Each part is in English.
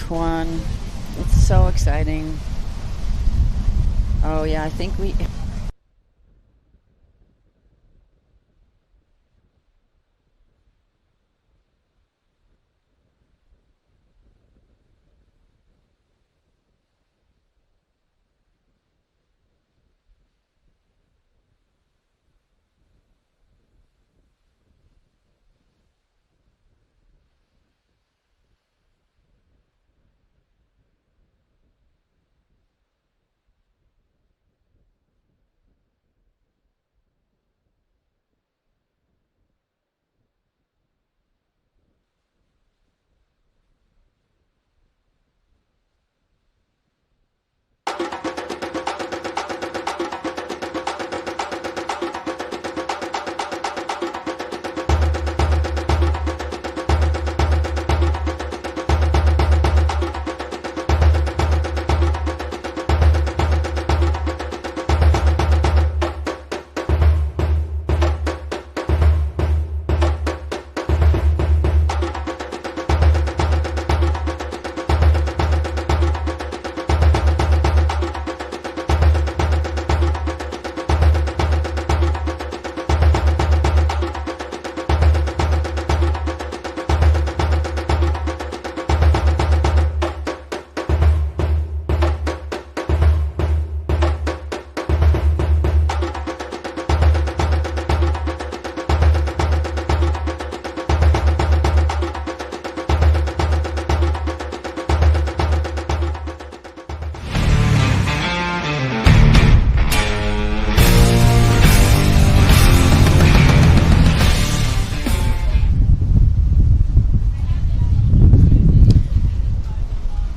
last one. It's so exciting. Oh yeah, I think we...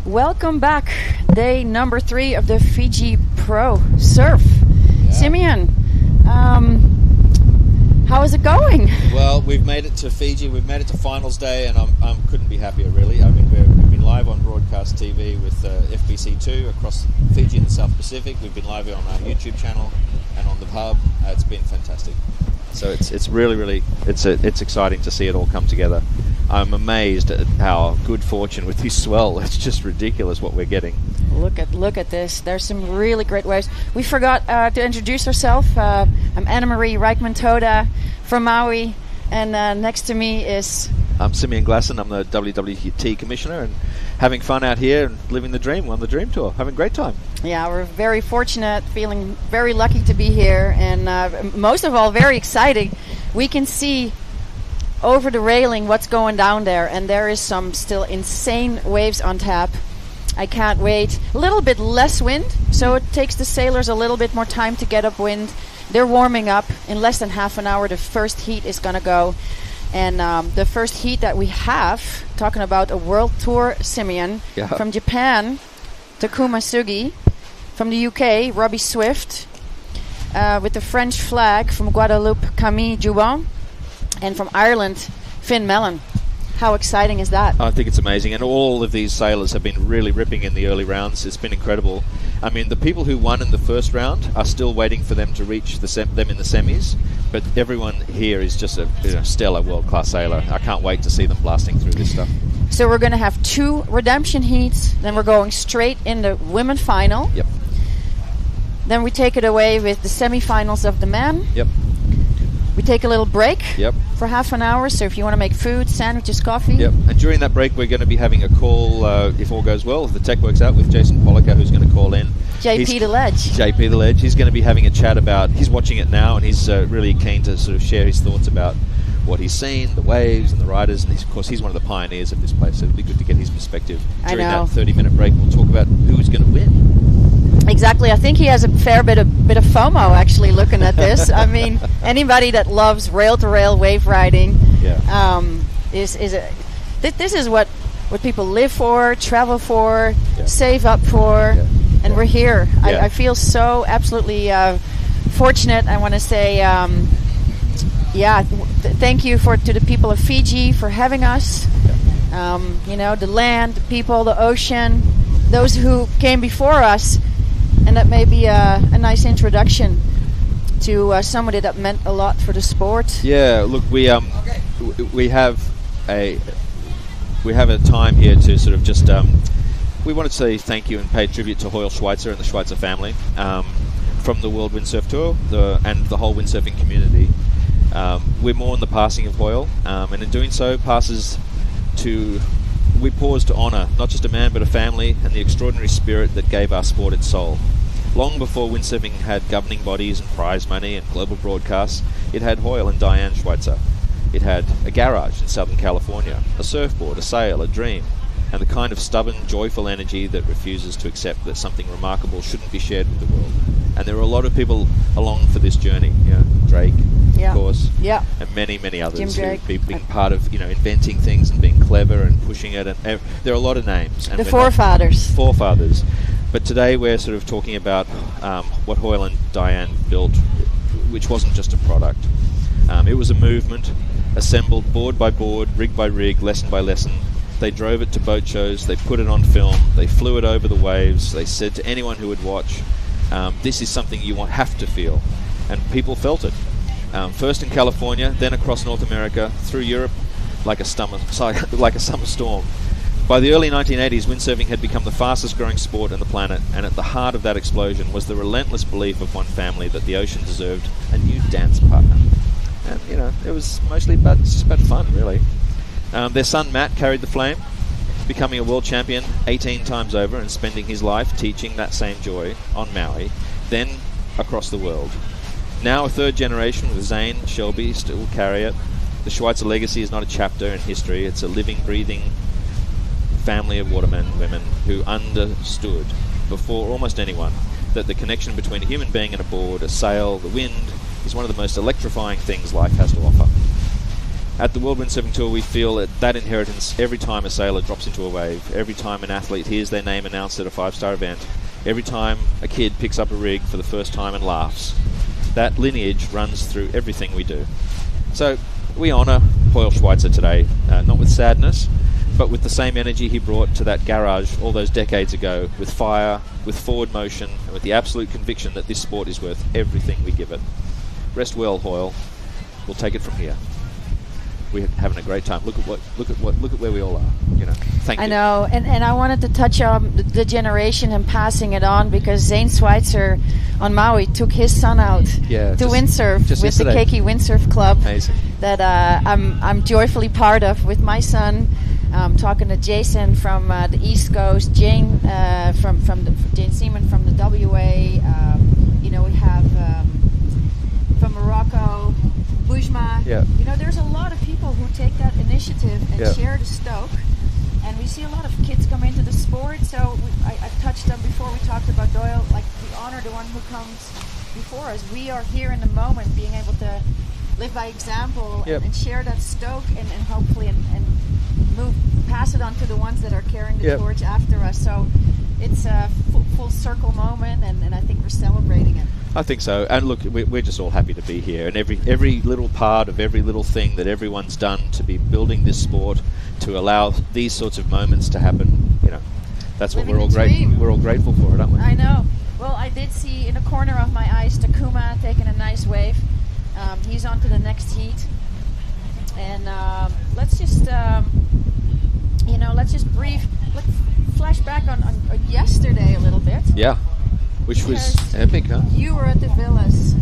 Welcome back. Day number 3 of the Fiji Pro Surf. Yeah. Simeon, how is it going? Well, we've made it to Fiji. We've made it to finals day, and I couldn't be happier, really. I mean, we've been live on broadcast TV with FBC2 across Fiji and the South Pacific. We've been live on our YouTube channel and on the pub. It's been fantastic. So it's really it's exciting to see it all come together. I'm amazed at how good fortune with this swell. It's just ridiculous what we're getting. Look at this. There's some really great waves. We forgot to introduce ourselves. I'm Anna-Marie Reichman-Toda from Maui, and next to me is... I'm Simeon Glassen. I'm the WWT Commissioner, and having fun out here and living the dream on the Dream Tour. Having a great time. Yeah, we're very fortunate, feeling very lucky to be here, and most of all, very exciting. We can see over the railing what's going down there, and there is some still insane waves on tap. I can't wait. A little bit less wind, so it takes the sailors a little bit more time to get upwind. They're warming up. In less than half an hour, the first heat is going to go. And the first heat that we have, talking about a world tour, Simeon, from Japan, Takuma Sugi, from the UK, Robbie Swift, with the French flag from Guadeloupe, Camille Joubin, and from Ireland, Finn Mellon. How exciting is that? I think it's amazing, and all of these sailors have been really ripping in the early rounds. It's been incredible. I mean, the people who won in the first round are still waiting for them to reach them in the semis, but everyone here is just a stellar world-class sailor. I can't wait to see them blasting through this stuff. So we're going to have 2 redemption heats, then we're going straight in the women final. Yep. Then we take it away with the semi-finals of the men. Yep. We take a little break for half an hour, so if you want to make food, sandwiches, coffee. Yep, and during that break we're going to be having a call, if all goes well, if the tech works out, with Jason Pollicker, who's going to call in. JP the Ledge. JP the Ledge. He's going to be having a chat about, he's watching it now, and he's really keen to sort of share his thoughts about what he's seen, the waves and the riders, and of course he's one of the pioneers of this place, so it'll be good to get his perspective. During that 30-minute break we'll talk about who's going to win. Exactly. I think he has a fair bit of FOMO actually looking at this. I mean, anybody that loves rail-to-rail wave riding this is what people live for, travel for, save up for, and we're here. I feel so absolutely fortunate. I want to say, thank you to the people of Fiji for having us. The land, the people, the ocean, those who came before us. And that may be a nice introduction to somebody that meant a lot for the sport. Yeah, look, we have a time here to sort of just we wanted to say thank you and pay tribute to Hoyle Schweitzer and the Schweitzer family from the World Windsurf Tour and the whole windsurfing community. We mourn the passing of Hoyle, and in doing so, we pause to honour not just a man but a family and the extraordinary spirit that gave our sport its soul. Long before windsurfing had governing bodies and prize money and global broadcasts, it had Hoyle and Diane Schweitzer. It had a garage in Southern California, a surfboard, a sail, a dream, and the kind of stubborn, joyful energy that refuses to accept that something remarkable shouldn't be shared with the world. And there were a lot of people along for this journey. Drake, of course, and many, many others who've been part of, inventing things and being clever and pushing it. And there are a lot of names. And the forefathers. But today we're sort of talking about what Hoyle and Diane built, which wasn't just a product. It was a movement, assembled board by board, rig by rig, lesson by lesson. They drove it to boat shows, they put it on film, they flew it over the waves, they said to anyone who would watch, this is something you have to feel. And people felt it. First in California, then across North America, through Europe, like a summer storm. By the early 1980s, windsurfing had become the fastest growing sport on the planet, and at the heart of that explosion was the relentless belief of one family that the ocean deserved a new dance partner. And, it was mostly just about fun, really. Their son Matt carried the flame, becoming a world champion 18 times over and spending his life teaching that same joy on Maui, then across the world. Now a third generation with Zane and Shelby still carry it. The Schweitzer legacy is not a chapter in history, it's a living, breathing family of watermen and women who understood before almost anyone that the connection between a human being and a board, a sail, the wind, is one of the most electrifying things life has to offer. At the World Windsurfing Tour, we feel that inheritance every time a sailor drops into a wave, every time an athlete hears their name announced at a 5-star event, every time a kid picks up a rig for the first time and laughs. That lineage runs through everything we do. So we honour Hoyle Schweitzer today, not with sadness, but with the same energy he brought to that garage all those decades ago, with fire, with forward motion, and with the absolute conviction that this sport is worth everything we give it. Rest well, Hoyle. We'll take it from here. We're having a great time. Look at where we all are. Thank you. I know, and I wanted to touch on the generation and passing it on, because Zane Schweitzer on Maui took his son out to windsurf with yesterday. The Keiki Windsurf Club. Amazing. That I'm joyfully part of with my son. Talking to Jason from the East Coast, Jane Jane Seaman from the WA. We have from Morocco, Bujma. Yeah. There's a lot of people who take that initiative and share the stoke. And we see a lot of kids come into the sport. So I touched on before we talked about Doyle, like we honor the one who comes before us. We are here in the moment, being able to live by example and share that stoke and hopefully and pass it on to the ones that are carrying the torch after us. So it's a full circle moment, and I think we're celebrating it. I think so. And look, we're just all happy to be here, and every little part of every little thing that everyone's done to be building this sport, to allow these sorts of moments to happen, that's what we're all grateful for it, aren't we? I know. Well, I did see in the corner of my eyes Takuma taking a nice wave. He's on to the next heat, and let's just flash back on yesterday a little bit. Yeah. Which was epic, huh? You were at the villas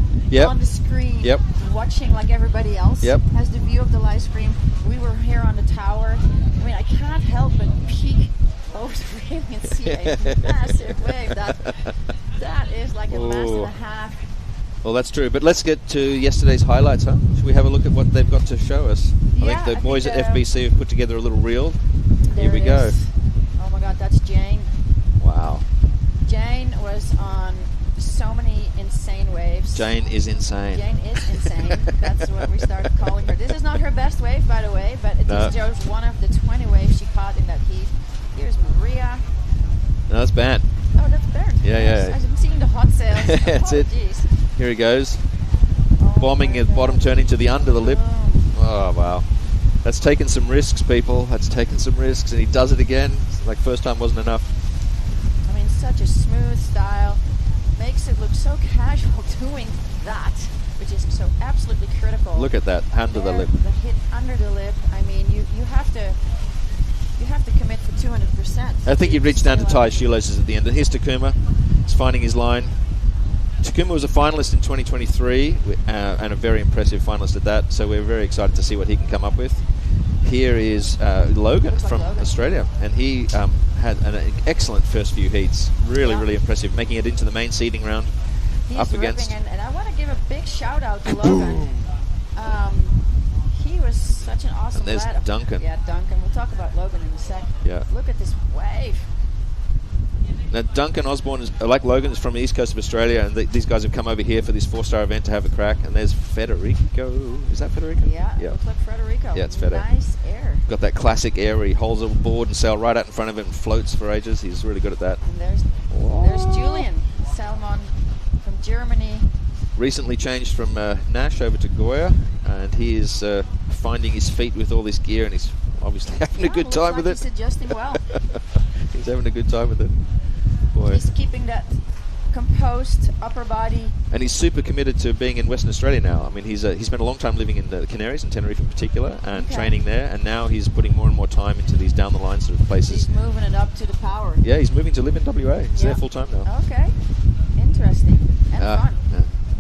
on the screen, watching like everybody else has the view of the live stream. We were here on the tower. I mean, I can't help but peek over the railing and see a massive wave. That is like a mast and a half. Well, that's true. But let's get to yesterday's highlights, huh? Should we have a look at what they've got to show us? I think the boys at FBC have put together a little reel. Here we go. Oh my God, that's Jane. Wow. Jane was on so many insane waves. Jane is insane. Jane is insane. That's what we started calling her. This is not her best wave, by the way, but it is just one of the 20 waves she caught in that heat. Here's Maria. No, that's Bernd. Oh, that's Bernd. Yeah. I've seen the hot sails. That's it. Geez. Here he goes. Bombing at bottom, turning to the under the lip. Oh, wow. That's taken some risks, people. That's taken some risks, and he does it again. Like first time wasn't enough. I mean, such a smooth style. Makes it look so casual doing that, which is so absolutely critical. Look at that, under the lip. The hit under the lip. I mean, you have to commit for 200%. I think he reached down to tie his shoelaces at the end. And here's Takuma. He's finding his line. Takuma was a finalist in 2023 and a very impressive finalist at that. So we're very excited to see what he can come up with. Here is Logan from Australia, and he had an excellent first few heats. Really impressive, making it into the main seeding round. He's up against. And I want to give a big shout out to Logan. He was such an awesome And there's lad. Duncan. Yeah, Duncan. We'll talk about Logan in a sec. Yeah. Look at this wave. Now, Duncan Osborne, is, like Logan, is from the east coast of Australia, and these guys have come over here for this 4-star event to have a crack. And there's Federico. Is that Federico? Yeah, it looks like Federico. Yeah, it's Federico. Nice air. Got that classic air where he holds a board and sail right out in front of him and floats for ages. He's really good at that. And there's Julian Salmon from Germany. Recently changed from Nash over to Goya, and he is finding his feet with all this gear, and he's obviously having a good time with it. He's adjusting well. He's having a good time with it. Boy. He's keeping that composed upper body. And he's super committed to being in Western Australia now. I mean, he's spent a long time living in the Canaries, and Tenerife in particular, and training there, and now he's putting more and more time into these down-the-line sort of places. He's moving it up to the power. Yeah, he's moving to live in WA. He's there full-time now. Okay. Interesting. And fun.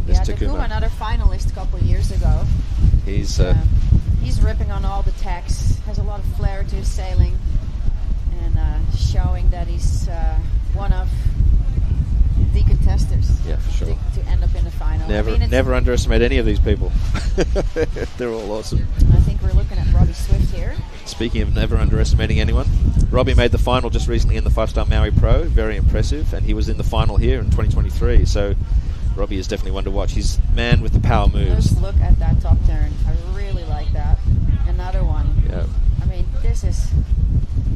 There's Takuma, another finalist a couple of years ago. He's ripping on all the tacks, has a lot of flair to his sailing, and showing that he's one of the contestants. Yeah, for sure. To end up in the final. Never underestimate any of these people. They're all awesome. I think we're looking at Robbie Swift here. Speaking of never underestimating anyone, Robbie made the final just recently in the 5-star Maui Pro. Very impressive, and he was in the final here in 2023. So Robbie is definitely one to watch. He's man with the power moves. Just look at that top turn. I really like that. Another one. Yeah. I mean, this is...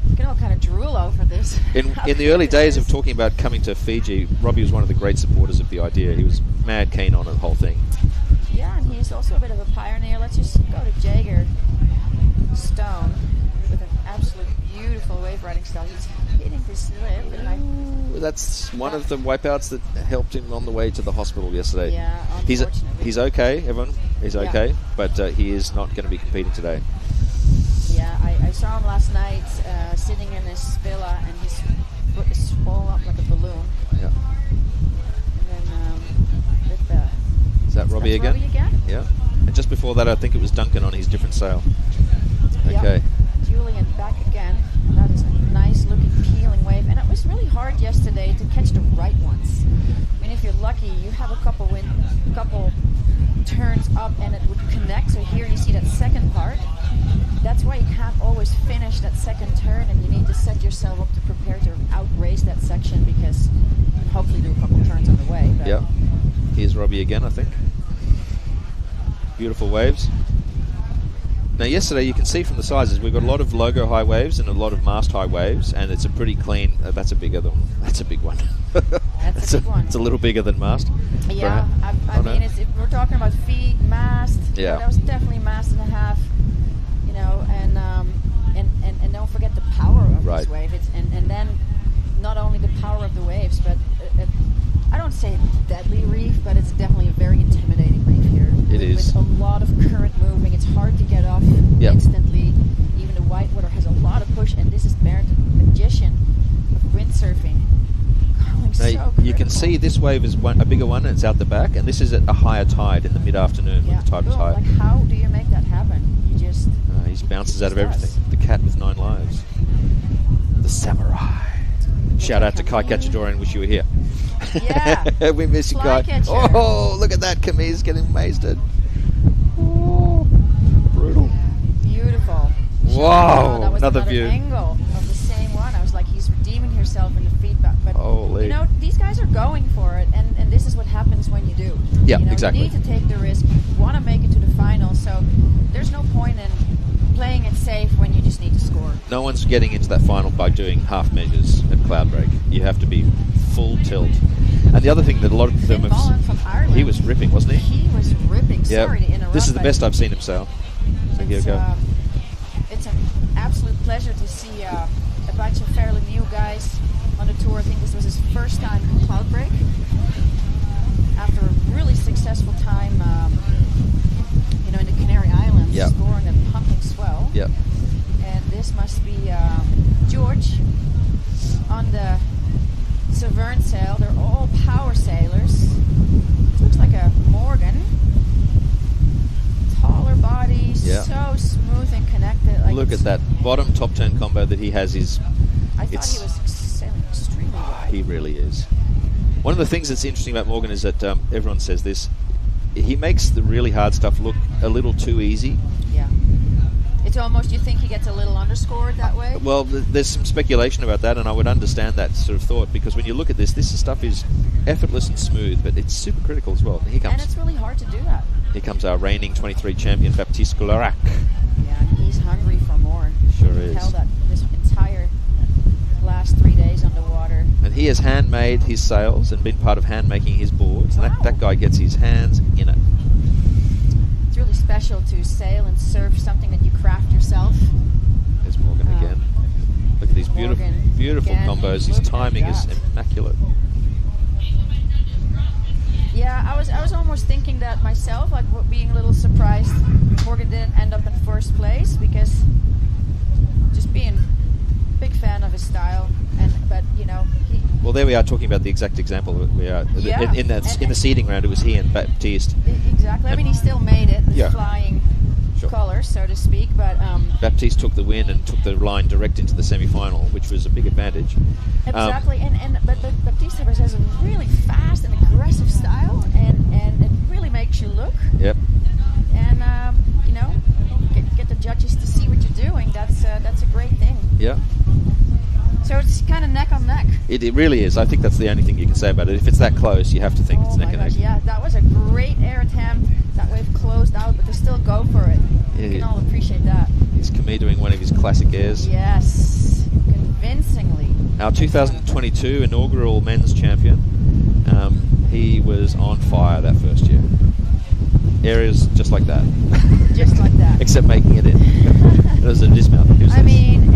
You can all kind of drool over this. In the early days of talking about coming to Fiji, Robbie was one of the great supporters of the idea. He was mad keen on the whole thing. Yeah, and he's also a bit of a pioneer. Let's just go to Jager Stone with an absolute beautiful wave riding style. He's hitting this lip. And that's one of the wipeouts that helped him on the way to the hospital yesterday. Yeah, unfortunately. He's okay, everyone. He's okay, but he is not going to be competing today. Yeah, I saw him last night sitting in his villa, and his foot is swollen up like a balloon. Yeah. And then with the... Is that Robbie again? Robbie again? Yeah. And just before that, I think it was Duncan on his different sail. Okay. Yep. Julian back again. That is a nice looking peeling wave, and it was really hard yesterday to catch the right ones. I mean, if you're lucky, you have a couple turns up and it would connect. So here you see that second part. That's why you can't always finish that second turn, and you need to set yourself up to prepare to outrace that section, because you can hopefully do a couple turns on the way. But yeah. Here's Robbie again, I think. Beautiful waves. Now, yesterday you can see from the sizes we've got a lot of logo high waves and a lot of mast high waves, and it's a pretty clean. That's a big one. That's a big one. That's a big one. It's a little bigger than mast. Yeah, I mean, if we're talking about feet, mast. Yeah, that was definitely mast and a half. You know, and don't forget the power of this wave. And then not only the power of the waves, but I don't say deadly reef, but it's definitely a very intimidating reef here. It is. With a lot of current moving. It's hard to get off instantly. Even the whitewater has a lot of push, and this is Bernd, magician of windsurfing. Now, you can see this wave is a bigger one, and it's out the back, and this is at a higher tide in the mid-afternoon when the tide was high. Like, how do you make that happen? You just... he bounces out of everything. The cat with 9 lives. The samurai. Shout out to Kai Cacciadorian, wish you were here. Yeah. We miss you, Kai. Oh, look at that. Camille's getting mastered. Oh, brutal. Beautiful. Wow. That was another view. Angle of the same one. I was like, he's redeeming herself in the feedback. But, holy. You know, these guys are going for it, and this is what happens when you do. Yeah, you know, exactly. You need to take the risk. You want to make it to the final, so there's no point in playing it safe when you just need to score. No one's getting into that final by doing half measures at Cloudbreak. You have to be full tilt. And the other thing that a lot of them have... from Ireland. He was ripping, wasn't he? He was ripping. Sorry to interrupt. This is the best I've seen him sail. So here we go. It's an absolute pleasure to see a bunch of fairly new guys on the tour. I think this was his first time in Cloudbreak. After a really successful time, in the Canary Islands, scoring a pumping swell. Yep. And this must be George on the Severn sail. They're all power sailors. Looks like a Morgan. Taller body, so smooth and connected. Like Look at that bottom top turn combo that he has. I thought he was sailing extremely well. He really is. One of the things that's interesting about Morgan is that everyone says this. He makes the really hard stuff look a little too easy. Yeah. It's almost, you think he gets a little underscored that way? Well, there's some speculation about that, and I would understand that sort of thought, because when you look at this stuff is effortless and smooth, but it's super critical as well. Here comes. And it's really hard to do that. Here comes our reigning 23 champion, Baptiste Goularac. Yeah, and he's hungry for more. Sure you is. Tell that this entire last 3 days on the water. And he has handmade his sails and been part of hand making his boards. Wow. And that guy gets his hands in it. It's really special to sail and surf something that you craft yourself. There's Morgan again. Look at these beautiful again. combos. His timing is immaculate. Yeah, I was almost thinking that myself, like being a little surprised Morgan didn't end up in first place, because just being a big fan of his style, but you know. Well, there we are talking about the exact example. We are in the seeding round. It was he and Baptiste. Exactly. I mean, he still made it, flying Sure. colors, so to speak, but Baptiste took the win and took the line direct into the semi-final, which was a big advantage. Exactly, but Baptiste has a really fast and aggressive style, and it really makes you look. Yep. And you know, get the judges to see what you're doing. That's a great thing. Yeah. So it's kind of neck on neck. It really is. I think that's the only thing you can say about it. If it's that close, you have to think it's neck and neck. Yeah, that was a great air attempt. That wave closed out, but they still go for it. Yeah, You can all appreciate that. Is Camille doing one of his classic airs? Yes, convincingly. Our 2022 inaugural men's champion. He was on fire that first year. Areas just like that. Just like that. Except making it in. It was a dismount. I mean,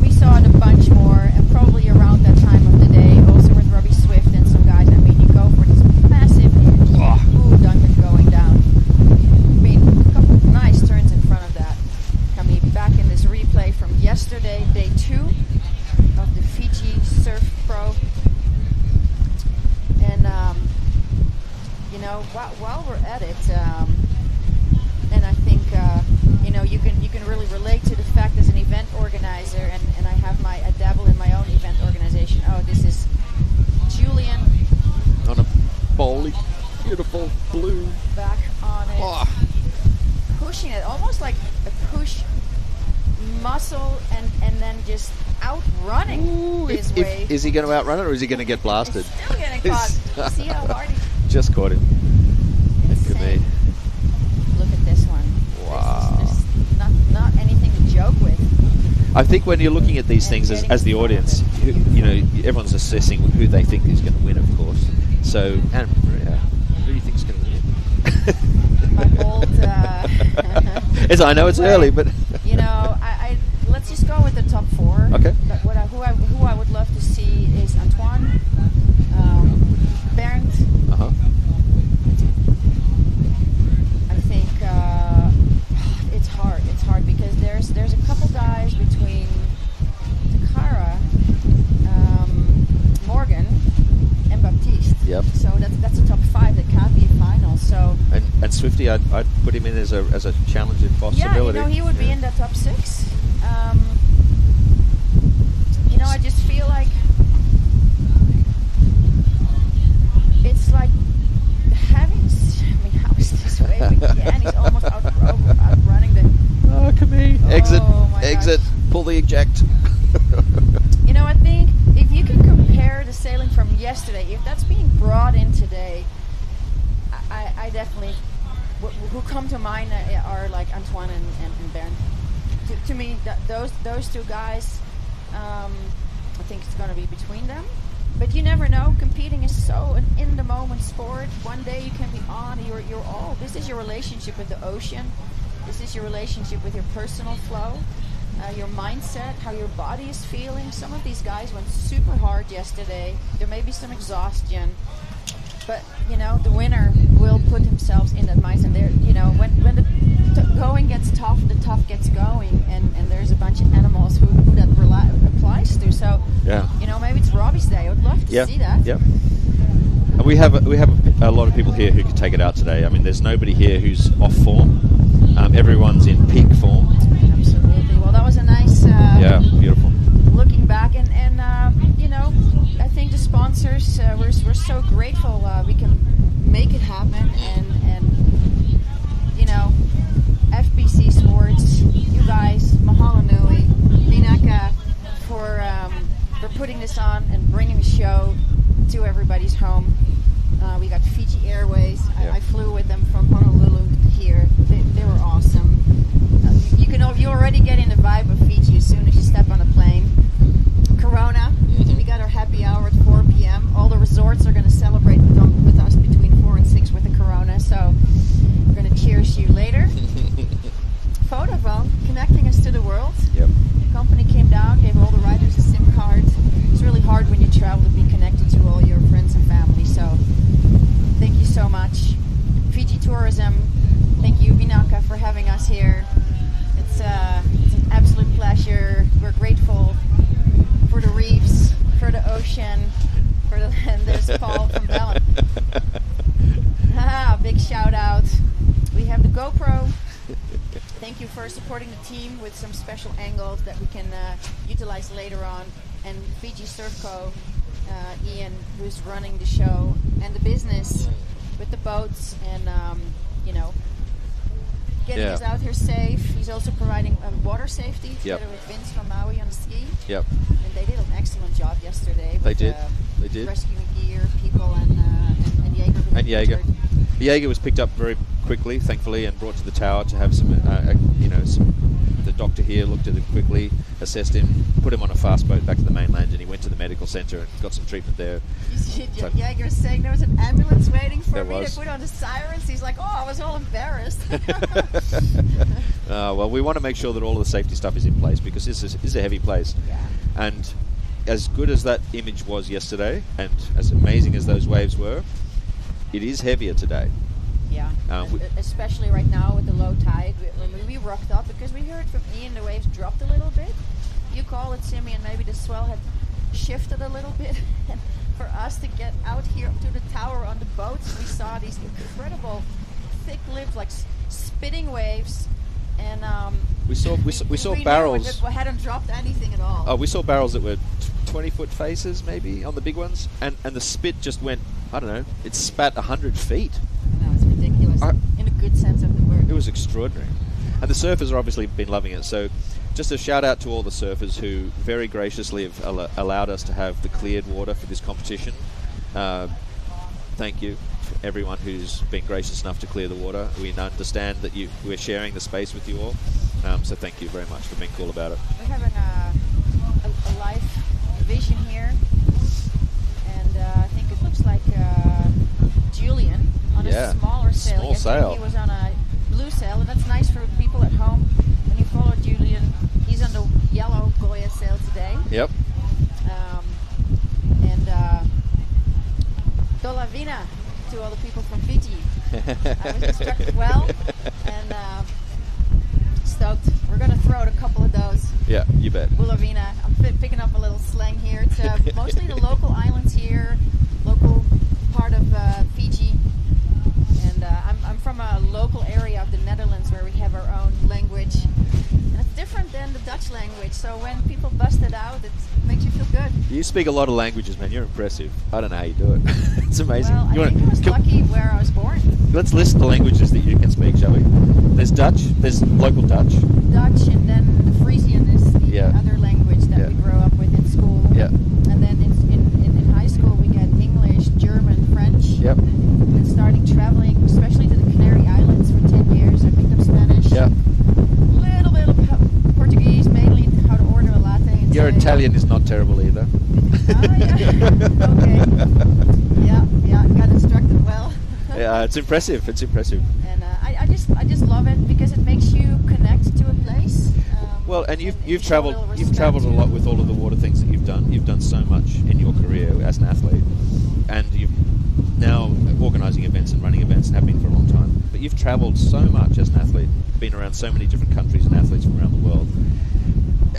we saw it a bunch more, and probably around that time of the day, also with Robbie Swift and some guys. I mean, you go for these massive Duncan going down. I mean, a couple of nice turns in front of that. Coming back in this replay from yesterday, day 2 of the FIJI Surf Pro. And, you know, while we're at it, and I think, you know, you can really relate to the fact as an event organizer, and I dabble in my own event organization. Oh, this is Julian on a bowly, beautiful blue. Back on it, pushing it, almost like a push muscle, and then just outrunning his wave. Is he going to outrun it, or is he going to get blasted? He's still getting caught. See how hard he just caught him. Insane. Look at this one. Wow. This is not anything to joke with. I think when you're looking at these things as the audience, you know, everyone's assessing who they think is going to win, of course. So, and who do you think is going to win? My bold. As I know it's early, but you know, I let's just go with the top 4. Okay. But who I would love to see is Antoine, Bernd. I think it's hard because there's a couple guys between Takara, Morgan, and Baptiste. Yep. So that's a top 5 that can't be a final. So and Swifty, I'd put him in as a challenging possibility. Yeah, you know, he would be in the top 6. You know, I just feel like it's like having. I mean, how is this wave again? He's almost outrunning the. Oh, Camille! Exit! Gosh. Pull the eject. You know, I think if you can compare the sailing from yesterday, if that's being brought in today, I definitely. Who come to mind are like Antoine and Bernd. To me, those 2 guys, I think it's going to be between them. But you never know. Competing is so an in-the-moment sport. One day you can be on. You're all. This is your relationship with the ocean. This is your relationship with your personal flow, your mindset, how your body is feeling. Some of these guys went super hard yesterday. There may be some exhaustion. But, you know, the winner will put themselves in that mindset. There, you know, when the going gets tough, the tough gets going, and there's a bunch of animals Yeah. see that. Yeah. And we have a lot of people here who can take it out today. I mean, there's nobody here who's off form. Everyone's in peak form. Absolutely. Well, that was a nice. Yeah, beautiful. Looking back, and you know, I think the sponsors, we're so grateful we can make it happen, and you know, FBC Sports, you guys, mahalo nui, Vinaka, for putting this on and bringing the show to everybody's home. We got Fiji Airways. Yeah. I flew with them from Honolulu here. They were awesome. You already get in the vibe of Fiji as soon as you step on a plane. Corona. Mm-hmm. We got our happy hour at 4 p.m. All the resorts are going to celebrate with us between 4 and 6 with the Corona. So we're going to cheers you later. Vodafone connecting us to the world. Yep. The company came down, gave all the riders a SIM card. It's really hard when you travel to be connected to all your friends and family. So thank you so much. Fiji Tourism, thank you, Vinaka, for having us here. It's an absolute pleasure. We're grateful for the reefs, for the ocean, and there's Paul from Bellin. Big shout out. We have the GoPro. Thank you for supporting the team with some special angles that we can utilize later on. And Fiji Surf Co, Ian, who's running the show and the business with the boats and, you know, getting us out here safe. He's also providing water safety together with Vince from Maui on the ski. Yep. And they did an excellent job yesterday. They With, did. They did. Rescuing gear, people, and Jaeger. who was Jaeger. injured. Jaeger was picked up very quickly, thankfully, and brought to the tower to have some, the doctor here looked at him quickly, assessed him, put him on a fast boat back to the mainland, and he went to the medical centre and got some treatment there. Jaeger was saying there was an ambulance waiting for me was. to put on the sirens. He's like, oh, I was all embarrassed. Well, we want to make sure that all of the safety stuff is in place because this is a heavy place. Yeah. And as good as that image was yesterday, and as amazing as those waves were, it is heavier today. Yeah, especially right now with the low tide. When we rocked up, because we heard from Ian the waves dropped a little bit. You call it, Simi, and maybe the swell had shifted a little bit. And for us to get out here up to the tower on the boats, we saw these incredible thick-lipped, like spitting waves. And we saw barrels. We hadn't dropped anything at all. Oh, we saw barrels that were 20-foot faces, maybe, on the big ones, and the spit just went. I don't know. It spat 100 feet. I know, it's ridiculous in a good sense of the word. It was extraordinary, and the surfers have obviously been loving it. So, just a shout out to all the surfers who very graciously have allowed us to have the cleared water for this competition. Thank you. Everyone who's been gracious enough to clear the water. We understand that we're sharing the space with you all, so thank you very much for being cool about it. We're having a live vision here, and I think it looks like Julian on a smaller sail. Small sail. He was on a blue sail, and that's nice for people at home. When you follow Julian, he's on the yellow Goya sail today. Yep. And Dolavina to all the people from Fiji. I was instructed well, and stoked. We're going to throw out a couple of those. Yeah, you bet. Bulavina. I'm picking up a little slang here. It's mostly the local islands here, local part of Fiji. And I'm from a local area of the Netherlands where we have our own language. And it's different than the Dutch language, so when people bust it out, it makes you feel good. You speak a lot of languages, man. You're impressive. I don't know how you do it. It's amazing. Well, I think I was lucky where I was born. Let's list the languages that you can speak, shall we? There's Dutch. There's local Dutch. Dutch, and then the Frisian is the other language that we grow up with in school. Yeah. And then in high school we get English, German, French. Yep. And starting traveling, especially to the Canary Islands for 10 years. I picked up Spanish. Yep. Little bit of Portuguese, mainly how to order a latte. And Your Italian is not terrible either. Oh, yeah. Okay. Yeah, got instructed well. Yeah, it's impressive. It's impressive. And I just love it because it makes you connect to a place. Well, and you've travelled a lot with all of the water things that you've done. You've done so much in your career as an athlete, and you've now organising events and running events and have been for a long time. But you've travelled so much as an athlete, been around so many different countries and athletes from around the world,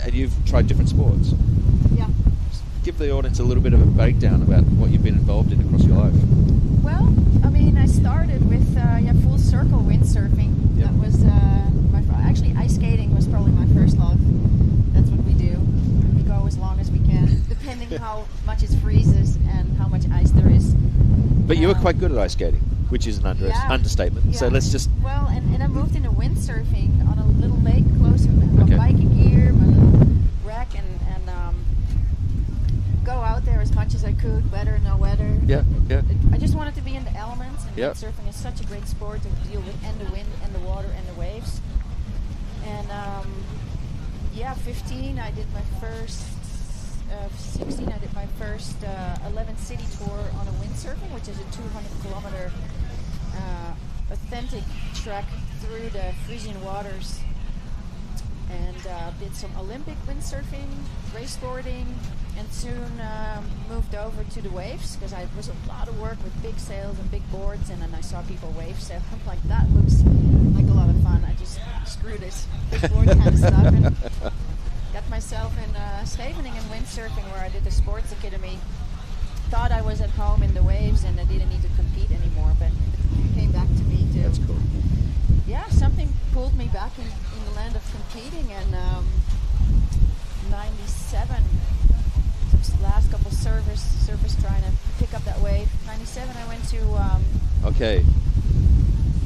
and you've tried different sports. Yeah. give the audience a little bit of a breakdown about what you've been involved in across your life. Well, I mean, I started with full circle windsurfing. Yep. That was actually ice skating was probably my first love. That's what we do. We go as long as we can, depending how much it freezes and how much ice there is. But you were quite good at ice skating, which is an understatement. Yeah. So let's just... Well, and I moved into windsurfing on a little lake closer with my Okay. biking gear, my little rack, and go out there as much as I could, weather, no weather. Yeah, yeah. I just wanted to be in the elements, and Yep. windsurfing is such a great sport to deal with, and the wind, and the water, and the waves. And 15, I did my first... 16, I did my first 11 city tour on a windsurfing, which is a 200-kilometer authentic trek through the Frisian waters, and did some Olympic windsurfing, raceboarding, and soon moved over to the waves because it was a lot of work with big sails and big boards, and then I saw people wave sail. I'm like, that looks like a lot of fun. I just screw this big board kind of stuff and got myself in Scheveningen windsurfing, where I did the sports academy. Thought I was at home in the waves and I didn't need to compete anymore, but it came back to me too. That's cool. Yeah, something pulled me back in the land of competing, and 97, the last couple surfers trying to pick up that wave. 97, I went to... Okay.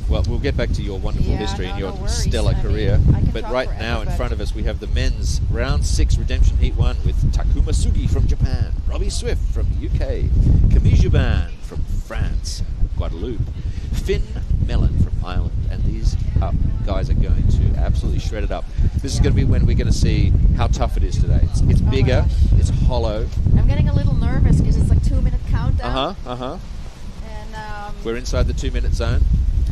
Well, we'll get back to your wonderful history and your stellar career. But right now in front of us we have the men's round 6 redemption heat 1 with Takuma Sugi from Japan, Robbie Swift from the UK, Camille Jubin from France, Guadeloupe, Finn Mellon from Ireland, and these guys are going to absolutely shred it up. This is going to be when we're going to see how tough it is today. It's bigger, it's hollow. I'm getting a little nervous because it's like 2-minute countdown. And we're inside the 2-minute zone.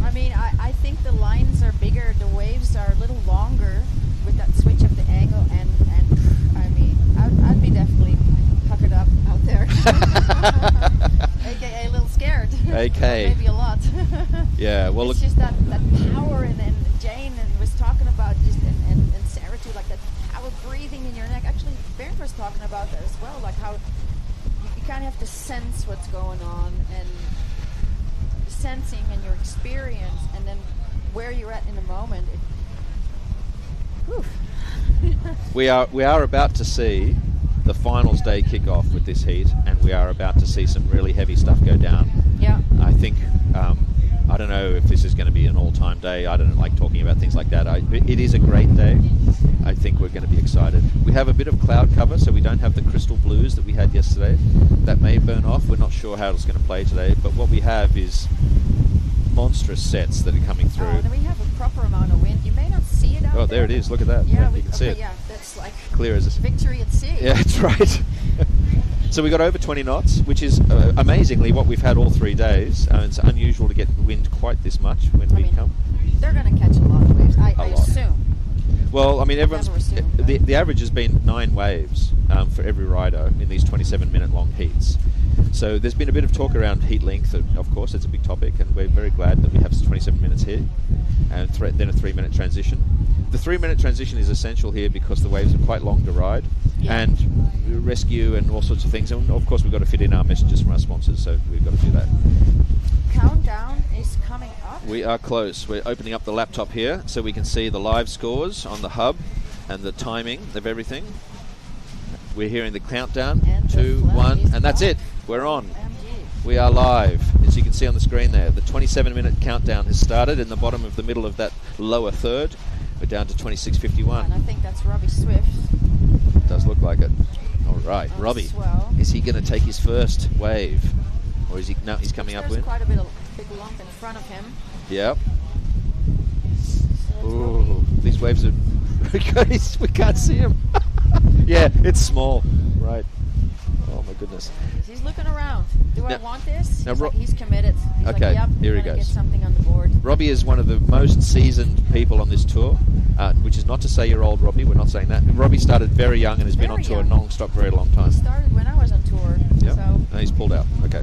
I mean, I think the lines are bigger, the waves are a little longer with that switch of the angle, and I mean, I'd be definitely puckered up out there. AKA a little scared. Okay. Maybe a lot. Yeah, well, it's just that power, and Jane was talking about just, and Sarah too, like that power breathing in your neck. Actually, Bernd was talking about that as well, like how you kind of have to sense what's going on, and sensing and your experience, and then where you're at in the moment. We are about to see the finals day kick off with this heat, and we are about to see some really heavy stuff go down. Yeah. I think I don't know if this is going to be an all-time day. I don't like talking about things like that. It is a great day. I think we're going to be excited. We have a bit of cloud cover, so we don't have the crystal blues that we had yesterday. That may burn off. We're not sure how it's going to play today, but what we have is monstrous sets that are coming through. And we have a proper amount of wind. You may not see it out there. Oh, there it is. Look at that. Yeah, you can see it. Yeah, that's like clear as victory at sea. Yeah, that's right. So we got over 20 knots, which is amazingly what we've had all 3 days. It's unusual to get wind quite this much when we come. They're going to catch a lot of waves, I assume. Well, I mean, the average has been 9 waves for every rider in these 27-minute long heats. So there's been a bit of talk around heat length. Of course, it's a big topic, and we're very glad that we have 27 minutes here, and then a 3-minute transition. The 3-minute transition is essential here because the waves are quite long to ride, and rescue and all sorts of things. And of course, we've got to fit in our messages from our sponsors, so we've got to do that. Countdown is coming up. We are close. We're opening up the laptop here so we can see the live scores on the hub and the timing of everything. We're hearing the countdown, 2, 1, and that's it. We're on. We are live. As you can see on the screen there, the 27-minute countdown has started in the bottom of the middle of that lower third. We're down to 26:51. And I think that's Robbie Swift. It does look like it. All right, Robbie. Swell. Is he going to take his first wave? Or is he? No, he's coming up with. There's quite a bit of big lump in front of him. Yep. So ooh, these waves are we can't see him. Yeah, it's small. Right. Oh my goodness. He's looking around. Do I want this? Now He's committed. He's okay, like, yep, here he goes. Get something on the board. Robbie is one of the most seasoned people on this tour, which is not to say you're old, Robbie. We're not saying that. Robbie started very young and has been on tour non-stop for a very long time. He started when I was on tour. Yep. So no, he's pulled out. Okay.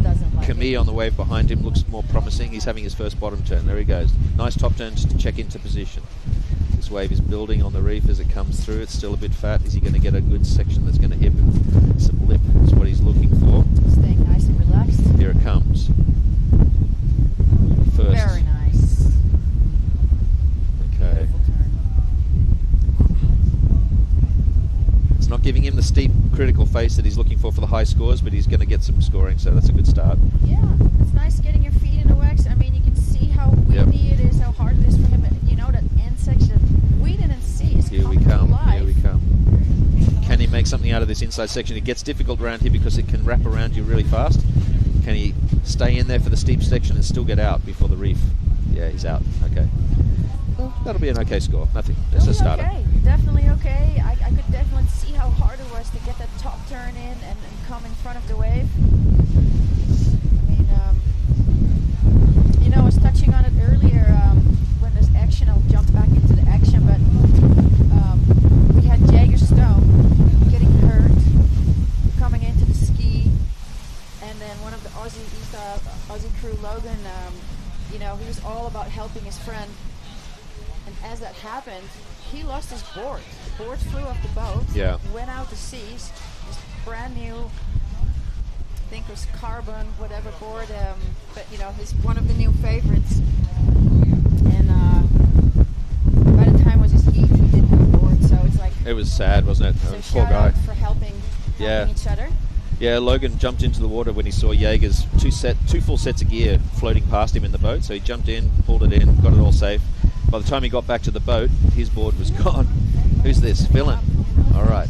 Doesn't like Camille it. on the wave behind him looks more promising. He's having his first bottom turn. There he goes. Nice top turn just to check into position. This wave is building on the reef as it comes through. It's still a bit fat. Is he going to get a good section that's going to hit him? Some lip is what he's looking for. Staying nice and relaxed. Here it comes. First. Very nice. Okay. Beautiful turn. It's not giving him the steep, critical face that he's looking for the high scores, but he's going to get some scoring, so that's a good start. Yeah, it's nice getting your feet in the wax. I mean, you can see how windy it is, how hard it is for him. And you know, that end section we didn't see is Here we coming to come. life. Here we come. Can he make something out of this inside section? It gets difficult around here because it can wrap around you really fast. Can he stay in there for the steep section and still get out before the reef? Yeah, he's out. Okay. Well, that'll be an okay score. Nothing. Just a starter. Okay, definitely okay. I could definitely see how hard it was to get that top turn in and come in front of the wave. I mean, you know, I was touching on it earlier. When there's action, I'll jump back into the action. But we had Jagger Stone getting hurt, coming into the ski, and then one of the Aussie crew, Logan, you know, he was all about helping his friend. And as that happened, he lost his board. The board flew off the boat, went out to sea. This brand new, I think it was carbon, whatever board, but you know, he's one of the new favorites. And by the time it was his heat, he didn't have a board, so it's like... It was sad, wasn't it? So Poor shout guy. out for helping each other. Yeah, Logan jumped into the water when he saw Jaeger's two full sets of gear floating past him in the boat, so he jumped in, pulled it in, got it all safe. By the time he got back to the boat, his board was gone. Who's this? Villain. All right.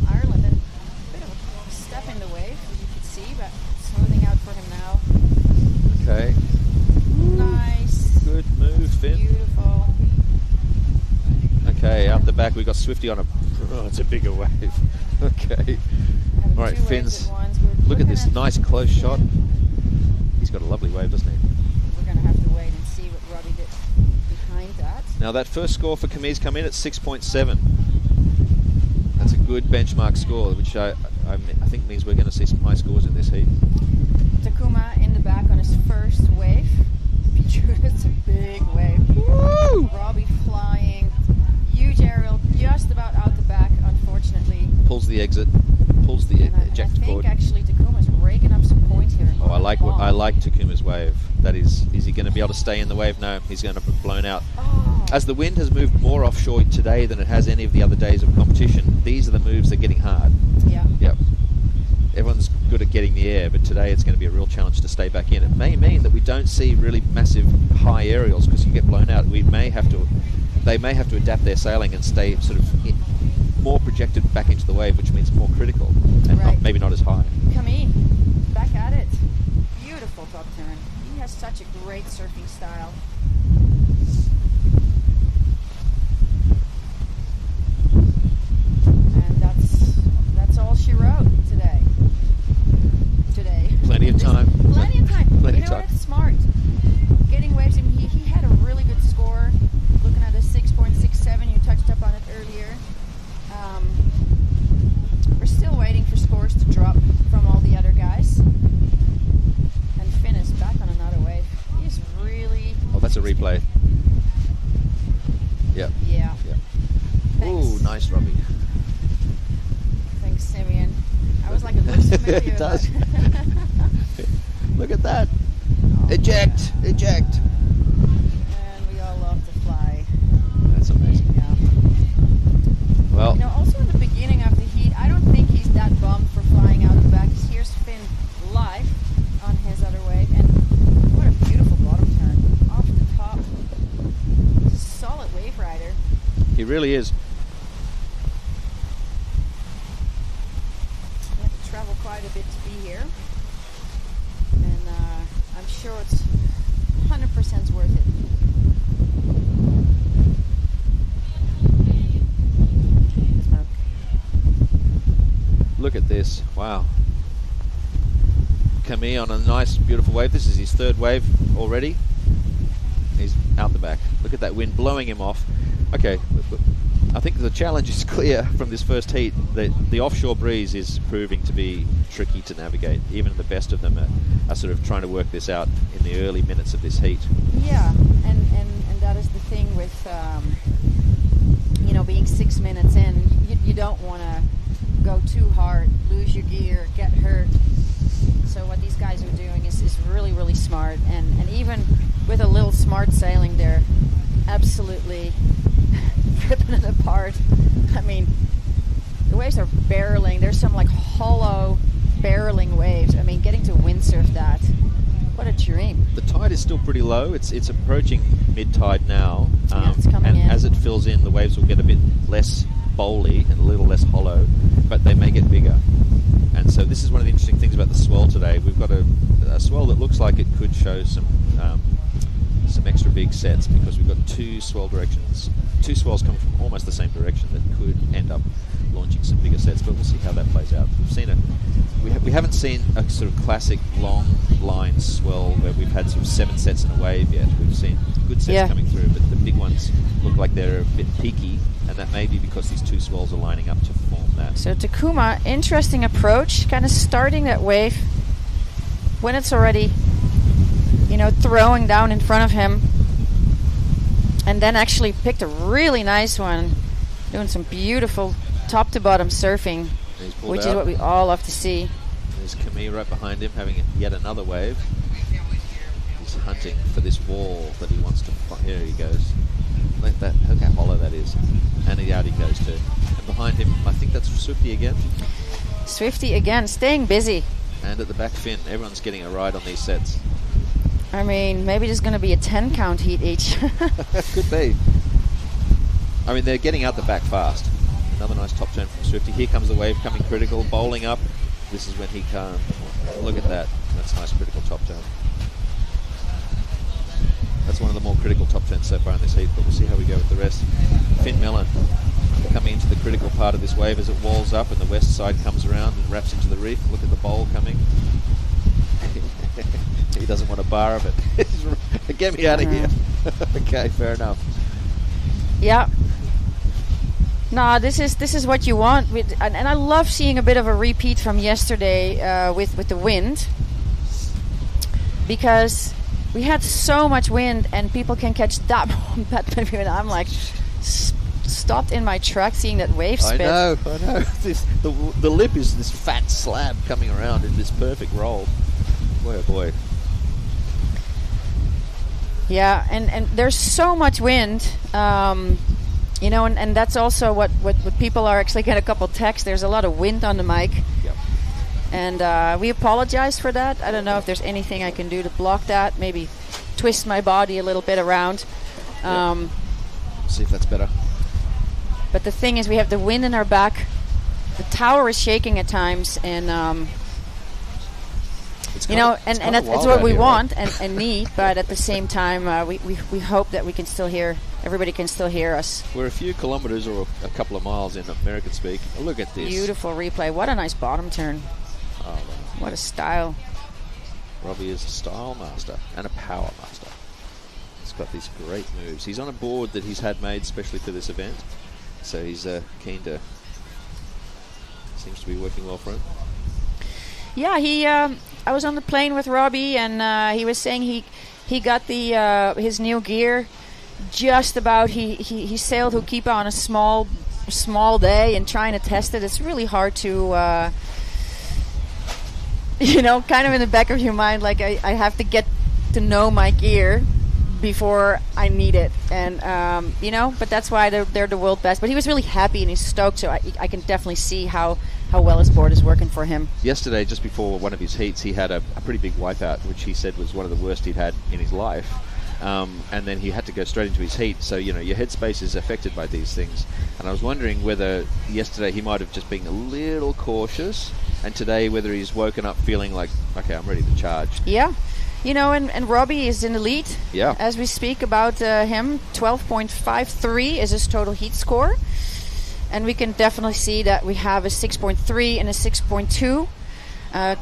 Ireland, and a bit of a step in the wave, as you can see, but smoothing out for him now. Okay. Nice. Good move, Finn. Beautiful. Okay, out the back we got Swifty on a... Oh, it's a bigger wave. Okay. All right, Finn's... Look at this nice close shot. He's got a lovely wave, doesn't he? We're going to have to wait and see what Robbie did behind that. Now that first score for Camille's come in at 6.7. That's a good benchmark score, which I think means we're going to see some high scores in this heat. Takuma in the back on his first wave. It's a big wave. Woo! Robbie flying. Huge aerial, just about out the back, unfortunately. Pulls the exit, pulls the eject cord. I think actually Takuma's raking up some points here. Oh, I like Takuma's wave. That is he going to be able to stay in the wave? No, he's going to be blown out. Oh. As the wind has moved more offshore today than it has any of the other days of competition, these are the moves that are getting hard. Yeah. Yep. Everyone's good at getting the air, but today it's going to be a real challenge to stay back in. It may mean that we don't see really massive high aerials because you get blown out. They may have to adapt their sailing and stay sort of more projected back into the wave, which means more critical and maybe not as high. Camille, back at it. Beautiful top turn. He has such a great surfing style. And that's all she wrote today. Plenty of time. Plenty of time. Plenty you know of time. what? It's smart. Getting waves. I mean, he had a really good score. Looking at a 6.67, you touched up on it earlier. We're still waiting for scores to drop from all the other guys. And Finn is back on another wave. He's really... Oh, that's a replay. Yep. Yeah. Yep. Ooh, nice, Robbie. Thanks, Simeon. I was like, it looks familiar. It does. Look at that. Oh, Eject. yeah. Eject. And we all love to fly. That's amazing. Yeah. Well, You know, also in the beginning of the heat, I don't think he's that bummed for flying out the back. Here's Finn live on his other wave, and what a beautiful bottom turn off the top. Solid wave rider. he really is. You have to travel quite a bit to be here, and I'm sure it's 100% worth it. Look at this. Wow. Camille on a nice, beautiful wave. This is his third wave already. He's out the back. Look at that wind blowing him off. Okay, I think the challenge is clear from this first heat. The offshore breeze is proving to be tricky to navigate. Even the best of them are sort of trying to work this out in the early minutes of this heat. Yeah, and that is the thing with being 6 minutes in, you don't want to go too hard, lose your gear, get hurt. So what these guys are doing is really, really smart. And even with a little smart sailing, they're absolutely ripping it apart. I mean, the waves are barreling. There's some like hollow barreling waves. I mean, getting to windsurf that, what a dream. The tide is still pretty low. It's approaching mid-tide now. It's coming and in. as it fills in, the waves will get a bit less bowly and a little less hollow, but they may get bigger. And so this is one of the interesting things about the swell today. We've got a swell that looks like it could show some extra big sets, because we've got two swells coming from almost the same direction that could end up launching some bigger sets, but we'll see how that plays out. We haven't seen a sort of classic long line swell where we've had sort of 7 sets in a wave yet. We've seen good sets coming through, but the big ones look like they're a bit peaky, and that may be because these two swells are lining up to form that. So Takuma, interesting approach, kind of starting that wave when it's already, throwing down in front of him, and then actually picked a really nice one, doing some beautiful top to bottom surfing, which is what we all love to see. There's Camille right behind him having yet another wave. He's hunting for this wall that he wants to find. Here he goes. Look how hollow that is. And out he goes too. And behind him, I think that's Swifty again. Swifty again, staying busy. And at the back fin, everyone's getting a ride on these sets. I mean, maybe there's going to be a 10 count heat each. Could be. I mean, they're getting out the back fast. Another nice top turn from Swifty. Here comes the wave coming critical, bowling up. This is when he can't. Look at that. That's a nice critical top turn. That's one of the more critical top turns so far in this heat, but we'll see how we go with the rest. Finn Mellon coming into the critical part of this wave as it walls up and the west side comes around and wraps into the reef. Look at the bowl coming. He doesn't want a bar of it. Get me out of here. Okay, fair enough. Yeah. No, this is what you want, and I love seeing a bit of a repeat from yesterday with the wind, because we had so much wind and people can catch that wind. I'm like stopped in my track seeing that wave spit. I know. The lip is this fat slab coming around in this perfect roll. Boy, oh boy. Yeah, and there's so much wind. And that's also what people are actually getting a couple texts. There's a lot of wind on the mic. Yep. And we apologize for that. I don't know if there's anything I can do to block that. Maybe twist my body a little bit around. See if that's better. But the thing is, we have the wind in our back. The tower is shaking at times, and it's what we want and need. But at the same time, we hope that we can still hear. Everybody can still hear us. We're a few kilometres or a couple of miles in American speak. Look at this. Beautiful replay. What a nice bottom turn. Oh, wow. What a style. Robbie is a style master and a power master. He's got these great moves. He's on a board that he's had made specially for this event. So he's keen to... Seems to be working well for him. Yeah, I was on the plane with Robbie, and he was saying he got his new gear just about. He sailed Hukipa on a small day and trying to test it. It's really hard to kind of in the back of your mind, like I have to get to know my gear before I need it, and but that's why they're the world best. But he was really happy and he's stoked, so I can definitely see how well his board is working for him. Yesterday, just before one of his heats, he had a pretty big wipeout, which he said was one of the worst he'd had in his life. And then he had to go straight into his heat. So, your headspace is affected by these things. And I was wondering whether yesterday he might have just been a little cautious, and today whether he's woken up feeling like, okay, I'm ready to charge. Yeah. And Robbie is in the lead as we speak about him. 12.53 is his total heat score. And we can definitely see that we have a 6.3 and a 6.2.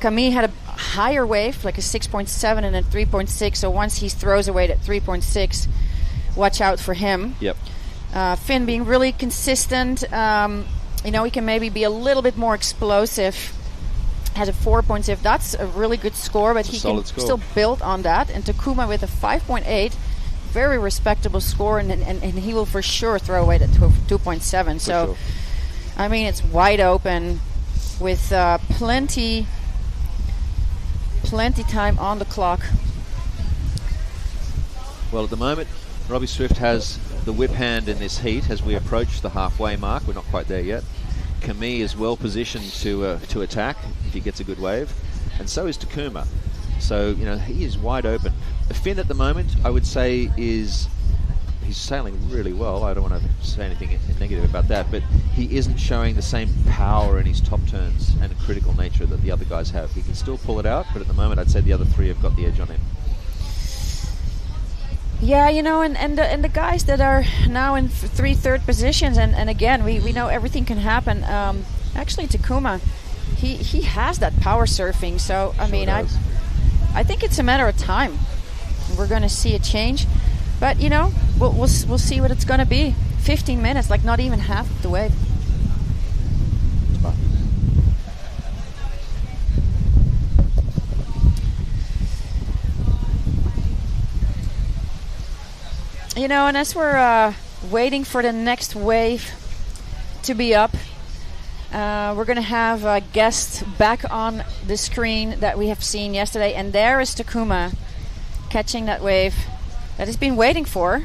Camille had a higher wave, like a 6.7 and a 3.6. So once he throws away that 3.6, watch out for him. Yep. Finn being really consistent. He can maybe be a little bit more explosive. Has a 4.6. That's a really good score, but he can still build on that. And Takuma with a 5.8, very respectable score, and he will for sure throw away at 2.7. So, sure. I mean, it's wide open with plenty time on the clock. Well, at the moment, Robbie Swift has the whip hand in this heat as we approach the halfway mark. We're not quite there yet. Camille is well positioned to attack if he gets a good wave, and so is Takuma. So, you know, he is wide open. Finn at the moment, I would say, he's sailing really well. I don't want to say anything negative about that, but he isn't showing the same power in his top turns and critical nature that the other guys have. He can still pull it out, but at the moment I'd say the other three have got the edge on him. Yeah, you know, and the guys that are now in third positions, and again, we know everything can happen. Actually, Takuma, he has that power surfing, so I mean, I think it's a matter of time. We're going to see a change, but you know, we'll see what it's going to be. 15 minutes, like not even half of the wave. You know, and as we're waiting for the next wave to be up, we're going to have a guest back on the screen that we have seen yesterday, and there is Takuma catching that wave that he's been waiting for.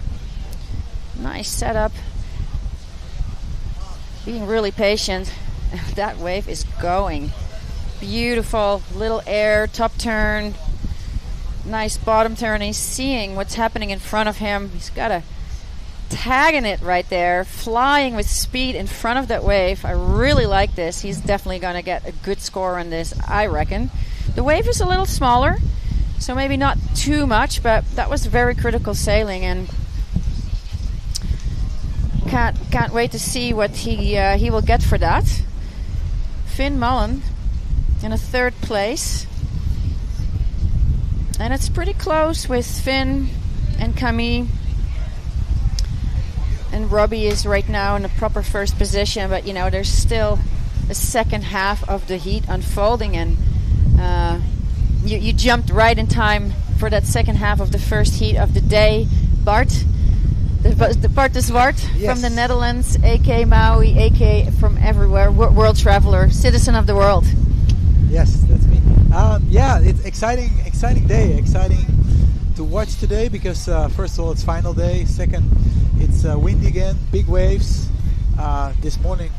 Nice setup. Being really patient. That wave is going. Beautiful little air, top turn. Nice bottom turn. He's seeing what's happening in front of him. He's got a tag in it right there, flying with speed in front of that wave. I really like this. He's definitely going to get a good score on this, I reckon. The wave is a little smaller, so maybe not too much, but that was very critical sailing, and can't wait to see what he will get for that. Finn Mullen in a third place. And it's pretty close with Finn and Camille. And Robbie is right now in a proper first position, but you know, there's still a second half of the heat unfolding, and you jumped right in time for that second half of the first heat of the day. Bart de Zwart, yes, from the Netherlands, AK Maui, AK from everywhere, world traveler, citizen of the world. Yes, that's me. Yeah, it's exciting day, exciting to watch today because first of all, it's final day. Second, it's windy again, big waves. This morning,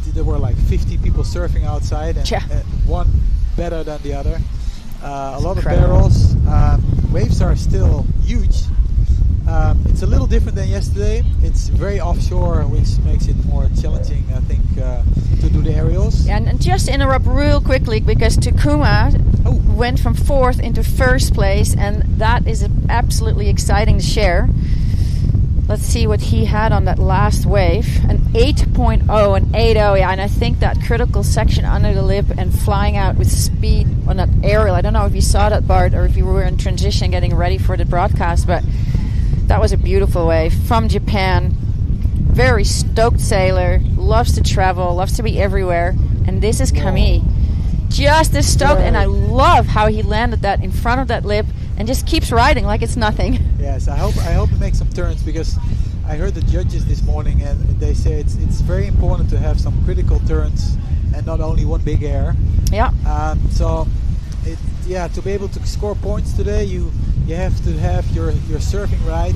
there were like 50 people surfing outside, and one better than the other. A lot of barrels. Waves are still huge. It's a little different than yesterday. It's very offshore, which makes it more challenging, I think, to do the aerials. And just interrupt real quickly, because Takuma went from fourth into first place, and that is absolutely exciting to share. Let's see what he had on that last wave. An 8.0, an 8.0, yeah, and I think that critical section under the lip and flying out with speed on that aerial. I don't know if you saw that, Bart, or if you were in transition getting ready for the broadcast, but that was a beautiful wave from Japan. Very stoked sailor, loves to travel, loves to be everywhere, and this is Camille. Just as stoked, and I love how he landed that in front of that lip and just keeps riding like it's nothing. Yes, I hope he makes some turns, because I heard the judges this morning and they say it's very important to have some critical turns and not only one big air. Yeah. So to be able to score points today, you have to have your surfing right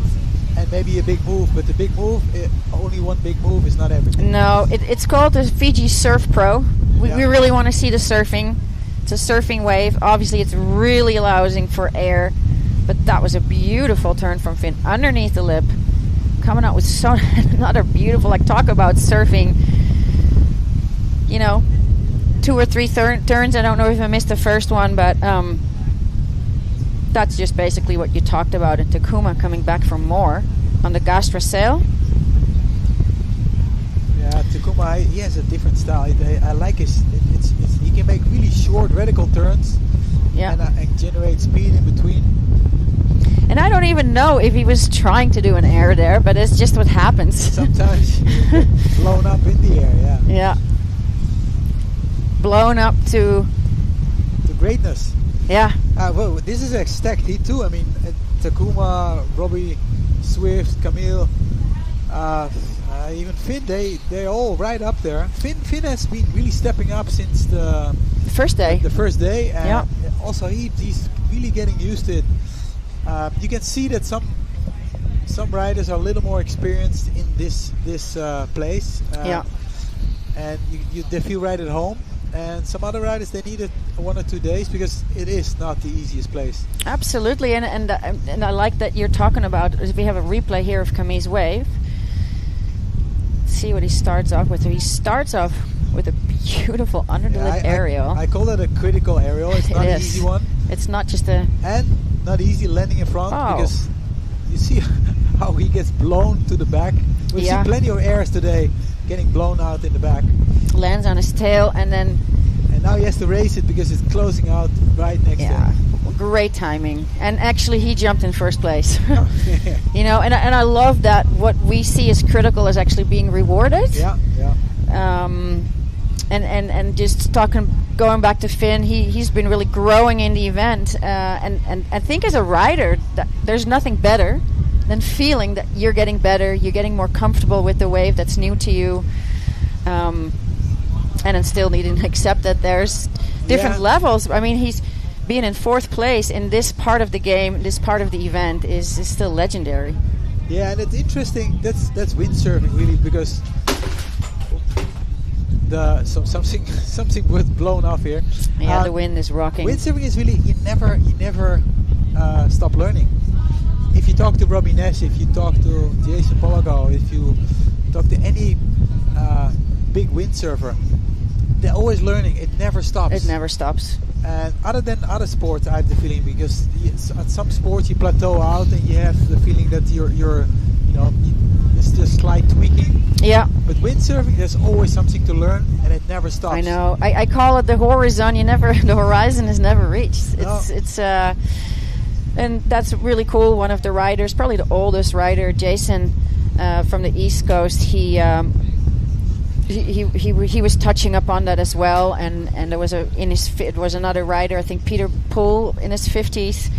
and maybe a big move, but the big move, only one big move is not everything. No, it's called the FIJI Surf Pro. We really want to see the surfing. It's a surfing wave. Obviously, it's really allowing for air, but that was a beautiful turn from Finn underneath the lip, coming out with another beautiful, like, talk about surfing. You know, 2 or 3 turns. I don't know if I missed the first one, but that's just basically what you talked about. And Takuma coming back from more on the Gastra sail. Yeah, Takuma, he has a different style. I like he can make really short radical turns, and generate speed in between. And I don't even know if he was trying to do an air there, but it's just what happens. Sometimes you get blown up in the air, yeah. Yeah. Blown up to greatness. Yeah. Well, this is a stacked heat too. I mean, Takuma, Robbie Swift, Camille, even Finn. They're all right up there. Finn has been really stepping up since the first day. The first day, and Yeah. also he's really getting used to it. You can see that some riders are a little more experienced in this place. Yeah. And they feel right at home. And some other riders, they needed 1 or 2 days because it is not the easiest place. Absolutely, and I like that you're talking about. We have a replay here of Camille's wave. See what he starts off with. He starts off with a beautiful under the lip aerial. I call that a critical aerial. It's not an easy one. It's not just a... And not easy landing in front Oh. because you see how he gets blown to the back. We've Yeah. seen plenty of airs today getting blown out in the back. Lands on his tail and then... And now he has to race it because it's closing out right next to Yeah, him. great timing. And actually he jumped in first place. Yeah. You know, and I love that what we see as critical is actually being rewarded. Yeah. And just going back to Finn, he's been really growing in the event, and I think as a rider, there's nothing better than feeling that you're getting better, you're getting more comfortable with the wave that's new to you, and then still needing to accept that there's different levels. I mean, he's being in 4th place in this part of the game, this part of the event is still legendary. Yeah, and it's interesting. That's windsurfing really, because something was blown off here. Yeah, the wind is rocking. Windsurfing is really you never stop learning. If you talk to Robbie Nash, if you talk to Jason Polago, if you talk to any big windsurfer, they're always learning. It never stops. It never stops. And other than other sports, I have the feeling, because at some sports you plateau out and you have the feeling that it's just slight tweaking. Yeah. But windsurfing, there's always something to learn, and it never stops. I know. I call it the horizon. The horizon is never reached. It's and that's really cool. One of the riders, probably the oldest rider, Jason, from the East Coast. He was touching up on that as well, and there was it was another rider, I think Peter Poole, in his 50s,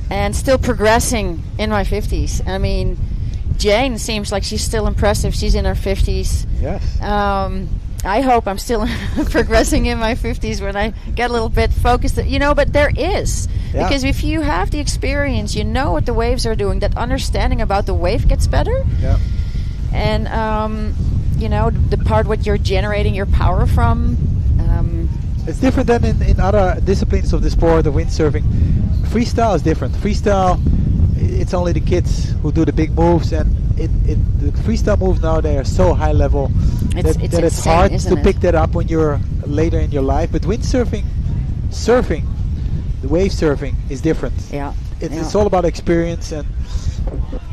and still progressing in my 50s. I mean, Jane seems like she's still impressive. She's in her 50s. Yes. I hope I'm still progressing in my 50s when I get a little bit focused. But there is. Yeah. Because if you have the experience, you know what the waves are doing, that understanding about the wave gets better. Yeah. And, the part what you're generating your power from. It's different than in other disciplines of the sport, the windsurfing. Freestyle is different. Freestyle, it's only the kids who do the big moves, and the freestyle moves now, they are so high level that it's insane, hard isn't to it? pick that up when you're later in your life. But windsurfing, the wave surfing is different. Yeah. It's all about experience. And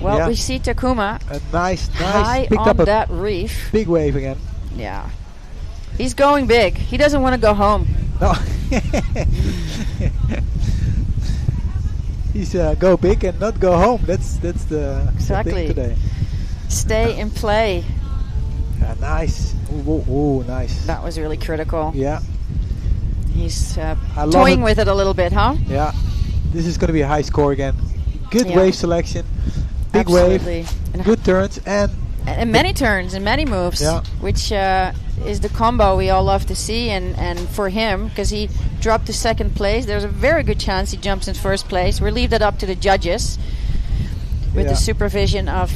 well, we see Takuma a nice high picked on up a that reef. big wave again. Yeah. He's going big. He doesn't want to go home. No. He's go big and not go home. That's the Exactly. thing today. Stay and play. Nice. Ooh, nice. That was really critical. Yeah. He's I love toying it. with it a little bit, huh? Yeah. This is going to be a high score again. Good Yeah. wave selection. Big Absolutely. wave. And Good turns. And many turns and many moves, Yeah. which is the combo we all love to see. And for him, because he dropped to 2nd place, there's a very good chance he jumps in 1st place. We'll leave that up to the judges with the supervision of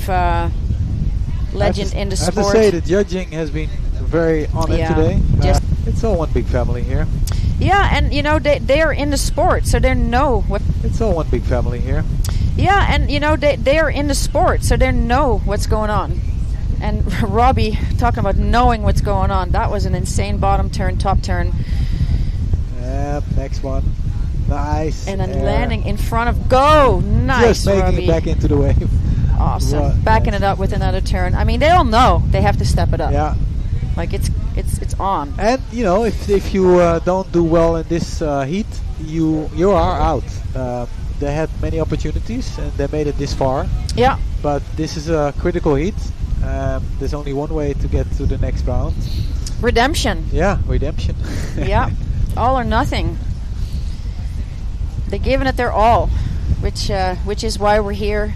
legend in the I have sport. to say the judging has been very on it Yeah. today. Just- It's all one big family here. Yeah, and they are in the sport, so they know what. It's all one big family here. Yeah, and they are in the sport, so they know what's going on. And Robbie, talking about knowing what's going on, that was an insane bottom turn, top turn. Next one. Nice. And then air. landing in front of go. Nice, Just making Robbie. it back into the wave. Awesome. Right, Backing nice. it up with another turn. I mean, they all know they have to step it up. Yeah. Like it's on. And if you don't do well in this heat, you are out. They had many opportunities and they made it this far. Yeah. But this is a critical heat. There's only one way to get to the next round. Redemption. Yeah, redemption. Yeah. All or nothing. They're giving it their all, which is why we're here.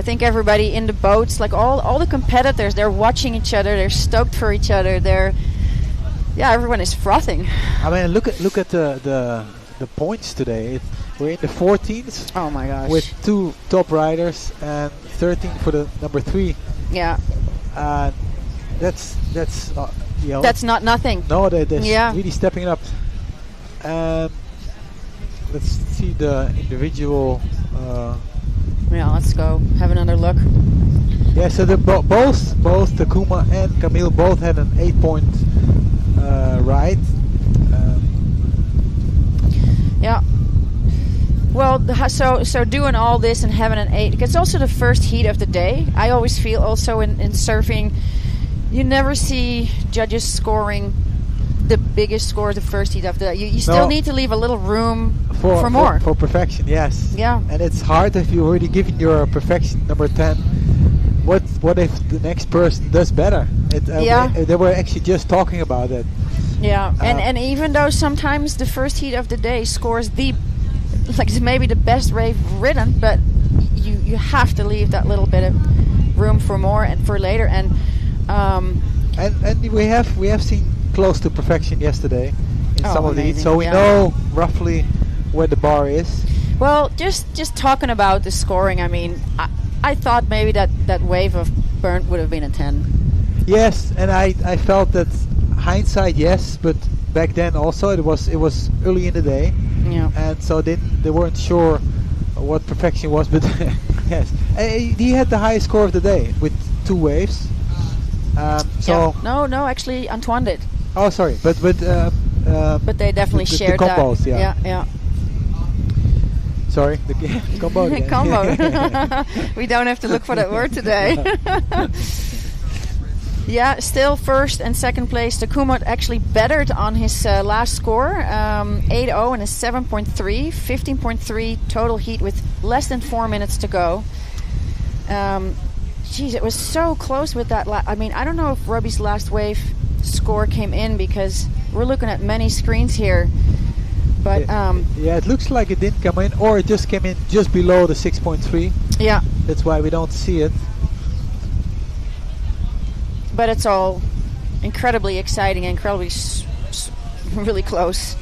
I think everybody in the boats, like all the competitors, they're watching each other. They're stoked for each other. Everyone is frothing. I mean, look at the points today. We're in the 14th. Oh my gosh! With 2 top riders and 13 for the number 3. Yeah. That's That's not nothing. No, they're really stepping it up. Let's see the individual. Let's go have another look. Yeah, so both Takuma and Camille both had an 8-point ride. Yeah. Well, so doing all this and having an 8, it's also the first heat of the day. I always feel also in surfing, you never see judges scoring the biggest score the first heat of the day. You still need to leave a little room for more. For perfection, yes. Yeah. And it's hard if you already given your perfection number 10. What if the next person does better? They were actually just talking about it. Yeah, and even though sometimes the first heat of the day scores maybe the best wave ridden, but you have to leave that little bit of room for more and for later. And we have seen close to perfection yesterday in some of the heats, so we know roughly where the bar is. Well, just talking about the scoring, I mean, I thought maybe that wave of Bernd would have been a 10. Yes, and I felt that hindsight, yes, but back then also it was early in the day. Yeah. And so they weren't sure what perfection was, but yes, he had the highest score of the day with 2 waves. No, actually Antoine did. Oh, sorry, but they definitely shared the combos, that. Yeah. Sorry, the combo. Combo. We don't have to look for that word today. Yeah, still first and second place. Takuma actually bettered on his last score, 8.0 and a 7.3, 15.3 total heat with less than 4 minutes to go. It was so close with that. I mean, I don't know if Robbie's last wave score came in because we're looking at many screens here. But it looks like it didn't come in, or it just came in just below the 6.3. Yeah. That's why we don't see it. But it's all incredibly exciting, incredibly really close.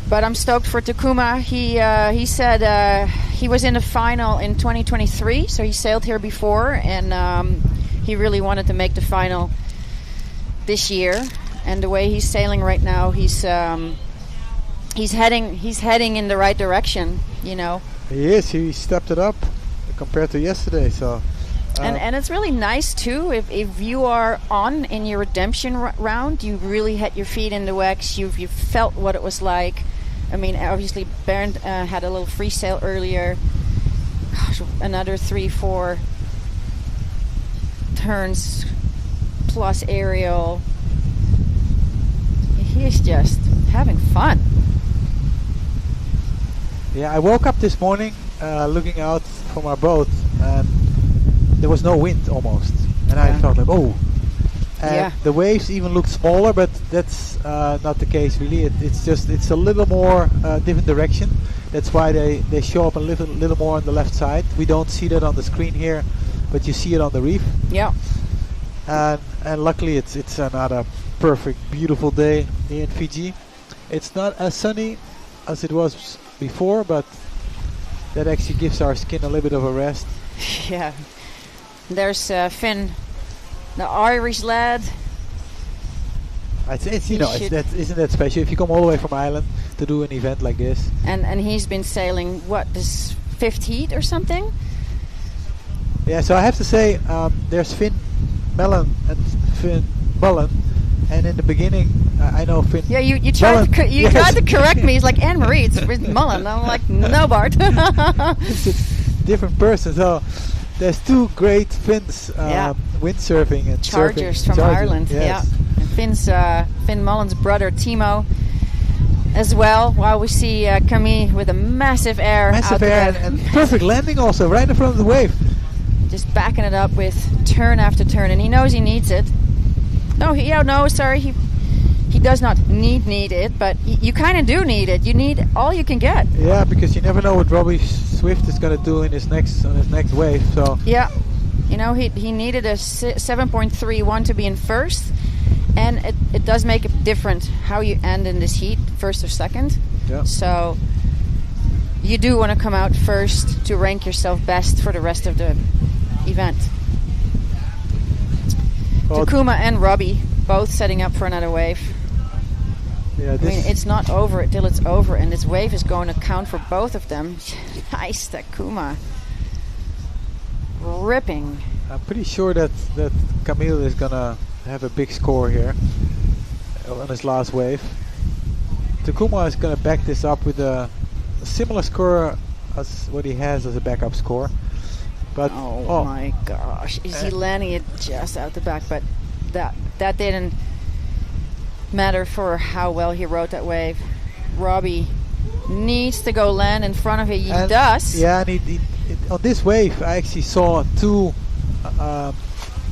But I'm stoked for Takuma. He said he was in the final in 2023, so he sailed here before, and he really wanted to make the final this year. And the way he's sailing right now, he's heading in the right direction. You know. He is. He stepped it up compared to yesterday. So. And it's really nice too if you are on in your redemption round, you really had your feet in the wax. You felt what it was like. I mean, obviously Bernd had a little free sail earlier. Gosh, another 3-4 turns plus aerial. He's just having fun. Yeah, I woke up this morning looking out from our boat, and there was no wind almost, and I felt like, oh. And the waves even looked smaller, but that's not the case really. It's a little more different direction. That's why they show up a little more on the left side. We don't see that on the screen here, but you see it on the reef. Yeah. And luckily it's another perfect, beautiful day in Fiji. It's not as sunny as it was before, but that actually gives our skin a little bit of a rest. Yeah. There's Finn, the Irish lad. Isn't that special if you come all the way from Ireland to do an event like this? And he's been sailing this 5th heat or something. Yeah, so I have to say there's Finn Mellon and Finn Mullen, and in the beginning I know Finn. Yeah, you tried to correct me. He's like, Anne-Marie, it's Mullen. I'm like, no, Bart. It's a different person. So there's 2 great Finns windsurfing and Chargers surfing. from Ireland. Yes. Yeah, and Finn Mullen's brother Timo as well. While we see Camille with a massive air, and perfect landing also right in front of the wave. Just backing it up with turn after turn, and he knows he needs it. He he does not need it, but you kind of do need it. You need all you can get. Yeah, because you never know what Robbie Swift is going to do in his next wave. So yeah, you know, he needed a 7.31 to be in first, and it does make it different how you end in this heat, first or second. Yeah. So you do want to come out first to rank yourself best for the rest of the event. Well, Takuma and Robbie both setting up for another wave. Yeah, I mean, it's not over until it's over, and this wave is going to count for both of them. Nice, Takuma. Ripping. I'm pretty sure that Camille is going to have a big score here on his last wave. Takuma is going to back this up with a similar score as what he has as a backup score. But oh my gosh, is he landing it just out the back? But that didn't matter for how well he rode that wave. Robbie needs to go land in front of it. He does. Yeah, and on this wave, I actually saw two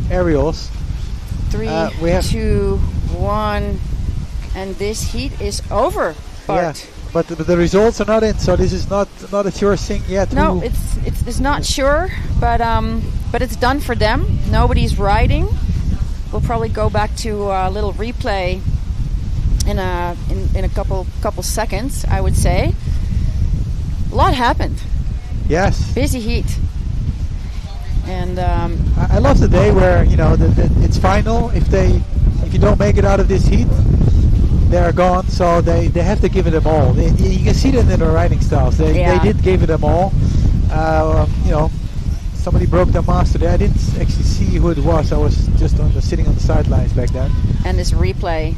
aerials. 3, 2, 1, and this heat is over. Bart. Yeah, but the results are not in, so this is not a sure thing yet. No, it's not sure, but it's done for them. Nobody's riding. We'll probably go back to a little replay in a couple seconds, I would say. A lot happened. Yes. Busy heat. And I love the day where it's final. If you don't make it out of this heat, they're gone. So they have to give it them all. You can see that in their riding styles. They did give it them all. Somebody broke their master there. I didn't actually see who it was. I was just sitting on the sidelines back then. And this replay,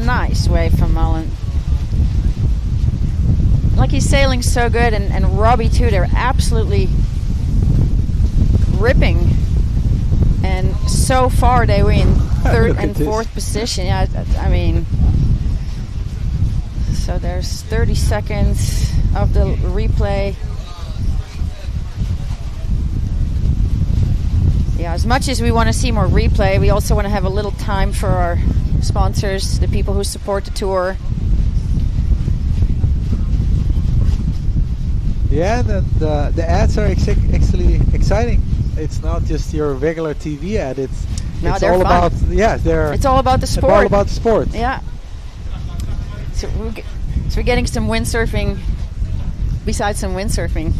nice wave from Mullen. Like, he's sailing so good, and Robbie too. They're absolutely ripping. And so far they were in third and fourth position. Yeah, I mean, so there's 30 seconds of the replay. Yeah, as much as we want to see more replay, we also want to have a little time for our sponsors, the people who support the tour. Yeah, and the ads are actually exciting. It's not just your regular TV ad. It's all about it's all about the sport. All about the sport. Yeah. So we're getting some windsurfing. Besides some windsurfing.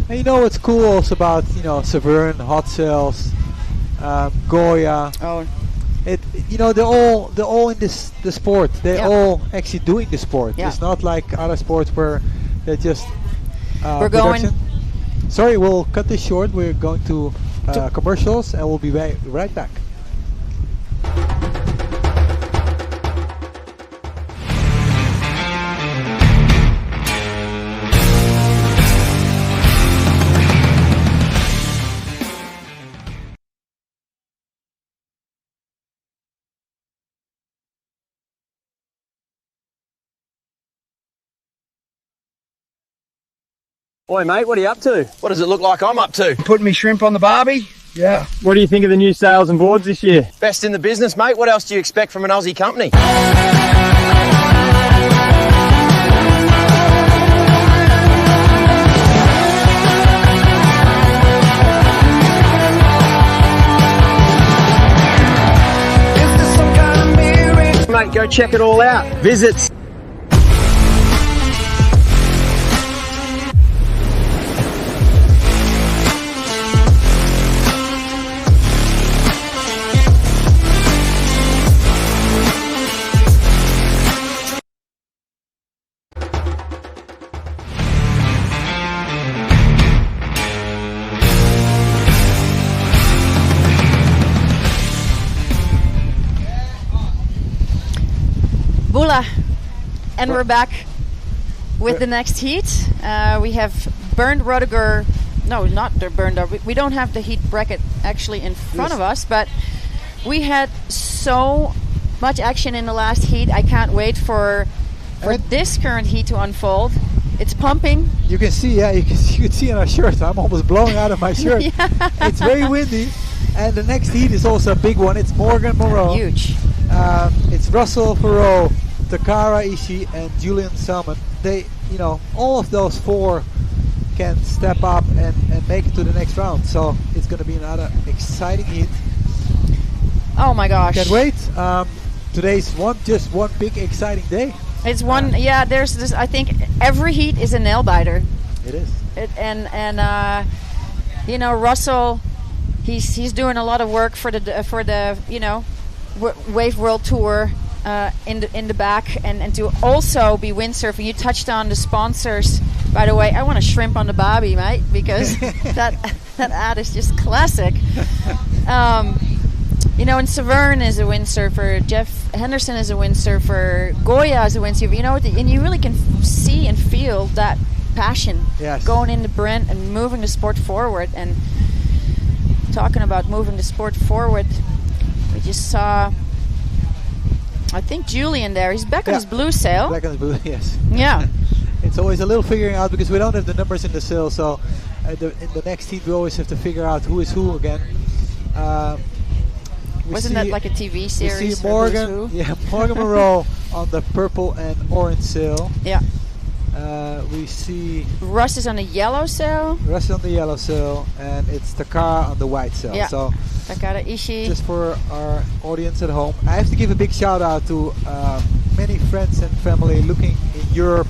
And you know what's cool also about Severn, Hot Sails, Goya. Oh. They're all in the sport. They're all actually doing the sport. Yeah. It's not like other sports where they're just we're production. Sorry, we'll cut this short. We're going to commercials, and we'll be right back. Oi, mate, what are you up to? What does it look like I'm up to? Putting me shrimp on the barbie? Yeah. What do you think of the new sails and boards this year? Best in the business, mate. What else do you expect from an Aussie company? Mate, go check it all out. Visit and we're back with the next heat. We have Bernd Roediger. No, not Bernd. We don't have the heat bracket actually in front of us, but we had so much action in the last heat. I can't wait for this current heat to unfold. It's pumping. You can see, you can see on our shirt. I'm almost blowing out of my shirt. It's very windy. And the next heat is also a big one. It's Morgan Moreau. Huge. It's Russell Perot, Takara Ishii, and Julian Salmon. They, all of those 4 can step up and make it to the next round. So it's going to be another exciting heat. Oh my gosh! Can't wait. Today's just one big exciting day. It's one. Yeah, there's this. I think every heat is a nail biter. It is. Russell, he's doing a lot of work for the Wave World Tour in the back, and to also be windsurfing. You touched on the sponsors. By the way, I want a shrimp on the bobby, mate, because that ad is just classic. And Severn is a windsurfer. Jeff Henderson is a windsurfer. Goya is a windsurfer. And you really can see and feel that passion going into Brent and moving the sport forward. And talking about moving the sport forward, we just saw, I think, Julian there. He's back on his blue sail. Back on his blue, yes. Yeah. It's always a little figuring out because we don't have the numbers in the sail. So in the next heat, we always have to figure out who is who again. Wasn't that like a TV series? We see Morgan Moreau on the purple and orange sail. Yeah. We see Russ is on the yellow sail. Russ is on the yellow sail, and it's Takara on the white sail. Yeah. So Takara Ishii. Just for our audience at home, I have to give a big shout out to many friends and family looking in Europe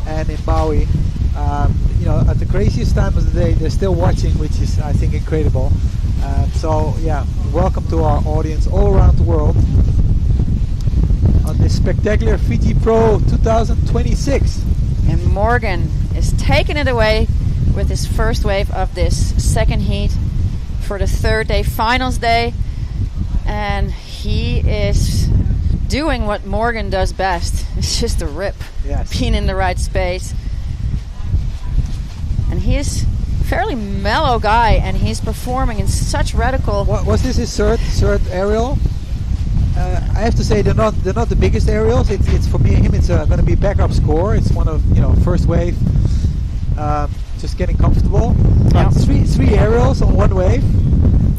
and in Maui. At the craziest time of the day, they're still watching, which is, I think, incredible. Welcome to our audience all around the world on this spectacular Fiji Pro 2026. And Morgan is taking it away with his first wave of this second heat for the third day, finals day. And he is doing what Morgan does best. It's just a rip. Yes. Being in the right space. And he is fairly mellow guy, and he's performing in such radical. Was this his third aerial? I have to say they're not the biggest aerials. It's for me and him. It's going to be backup score. It's one of first wave. Just getting comfortable. Yeah. Three aerials on one wave.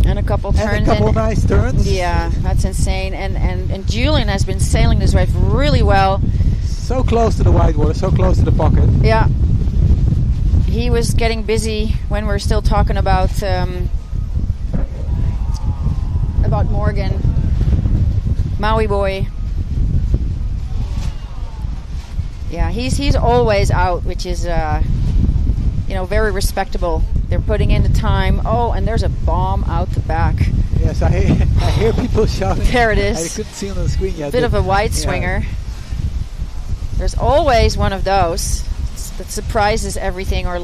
And a couple turns. And a couple nice turns. Yeah, that's insane. And Julian has been sailing this wave really well. So close to the white water. So close to the pocket. Yeah. He was getting busy when we're still talking about Morgan, Maui boy. Yeah, he's always out, which is very respectable. They're putting in the time. Oh, and there's a bomb out the back. Yes, I hear people shouting. There it is. I couldn't see on the screen yet. Bit of a wide swinger. There's always one of those that surprises everything. Or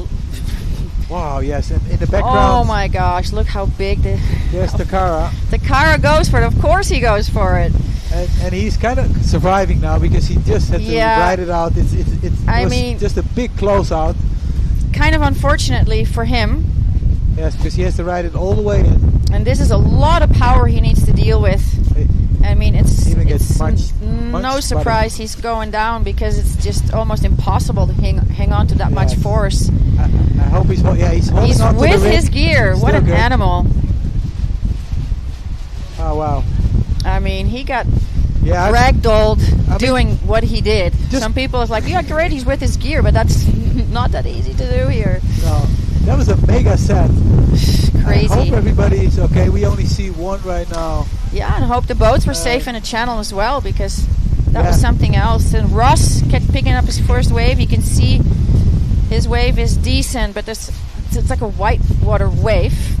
wow, yes, and in the background. Oh my gosh, look how big there's Takara. Takara goes for it. Of course he goes for it. And he's kind of surviving now because he just had to ride it out. It's just a big close out. Kind of unfortunately for him. Yes, because he has to ride it all the way in. And this is a lot of power he needs to deal with. It's no surprise he's going down because it's just almost impossible to hang on to that much force. I hope he's holding on to with his gear. What an animal. Oh, wow. I mean, he got ragdolled doing what he did. Some people are like, yeah, great, he's with his gear, but that's not that easy to do here. No, that was a mega set. Crazy. I hope everybody is okay. We only see one right now. Yeah, and I hope the boats were safe in the channel as well, because that was something else. And Ross kept picking up his first wave. You can see his wave is decent, but it's like a white water wave,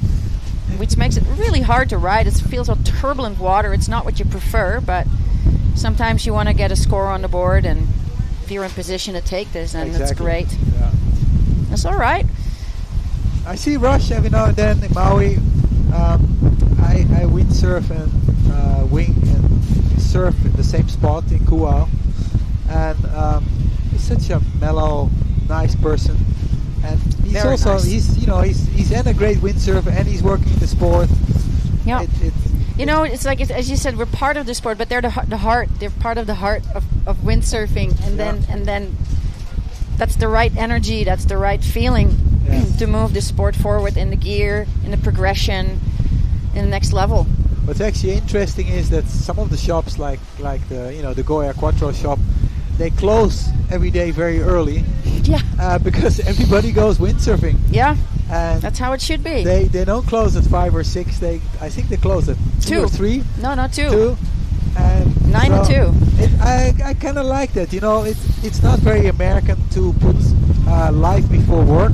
which makes it really hard to ride. It feels like turbulent water. It's not what you prefer, but sometimes you want to get a score on the board, and if you're in position to take this, then that's great. Yeah. That's all right. I see Rush every now and then in Maui. I windsurf and wing and surf in the same spot in Kuau, and he's such a mellow, nice person. And he's Very also nice. he's a great windsurfer, and he's working in the sport. Yeah. It's like as you said, we're part of the sport, but they're the heart. They're part of the heart of windsurfing, and then that's the right energy, that's the right feeling to move the sport forward in the gear, in the progression, in the next level. What's actually interesting is that some of the shops, like the the Goya Quattro shop, they close every day very early. Yeah. Because everybody goes windsurfing. Yeah. And that's how it should be. They don't close at 5 or 6. I think they close at 2 or 3. No, not 2. 2. And 9 so to 2. I kind of like that. It's not very American to put life before work,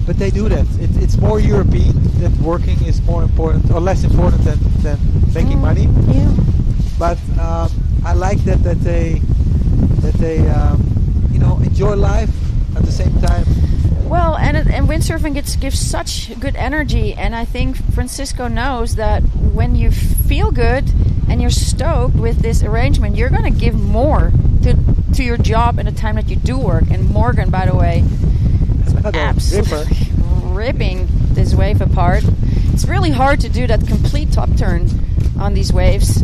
but they do that. It's more European that working is more important or less important than making money. Yeah. But I like that they enjoy life at the same time. Well, and windsurfing gives such good energy, and I think Francisco knows that when you feel good and you're stoked with this arrangement, you're going to give more to your job in the time that you do work. And Morgan, by the way, is absolutely ripping this wave apart. It's really hard to do that complete top turn on these waves.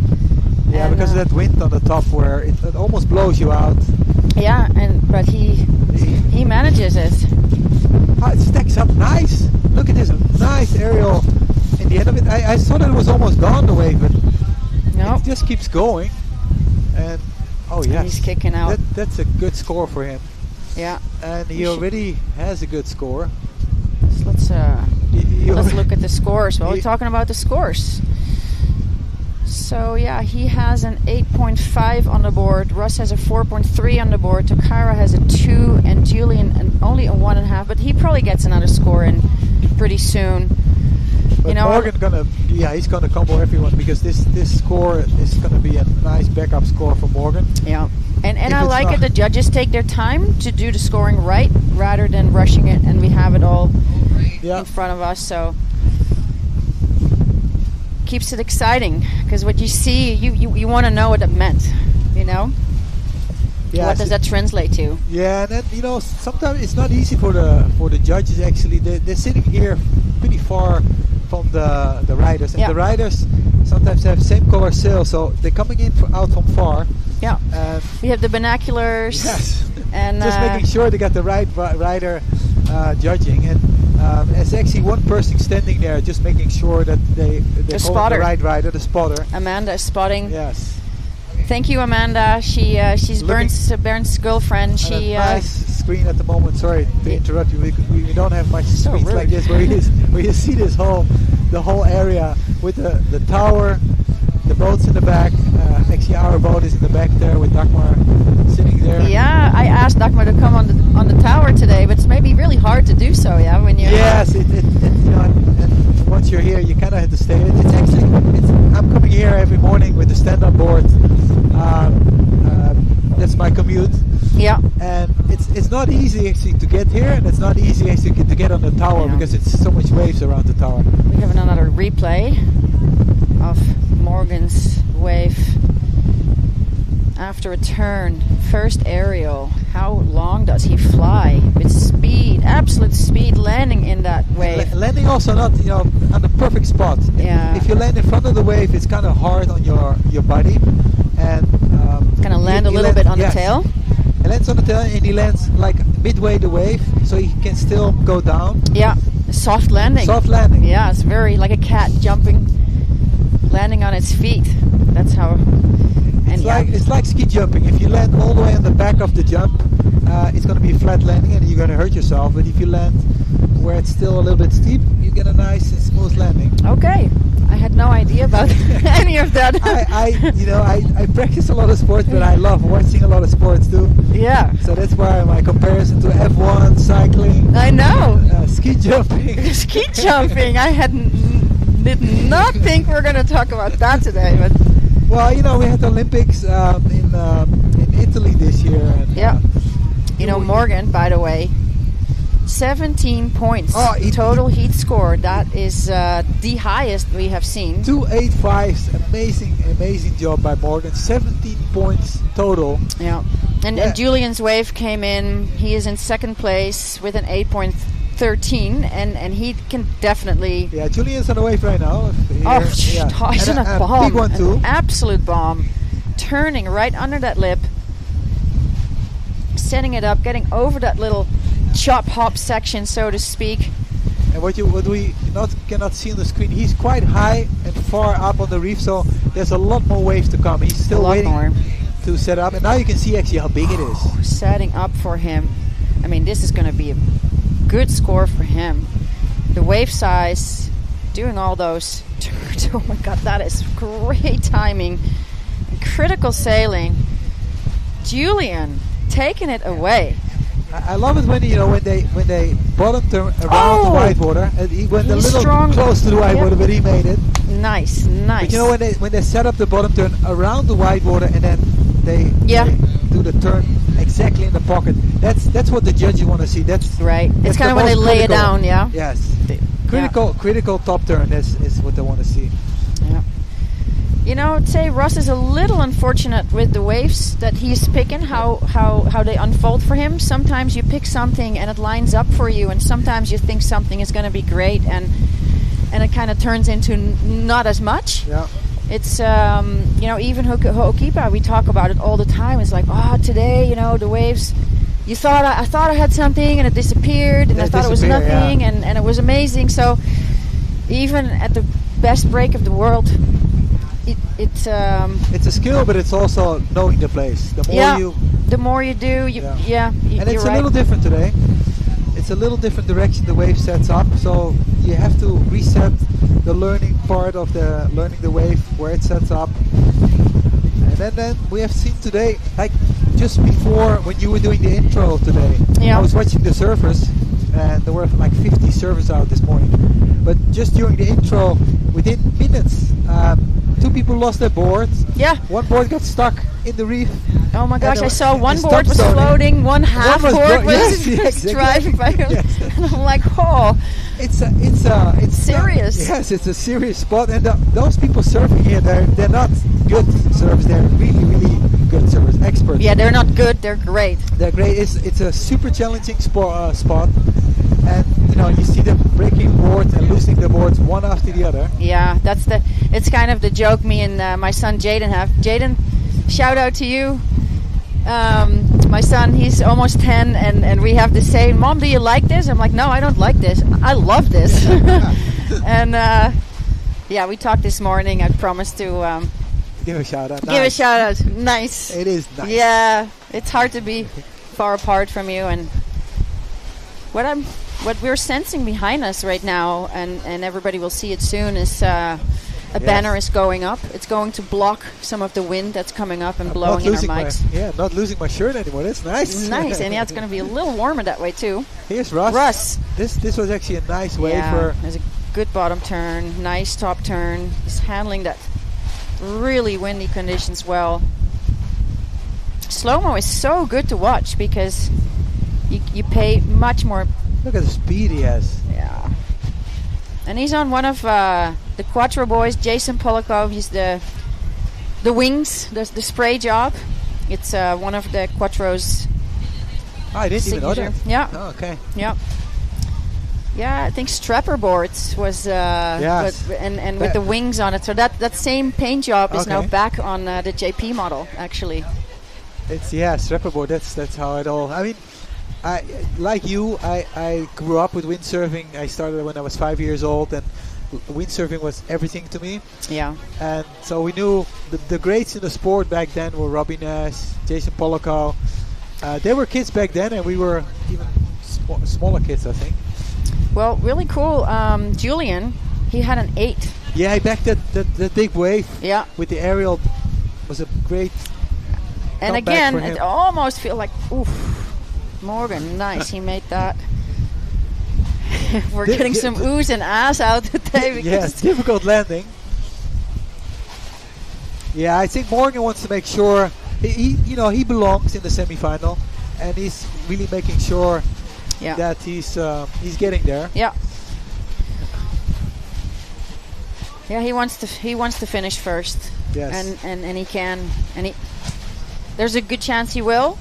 Yeah, and, because of that wind on the top where it almost blows you out. Yeah, but he manages it. Oh, it stacks up nice. Look at this nice aerial in the end of it. I thought it was almost gone the wave, but it just keeps going. And oh yes, he's kicking out. That's a good score for him. Yeah, and he already has a good score. So let's look at the scores. Well, we're talking about the scores. So yeah, he has an 8.5 on the board. Russ has a 4.3 on the board. Takara has a 2, and Julian only a 1.5. But he probably gets another score in pretty soon. But Morgan he's gonna combo everyone because this score is gonna be a nice backup score for Morgan. Yeah, and I like it. The judges take their time to do the scoring right rather than rushing it, and we have it all in front of us. So. Keeps it exciting because what you see, you want to know what it meant, Yeah, what does that translate to? Yeah, and then, sometimes it's not easy for the judges. Actually, they're sitting here pretty far from the riders, and the riders sometimes have same color sails, so they're coming in out from far. Yeah, we have the binoculars. Yes, and just making sure they got the right rider judging, and there's actually one person standing there just making sure that they call the right rider, the spotter. Amanda is spotting. Yes. Thank you, Amanda. She's Bernd's girlfriend. She nice screen at the moment. Sorry to interrupt you. We don't have much screens like this where you see the whole area with the tower, the boats in the back. Actually, our boat is in the back there with Dagmar sitting there. Yeah, I asked Dagmar to come on the tower today, but it's maybe really hard to do so. Yeah, when you're and once you're here, you kind of have to stay. I'm coming here every morning with the stand-up board. That's my commute. Yeah. And it's not easy actually to get here, and it's not easy actually to get on the tower because it's so much waves around the tower. We have another replay of Morgan's wave after a turn. First aerial. How long does he fly? With speed, absolute speed, landing in that wave. Landing also not, on the perfect spot. Yeah. If you land in front of the wave, it's kind of hard on your body, and kind of land a little bit on the tail. He lands on the tail, and he lands like midway the wave, so he can still go down. Yeah, soft landing. Soft landing. Yeah, it's very like a cat jumping, landing on its feet. That's how. It's like ski jumping. If you land all the way on the back of the jump, it's going to be a flat landing and you're going to hurt yourself. But if you land where it's still a little bit steep, you get a nice and smooth landing. Okay, I had no idea about any of that. I practice a lot of sports, but I love watching a lot of sports too. Yeah. So that's why my comparison to F1, cycling. I know. Ski jumping. Ski jumping. I did not think we were going to talk about that today, but. Well, we had the Olympics in Italy this year. And, Morgan, by the way, 17 points total heat score. That is the highest we have seen. 2.85s, amazing job by Morgan. 17 points total. Yeah, and Julian's wave came in. He is in second place with an 8.13, and he can definitely. Yeah, Julian's on the wave right now. He's on a bomb. Big one too. An absolute bomb, turning right under that lip. setting it up, getting over that little chop hop section, so to speak. And what we cannot see on the screen, he's quite high and far up on the reef, so there's a lot more waves to come. He's still waiting to set up, and now you can see actually how big it is. Setting up for him. I mean, this is going to be a good score for him. The wave size, doing all those turns. Oh my God, that is great timing. Critical sailing. Julian taking it away. I love it when when they bottom turn around the white water, and he went a little close to the white water, but he made it. Nice. But you know, when they set up the bottom turn around the white water and then they do the turn exactly in the pocket, that's what the judges want to see. That's right. It's kind of when they lay it down. Yeah. Yes. Critical top turn is what they want to see. Yeah. You know, I'd say Ross is a little unfortunate with the waves that he's picking, how they unfold for him. Sometimes you pick something and it lines up for you, and sometimes you think something is going to be great, and it kind of turns into not as much. Yeah. It's even Ho'okipa, we talk about it all the time. It's like, today, the waves. I thought I had something and it disappeared, and I thought it was nothing, and it was amazing. So even at the best break of the world, it's a skill, but it's also knowing the place. The more you do, and it's a little different today. It's a little different direction the wave sets up, so you have to reset the learning part of learning the wave where it sets up. And then we have seen today, like just before when you were doing the intro today, I was watching the surfers, and there were like 50 surfers out this morning. But just during the intro, within minutes, 2 people lost their boards. Yeah. One board got stuck in the reef. Oh my gosh, I saw one board was floating, one half board was driving by. And I'm like, it's serious. Yes, it's a serious spot, and those people surfing here, they're not good surfers. They're really, really good surfers, experts. Yeah, they're not good. They're great. They're great. It's a super challenging spot, and you see them breaking boards and losing the boards one after the other. Yeah, it's kind of the joke me and my son Jaden have. Jaden, shout out to you. My son, he's almost 10, and we have the same. Mom, do you like this? I'm like, no, I don't like this. I love this. And we talked this morning. I promised to give a shout out. Give a shout out. Nice. It is nice. Yeah, it's hard to be far apart from you. And what we're sensing behind us right now, and everybody will see it soon, is a banner is going up. It's going to block some of the wind that's coming up and blowing in our mics. Not losing my shirt anymore. That's nice. Nice, and it's going to be a little warmer that way too. Here's Russ. This was actually a nice way for. There's a good bottom turn, nice top turn. He's handling that really windy conditions well. Slow-mo is so good to watch because you pay much more. Look at the speed he has. Yeah. And he's on one of the Quattro boys, Jason Polakov. He's the wings, the spray job. It's one of the Quattro's I didn't even know that. Yeah. Oh, okay. Yeah. Yeah, I think Strapper boards was and with the wings on it. So that same paint job is now back on the JP model, actually. It's Strapper board. That's how it all. I mean, I grew up with windsurfing. I started when I was 5 years old, and windsurfing was everything to me. Yeah. And so we knew the greats in the sport back then were Robbie Nash, Jason Polakov. They were kids back then, and we were even smaller kids, I think. Well, really cool. Julian, he had an 8. Yeah, he backed that big wave. Yeah. With the aerial, was a great. And again, it almost feel like, oof. Morgan, nice, he made that. We're getting some ooze and ass out today. Yes, difficult landing. Yeah, I think Morgan wants to make sure he belongs in the semi-final, and he's really making sure that he's getting there. Yeah. Yeah, he wants to finish first. Yes. And he can, and there's a good chance he will.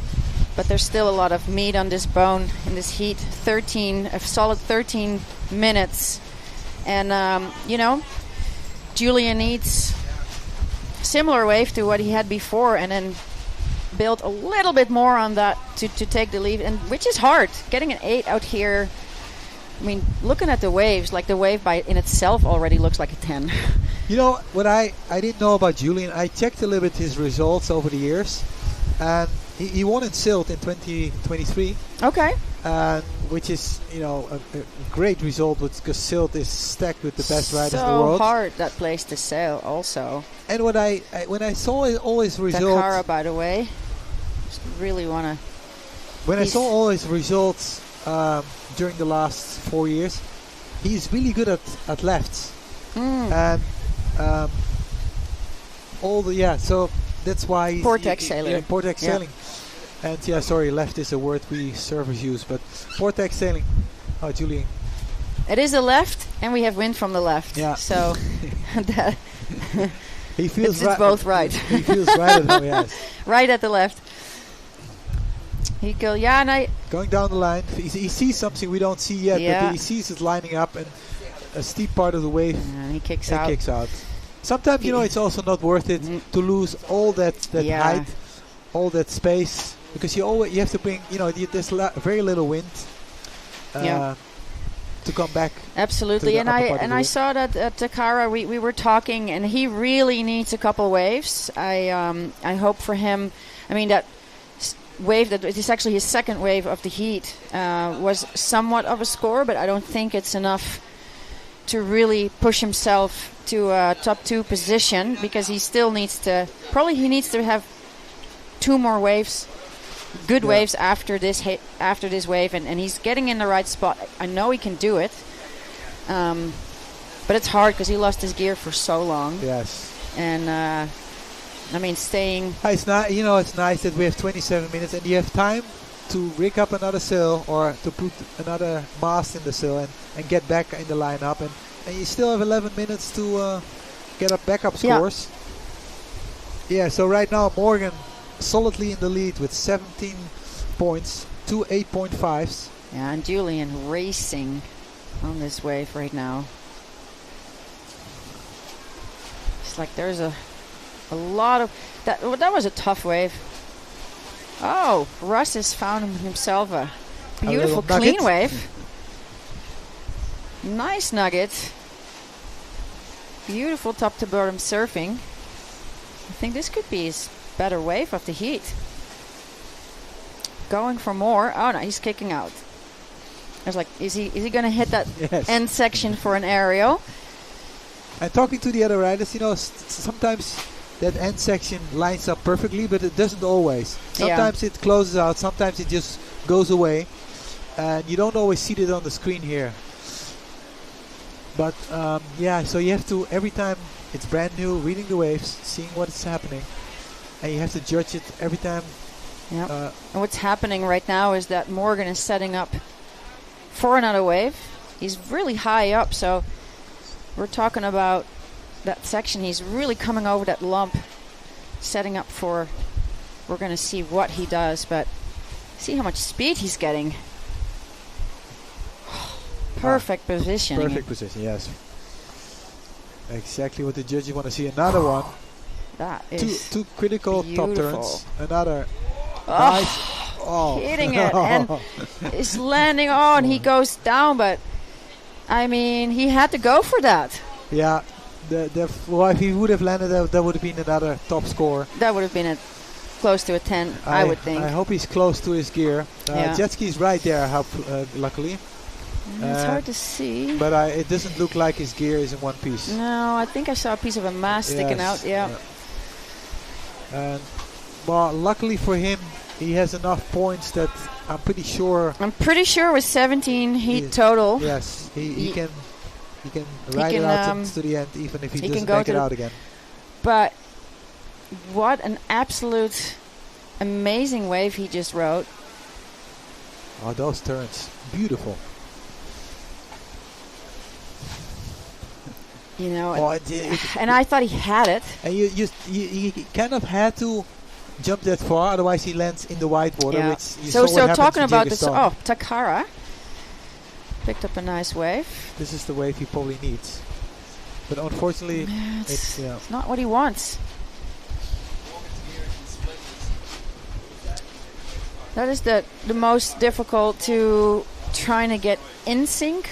But there's still a lot of meat on this bone in this heat. A solid 13 minutes. And, Julian needs similar wave to what he had before, and then build a little bit more on that to take the lead, and which is hard. Getting an 8 out here. I mean, looking at the waves, like the wave by in itself already looks like a 10. You know what I didn't know about Julian? I checked a little bit his results over the years, and he won in Silt in 2023. Okay. Which is, you know, a great result because Silt is stacked with the best riders in the So world. hard that place to sail also. And when I saw all his results, Takara, by the way, just really want to. when I saw all his results during the last 4 years, he's really good at lefts. And so that's why he's Vortex sailer. Yeah, vortex sailing. And sorry, left is a word we surfers use, but vortex sailing. Oh, Julian. It is a left, and we have wind from the left. Yeah. So that he feels it's both right. He feels right at home, yes. Right at the left. He go, and going down the line. He sees something we don't see yet, but he sees it lining up, and a steep part of the wave. And he kicks out. Kicks out. Sometimes it's also not worth it to lose all that height, all that space, because you have to bring. There's very little wind to come back. Absolutely, and I saw that at Takara we were talking, and he really needs a couple waves. I hope for him. I mean that wave that is actually his second wave of the heat was somewhat of a score, but I don't think it's enough to really push himself to a top 2 position, because he still needs to have 2 more waves, good waves after this wave, and he's getting in the right spot. I know he can do it, but it's hard because he lost his gear for so long. Yes. And I mean, staying. It's not. It's nice that we have 27 minutes, and you have time to rig up another sail or to put another mast in the sail and get back in the lineup, and you still have 11 minutes to get up backup scores. Yeah. So right now Morgan solidly in the lead with 17 points, 2 8.5s. Yeah, and Julian racing on this wave right now. It's like there's a lot of that. That was a tough wave. Oh, Russ has found himself a beautiful clean wave. Nice nugget. Beautiful top to bottom surfing. I think this could be his better wave of the heat. Going for more. Oh no, he's kicking out. I was like, is he going to hit that end section for an aerial? And talking to the other riders, sometimes that end section lines up perfectly, but it doesn't always. Sometimes it closes out, sometimes it just goes away, and you don't always see it on the screen here. But so you have to, every time it's brand new, reading the waves, seeing what is happening, and you have to judge it every time. And what's happening right now is that Morgan is setting up for another wave. He's really high up, so we're talking about that section. He's really coming over that lump, setting up for. We're going to see what he does, but see how much speed he's getting. Perfect position. Perfect position, yes. Exactly what the judges want to see. Another one. That is two critical beautiful. top turns. Another nice. Hitting it and is landing on. He goes down, but I mean, he had to go for that. Yeah. If he would have landed, that would have been another top score. That would have been close to a 10, I would think. I hope he's close to his gear. Jet ski's right there, luckily. It's hard to see. But it doesn't look like his gear is in one piece. No, I think I saw a piece of a mast sticking out. Yeah. And luckily for him, he has enough points that I'm pretty sure with 17 heat total. Yes, he can ride it out to the end, even if he doesn't make it out again. But what an absolute amazing wave he just rode. Oh, those turns, beautiful. And I thought he had it. And you kind of had to jump that far, otherwise he lands in the white water. Yeah. Which so talking about this, Takara picked up a nice wave. This is the wave he probably needs, but unfortunately, it's not what he wants. That is the most difficult, to trying to get in sync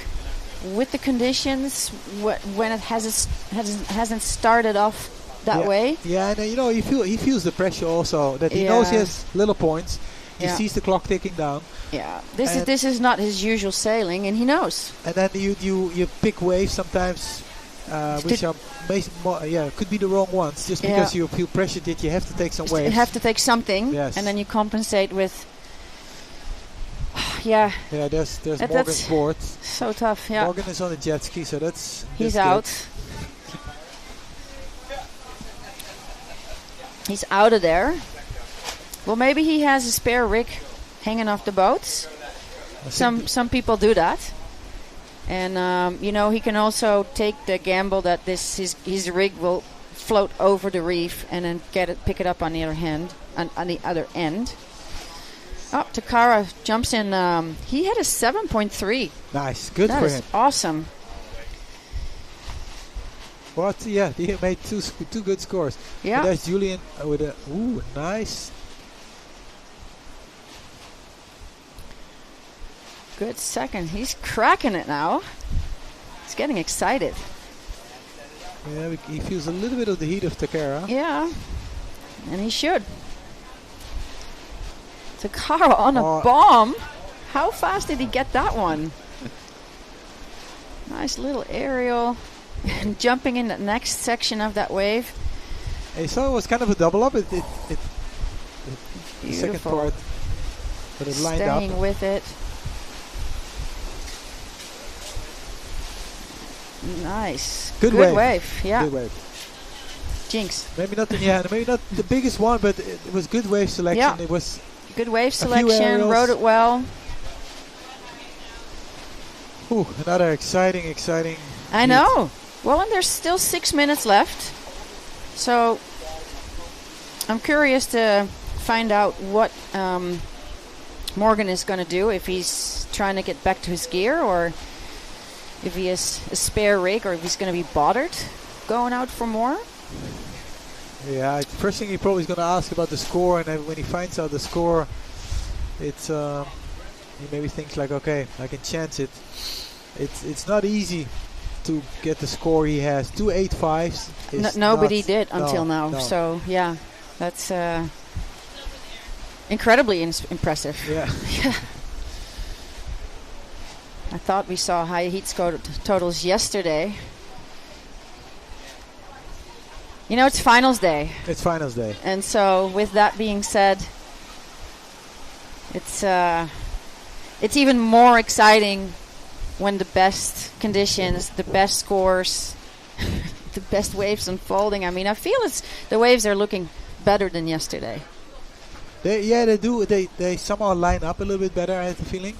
with the conditions when it hasn't started off that way. Yeah, and you know, he feels the pressure also, that he knows he has little points. He sees the clock ticking down. Yeah, this is not his usual sailing, and he knows. And then you pick waves sometimes, which are could be the wrong ones, just because you feel pressured that you have to take some waves. You have to take something, yes. And then you compensate with. Yeah. Yeah, there's Morgan's board. So tough. Yeah. Morgan is on the jet ski, so he's good. out. He's out of there. Well, maybe he has a spare rig hanging off the boats. Some people do that, and you know, he can also take the gamble that his rig will float over the reef and then pick it up on the other end. Oh, Takara jumps in. He had a 7.3. Nice, good that for is him. Awesome. What? Yeah, he made two good scores. Yeah. And there's Julian with a nice. Good second. He's cracking it now. He's getting excited. Yeah, he feels a little bit of the heat of Takara. Yeah, and he should. Takara on a bomb. How fast did he get that one? Nice little aerial. And jumping in the next section of that wave. I saw it was kind of a double up. The second part, but it lined up. Staying with it. Nice. Good wave. Yeah. Good wave. Jinx. Maybe not the biggest one, but it was good wave selection. Yeah. It was good wave selection. Rode it well. Ooh, another exciting. I know. Well, and there's still 6 minutes left, so I'm curious to find out what Morgan is going to do, if he's trying to get back to his gear, or if he has a spare rig, or if he's going to be bothered going out for more. Yeah, first thing he probably is going to ask about the score, and then when he finds out the score, it's he maybe thinks like, okay, I can chance it. It's not easy to get the score he has. 2.85s. Nobody did until now. No. So yeah, that's incredibly impressive. Yeah. Yeah. I thought we saw high heat score totals yesterday. You know, it's finals day. It's finals day. And so, with that being said, it's even more exciting when the best conditions, the best scores, the best waves unfolding. I mean, I feel the waves are looking better than yesterday. They do. They somehow line up a little bit better, I have the feeling.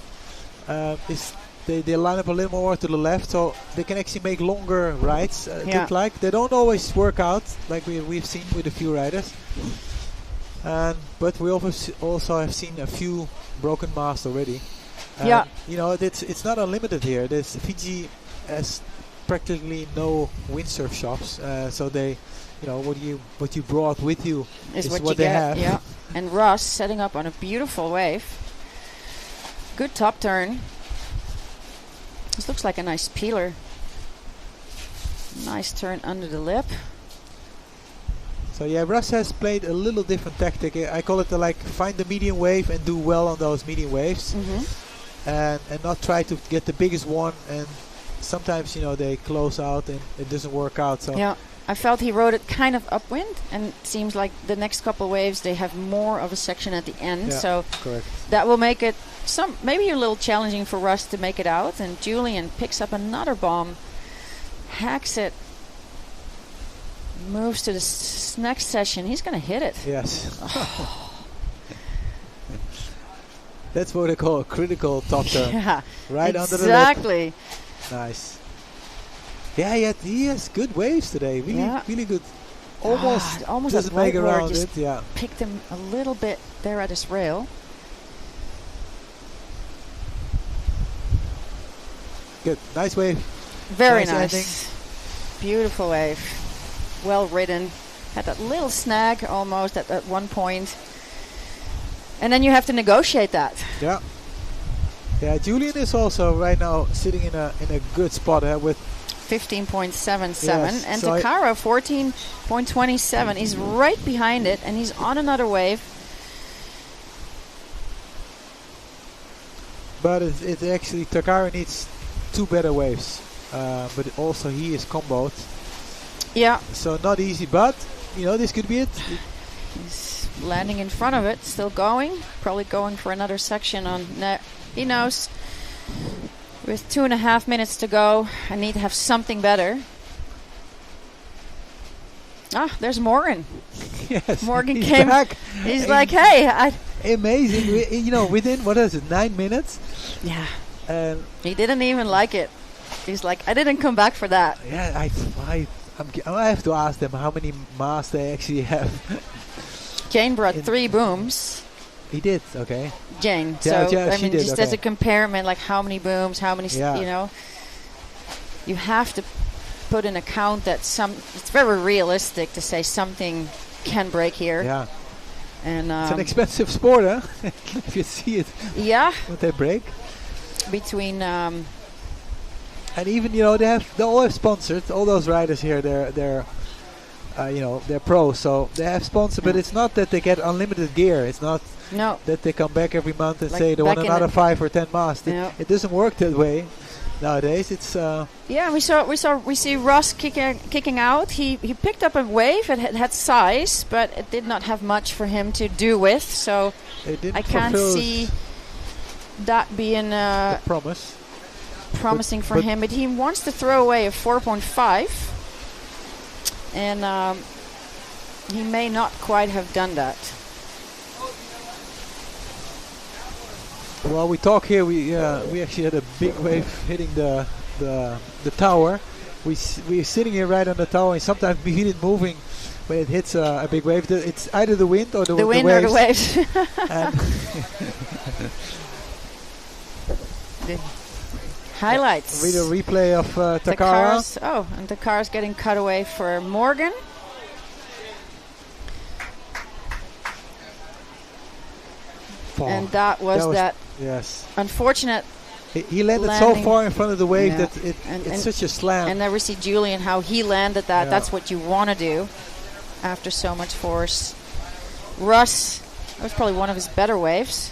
They line up a little more to the left, so they can actually make longer rides. Look like they don't always work out, like we've seen with a few riders. But we also have seen a few broken masts already. You know, it's not unlimited here. Fiji has practically no windsurf shops, so they, you know, what you brought with you is what they have. Yeah. And Russ setting up on a beautiful wave. Good top turn. This looks like a nice peeler. Nice turn under the lip. So yeah, Russ has played a little different tactic. I call it find the medium wave and do well on those medium waves. And not try to get the biggest one, and sometimes, you know, they close out and it doesn't work out. So yeah, I felt he rode it kind of upwind, and it seems like the next couple waves they have more of a section at the end. Yeah, so correct. That will make it maybe a little challenging for Russ to make it out. And Julian picks up another bomb, hacks it, moves to the next session. He's going to hit it. Yes. That's what they call a critical top turn. Yeah, right under the lip. Exactly. Nice. Yeah, he has good waves today. Really good. Almost doesn't make around it. Yeah. Picked him a little bit there at his rail. Good. Nice wave. Very nice. Nice. Beautiful wave. Well ridden. Had that little snag almost at one point. And then you have to negotiate that. Yeah. Yeah, Julian is also right now sitting in a good spot with 15.77, Yes, and so Takara 14.27. He's right behind it, and he's on another wave. But it's actually Takara needs 2 better waves, but also he is comboed. Yeah, So not easy, but this could be it. he's landing in front of it, still going. Probably going for another section on. He knows. With 2.5 minutes to go, I need to have something better. Ah, there's Morgan. Yes, Morgan he's came. back. He's like, hey, Amazing. Within what is it, 9 minutes? yeah. And He didn't even like it. He's like, I didn't come back for that. yeah, I have to ask them how many masts they actually have. Jane brought 3 booms. He did, okay. Jane. Yeah, So yeah, I she mean, did, just as okay. a comparison, like how many booms, how many, Yeah. you have to put in account that it's very realistic to say something can break here. Yeah, And it's an expensive sport, huh? If you see it, yeah, when they break. between And even they all have sponsors. All those riders here, they're pros, so they have sponsors. But it's not that they get unlimited gear. It's not no, that they come back every month and Like say they want back in another the- 5 or 10 masts. Yeah. It doesn't work that way nowadays. It's yeah. We see Ross kicking out. He picked up a wave. It had size, but it did not have much for him to do with. So they didn't I can't fulfill see that being the promise. promising for but- him. But he wants to throw away a 4.5, and he may not quite have done that. While we talk here, we actually had a big wave hitting the tower. We're sitting here right on the tower, and sometimes we feel it moving when it hits a big wave. It's either the wind or the wind waves. or the waves. And The highlights. read a replay of Takara. And Takara's getting cut away for Morgan. And that was that Yes. unfortunate. He landed landing. so far in front of the wave Yeah. that And it's such a slam. And there we see Julian, how he landed that. Yeah. That's what you want to do after so much force. Russ, that was probably one of his better waves.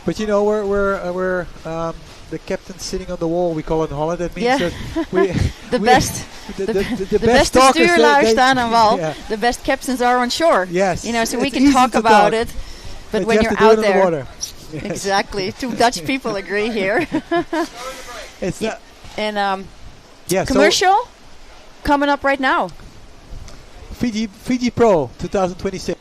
But we're the captain sitting on the wall. We call it in Holland. That means Yeah. that we The we- best. the De best beste talkers, stuurlui staan aan wal. yeah. The best captains are on shore. Yes. So we It's can easy talk to about talk. it. But you when have you're to do out it on the there, water. Yes. exactly. 2 Dutch people agree here. It's not. And Yeah. commercial coming up right now. So FIJI Pro 2026.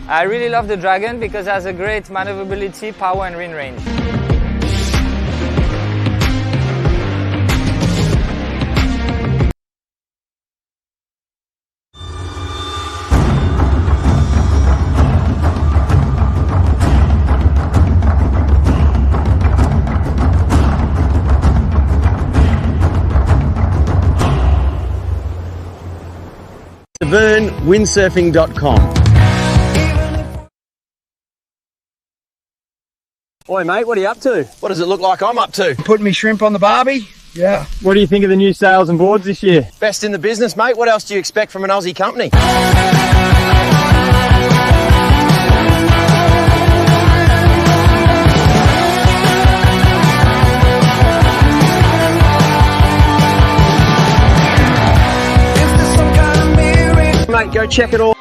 I really love the Dragon because it has a great maneuverability, power and wind range. VernWindsurfing.com. Oi mate, what are you up to? What does it look like I'm up to? Putting me shrimp on the barbie? Yeah. What do you think of the new sails and boards this year? Best in the business, mate. What else do you expect from an Aussie company? Mate, go check it all.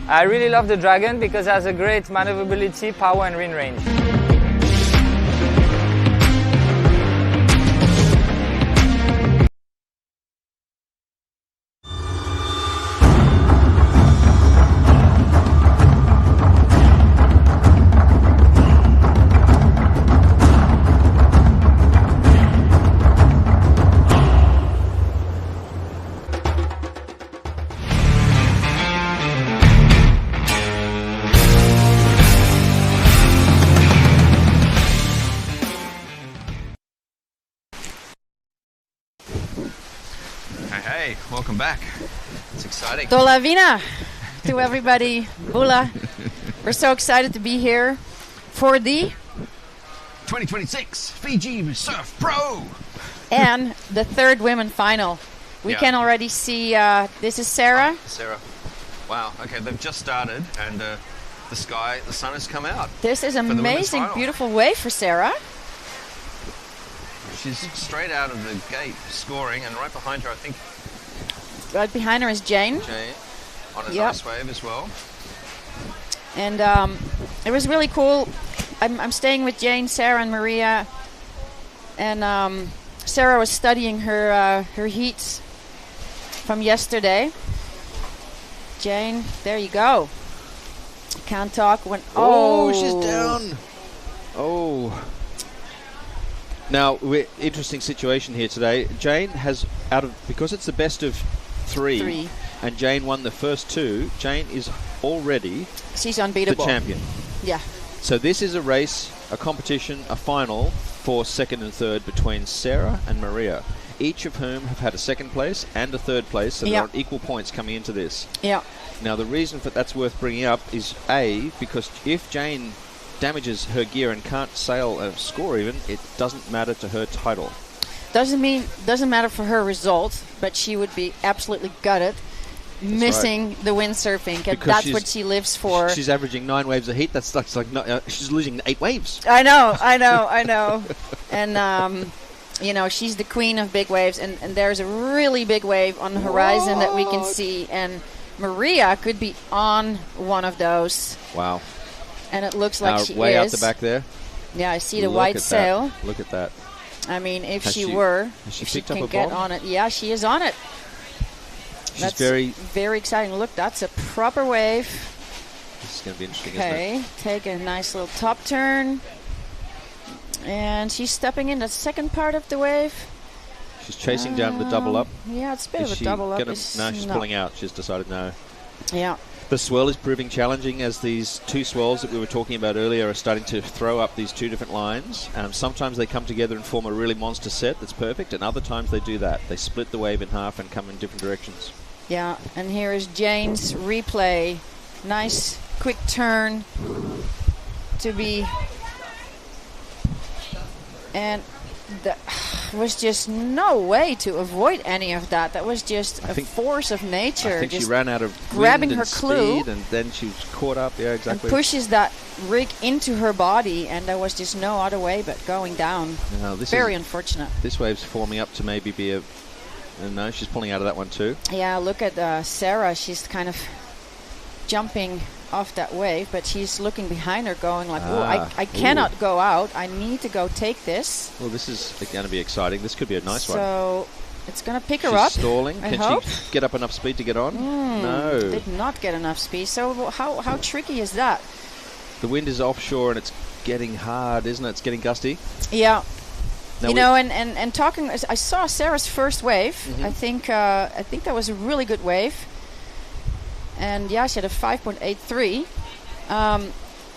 I really love the Dragon because it has a great maneuverability, power and wind range. Hey, welcome back. It's exciting. Tolavina to everybody. Bula. We're so excited to be here for the 2026 Fiji Surf Pro. and the third women final. We Yeah. can already see, this is Sarah. Sarah. Wow, okay, they've just started and the sun has come out. This is the women's amazing, final. beautiful wave for Sarah. She's straight out of the gate scoring, and right behind her, I think, Right behind her is Jane. Jane on a Yep. nice wave as well. And it was really cool. I'm staying with Jane, Sarah, and Maria. And Sarah was studying her heats from yesterday. Jane, there you go. Can't talk when. Oh, she's down. Oh. Now, interesting situation here today. Jane has, because it's the best of three, and Jane won the first two, Jane is already She's the unbeatable. champion. Yeah. So this is a race, a competition, a final for second and third between Sarah and Maria, each of whom have had a second place and a third place, so they're on equal points coming into this. Yeah. Now, the reason for that's worth bringing up is A, because if Jane damages her gear and can't sail a score even, it doesn't matter to her title. Doesn't matter for her result, but she would be absolutely gutted missing the windsurfing. And Because that's what she lives for. She's averaging 9 waves a heat. That's like she's losing 8 waves. I know. And she's the queen of big waves, and there's a really big wave on the horizon that we can see, and Maria could be on one of those. Wow. And it looks like she way is. out the back there. Yeah, I see the Look white at sail. that. Look at that. I mean, if Has she she picked up can a get bomb? on it. Yeah, she is on it. She's That's very. very exciting. Look, that's a proper wave. This is going to be interesting, isn't Okay, it? take a nice little top turn. And she's stepping in the second part of the wave. She's chasing down the double up. Yeah, it's a bit Is of a she double up. gonna- It's no, she's not. pulling out. She's decided no. Yeah. The swell is proving challenging as these two swells that we were talking about earlier are starting to throw up these two different lines. Sometimes they come together and form a really monster set that's perfect, and other times they do that. They split the wave in half and come in different directions. Yeah, and here is Jane's replay. Nice quick turn to be. And there was just no way to avoid any of that. That was just a force of nature. I think she just ran out of grabbing wind her and clue speed, and then she was caught up. Yeah, and exactly. pushes that rig into her body, and there was just no other way but going down. No, this Very is, unfortunate. This wave's forming up to maybe be a. No, she's pulling out of that one too. Yeah, look at Sarah. She's kind of jumping off that wave, but she's looking behind her going like, oh, I cannot go out. I need to go take this. Well, this is going to be exciting. This could be a nice one. So it's going to pick her She's up. stalling. I Can hope. she get up enough speed to get on? No. Did not get enough speed. So how tricky is that? The wind is offshore and it's getting hard, isn't it? It's getting gusty. Yeah. Now and talking, I saw Sarah's first wave. Mm-hmm. I think that was a really good wave. And yeah, she had a 5.83.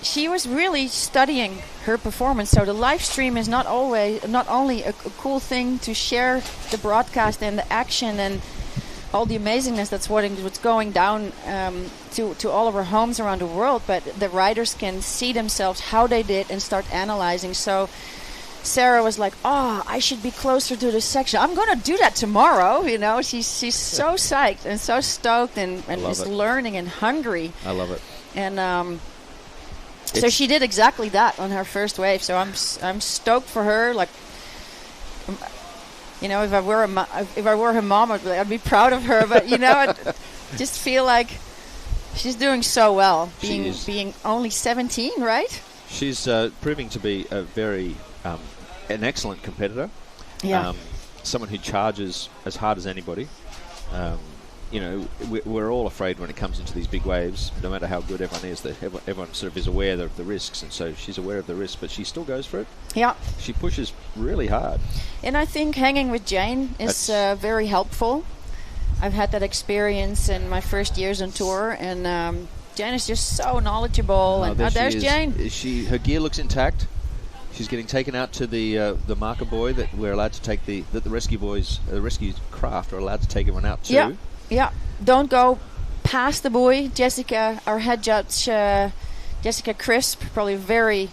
She was really studying her performance. So the live stream is not only a cool thing to share the broadcast and the action and all the amazingness that's what's going down to all of our homes around the world, but the riders can see themselves how they did and start analyzing. So Sarah was like, "Oh, I should be closer to this section. I'm going to do that tomorrow." You know, she's so psyched and so stoked and just learning and hungry. I love it. And so she did exactly that on her first wave. So I'm stoked for her. Like, you know, if I were her mom, I'd be proud of her. But you know, I just feel like She's doing so well, She is. being only 17, right? She's proving to be a very an excellent competitor. Yeah. Someone who charges as hard as anybody. You know, we're all afraid when it comes into these big waves, no matter how good everyone is, that everyone sort of is aware of the risks, and so she's aware of the risks, but she still goes for it. Yeah. She pushes really hard. And I think hanging with Jane is very helpful. I've had that experience in my first years on tour, and Jane is just so knowledgeable. And there's Jane. Her gear looks intact. She's getting taken out to the marker buoy that we're allowed to take the rescue boys, the rescue craft are allowed to take everyone out to. Yeah. Yeah, don't go past the buoy. Jessica, our head judge, Jessica Crisp, probably a very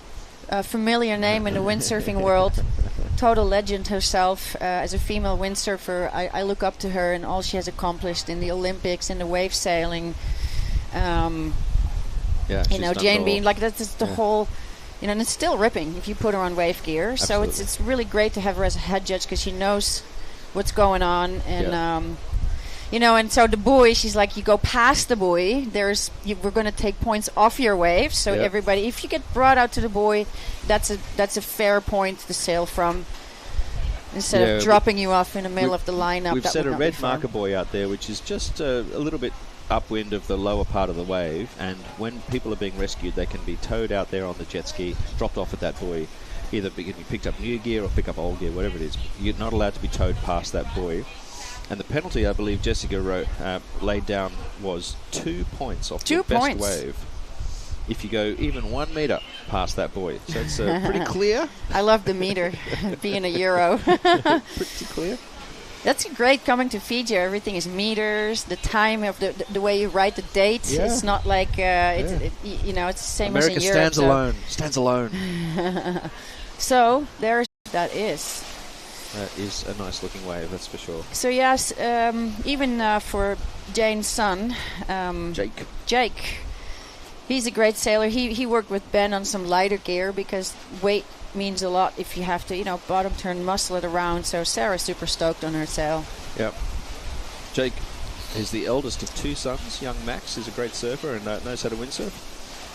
familiar name in the windsurfing world. Total legend herself. As a female windsurfer, I look up to her and all she has accomplished in the Olympics, in the wave sailing. You know, Jane being like that's just the whole. You know, and it's still ripping if you put her on wave gear. Absolutely. So it's really great to have her as a head judge because she knows what's going on and. You know, and so the buoy, she's like, you go past the buoy, we're going to take points off your wave. So everybody, if you get brought out to the buoy, that's a fair point to sail from, instead of dropping you off in the middle of the lineup. We've set a red marker buoy out there, which is just a little bit upwind of the lower part of the wave. And when people are being rescued, they can be towed out there on the jet ski, dropped off at that buoy. Either be picked up new gear or pick up old gear, whatever it is. You're not allowed to be towed past that buoy. And the penalty, I believe Jessica laid down was 2 points off the best wave if you go even 1 metre past that buoy. So it's pretty clear. I love the meter, being a Euro. Pretty clear. That's great coming to Fiji. Everything is meters, the time of the way you write the date. Yeah. It's not like, it's the same America as in Europe. Stands alone. So that is. That is a nice looking wave, that's for sure. So yes, even for Jane's son, Jake, he's a great sailor. He worked with Ben on some lighter gear because weight means a lot if you have to, bottom turn, muscle it around. So Sarah's super stoked on her sail. Yep. Jake is the eldest of 2 sons. Young Max is a great surfer and knows how to windsurf.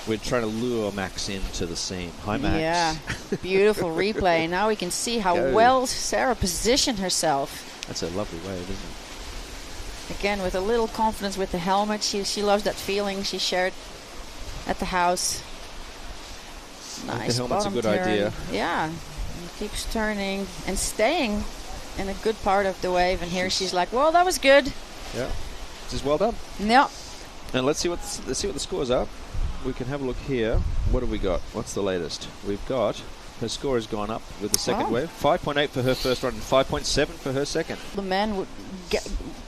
We're trying to lure Max into the scene. Hi, Max. Yeah, beautiful replay. Now we can see how well Sarah positioned herself. That's a lovely wave, isn't it? Again, with a little confidence with the helmet. She loves that feeling she shared at the house. Nice. The helmet's a good turn. idea. Yeah, and keeps turning and staying in a good part of the wave. And here she's like, "Well, that was good." Yeah, this is well done. Yeah. And let's see what the scores are. We can have a look here. What have we got? What's the latest? We've got her score has gone up with the second wave. 5.8 for her first run and 5.7 for her second. The man would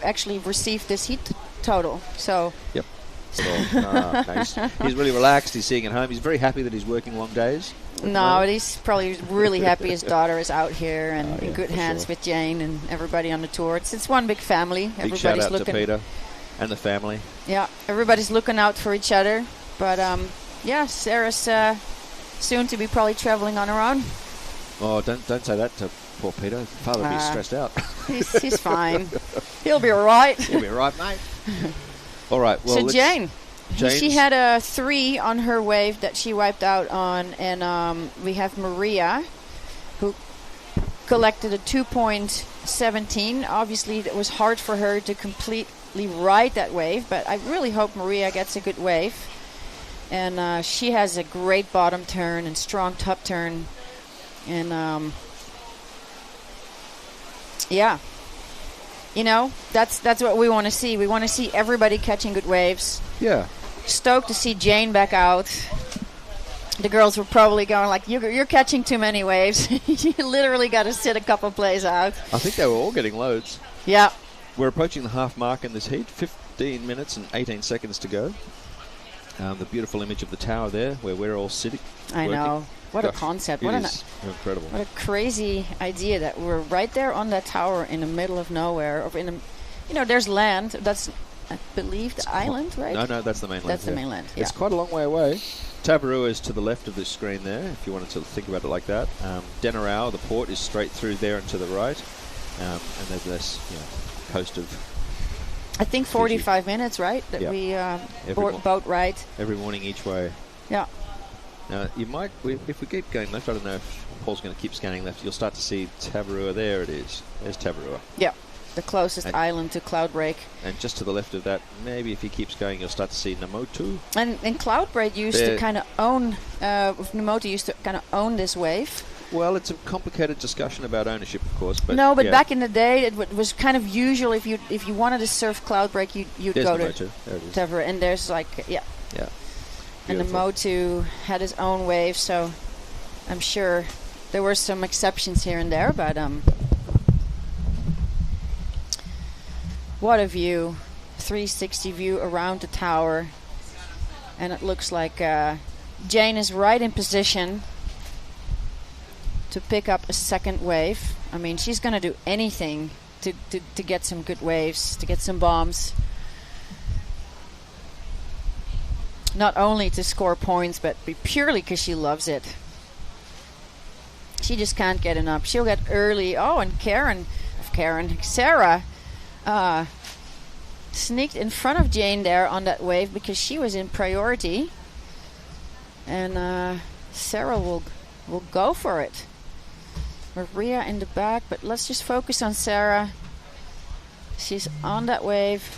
actually receive this heat total. So. Yep. He's really relaxed. He's sitting at home. He's very happy that he's working long days. No, but he's probably really happy his daughter is out here and in good hands with Jane and everybody on the tour. It's one big family. Big shout out to Peter and the family. Yeah, everybody's looking out for each other. But, Sarah's soon to be probably traveling on her own. Oh, don't say that to poor Peter. Father will be stressed out. He's fine. He'll be all right. He'll be all right, mate. All right. Well, so Jane, she had a 3 on her wave that she wiped out on. And we have Maria, who collected a 2.17. Obviously, it was hard for her to completely ride that wave. But I really hope Maria gets a good wave. And she has a great bottom turn and strong top turn. And, that's what we want to see. We want to see everybody catching good waves. Yeah. Stoked to see Jane back out. The girls were probably going like, you're catching too many waves. You literally got to sit a couple plays out. I think they were all getting loads. Yeah. We're approaching the half mark in this heat. 15 minutes and 18 seconds to go. The beautiful image of the tower there where we're all sitting. I know. What a concept. What incredible. What a crazy idea that we're right there on that tower in the middle of nowhere. Or there's land. That's, I believe, the island, right? No, that's the mainland. That's the mainland, yeah. It's quite a long way away. Tabarua is to the left of this screen there, if you wanted to think about it like that. Denarau, the port, is straight through there and to the right. And there's this coast of I think 45 minutes, right? That we boat ride. Every morning each way. Yeah. Now, you might, if we keep going left, I don't know if Paul's going to keep scanning left, you'll start to see Tavarua. There it is. There's Tavarua. Yeah, the closest island to Cloudbreak. And just to the left of that, maybe if he keeps going, you'll start to see Namotu. And Cloudbreak used to kind of own, Namotu used to kind of own this wave. Well, it's a complicated discussion about ownership, of course. But no, but back in the day, it was kind of usual if you wanted to surf Cloudbreak, you'd go to Tavarua. And there's like, yeah. And the Motu had his own wave, so I'm sure there were some exceptions here and there, but what a view. 360 view around the tower. And it looks like Jane is right in position to pick up a second wave. I mean, she's going to do anything to get some good waves, to get some bombs. Not only to score points, but purely because she loves it. She just can't get enough. She'll get early. Oh, and Sarah sneaked in front of Jane there on that wave because she was in priority. And Sarah will go for it. Maria in the back, but let's just focus on Sarah. She's on that wave.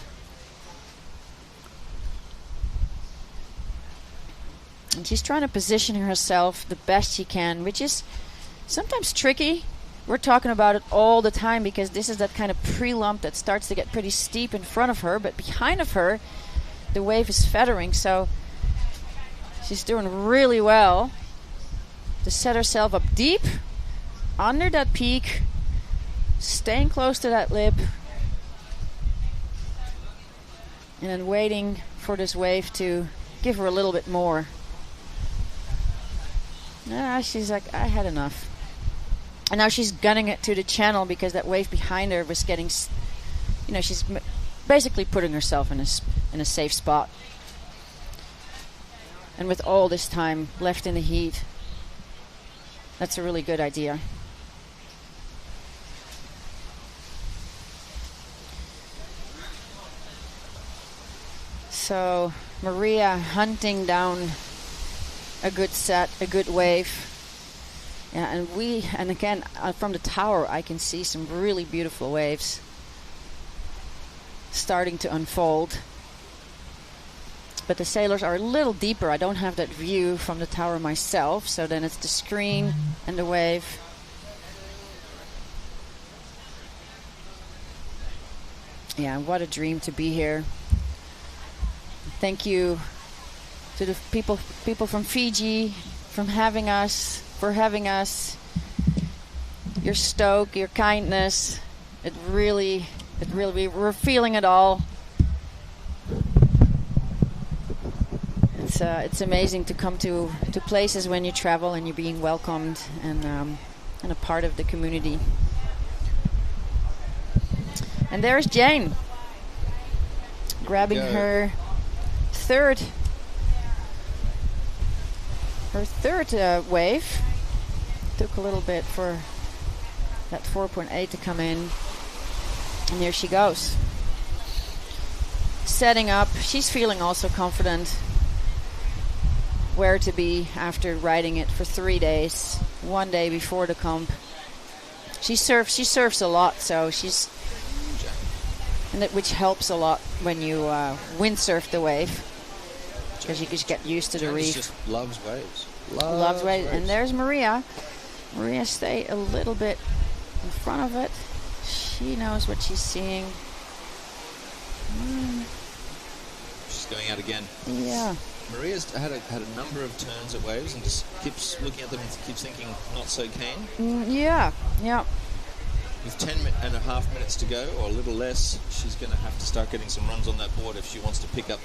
And she's trying to position herself the best she can, which is sometimes tricky. We're talking about it all the time because this is that kind of pre-lump that starts to get pretty steep in front of her, but behind of her, the wave is feathering. So she's doing really well to set herself up deep under that peak, staying close to that lip, and then waiting for this wave to give her a little bit more. She's like, I had enough. And now she's gunning it to the channel because that wave behind her was getting, she's basically putting herself in a safe spot. And with all this time left in the heat, that's a really good idea. So Maria hunting down a good set, a good wave. Yeah, and again, from the tower, I can see some really beautiful waves starting to unfold. But the sailors are a little deeper. I don't have that view from the tower myself, so then it's the screen and the wave. Yeah, what a dream to be here. Thank you to the people from Fiji for having us. Your stoke, your kindness, it really, we're feeling it all. It's amazing to come to places when you travel and you're being welcomed and a part of the community. And there's Jane grabbing her third wave. Took a little bit for that 4.8 to come in, and there she goes, setting up. She's feeling also confident where to be after riding it for 3 days, 1 day before the comp. She surfs a lot, so which helps a lot when you windsurf the wave, because you just get used to the reef. Just loves waves. Loves waves. And there's Maria. Maria, stay a little bit in front of it. She knows what she's seeing. She's going out again. Yeah. Maria's had a number of turns at waves and just keeps looking at them and keeps thinking not so keen. Yeah. With 10.5 minutes to go, or a little less, she's going to have to start getting some runs on that board if she wants to pick up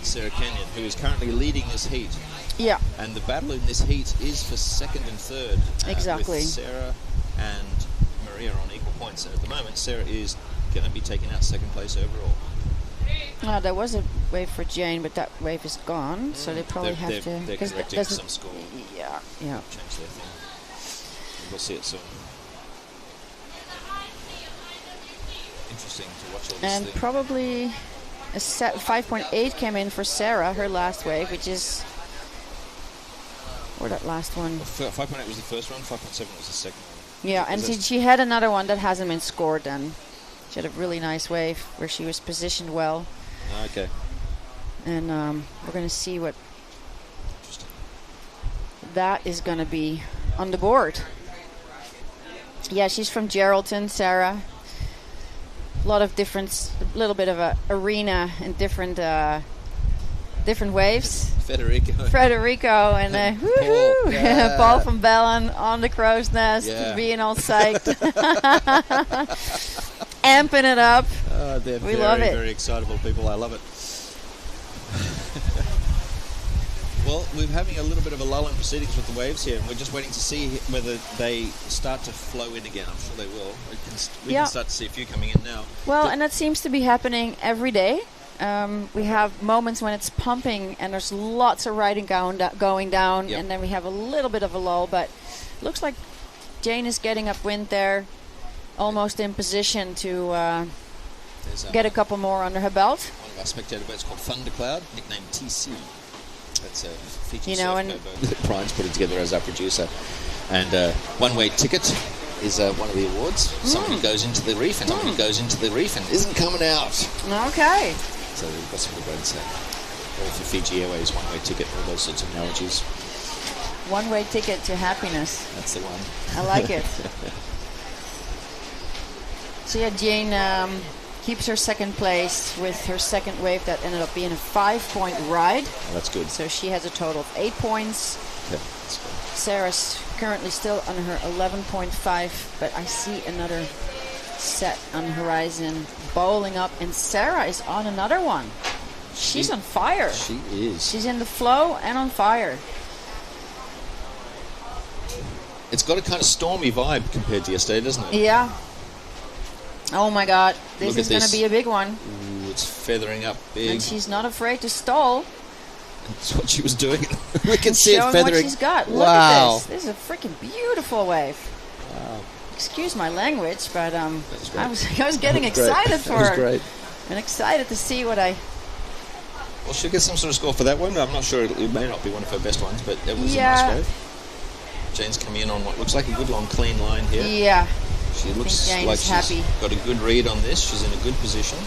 Sarah Kenyon, who is currently leading this heat. Yeah. And the battle in this heat is for second and third. Exactly. With Sarah and Maria on equal points. And at the moment, Sarah is going to be taking out second place overall. There was a wave for Jane, but that wave is gone, so they probably have to... They're correcting some score. Yeah. Change their thing. We'll see it soon. Interesting to watch all this And thing. probably a 5.8 came in for Sarah, her last wave, which is... Or that last one. 5.8 was the first one, 5.7 was the second one. Yeah, and she had another one that hasn't been scored then. She had a really nice wave where she was positioned well. Okay. And we're going to see what that is going to be on the board. Yeah, she's from Geraldton, Sarah. A lot of different, a little bit of a arena and different waves. Federico and Paul. Yeah. Paul from Bellon on the crow's nest, being all psyched, amping it up. They're we love it. Very excitable people. I love it. Well, we're having a little bit of a lull in proceedings with the waves here, and we're just waiting to see whether they start to flow in again. I'm sure they will. We can start to see a few coming in now. Well, and that seems to be happening every day. We have moments when it's pumping and there's lots of riding going down, and then we have a little bit of a lull, but it looks like Jane is getting upwind there, almost in position to get a couple more under her belt. One of our spectator boats called Thundercloud, nicknamed TC. That's a Fiji surf Brian's putting together as our producer. And one-way ticket is one of the awards. Someone who goes into the reef and someone who goes into the reef and isn't coming out. Okay. So we've got some good ones there. Or for Fiji Airways, one-way ticket, all those sorts of analogies. One-way ticket to happiness. That's the one. I like it. So yeah, Jane keeps her second place with her second wave that ended up being a 5-point ride. Oh, that's good. So she has a total of 8 points. Yeah, that's good. Sarah's currently still on her 11.5, but I see another set on the horizon bowling up, and Sarah is on another one. She's on fire. She is. She's in the flow and on fire. It's got a kind of stormy vibe compared to yesterday, doesn't it? Yeah. Oh my God, this is going to be a big one. Ooh, it's feathering up big. And she's not afraid to stall. That's what she was doing. We can see it showing feathering. What she's got. Look at this. This is a freaking beautiful wave. Wow. Excuse my language, but I was getting excited for her. That was great. And excited to see what I... Well, she'll get some sort of score for that one. I'm not sure. It may not be one of her best ones, but it was a nice wave. Jane's coming in on what looks like a good long clean line here. Yeah. She looks like she's got a good read on this. She's in a good position.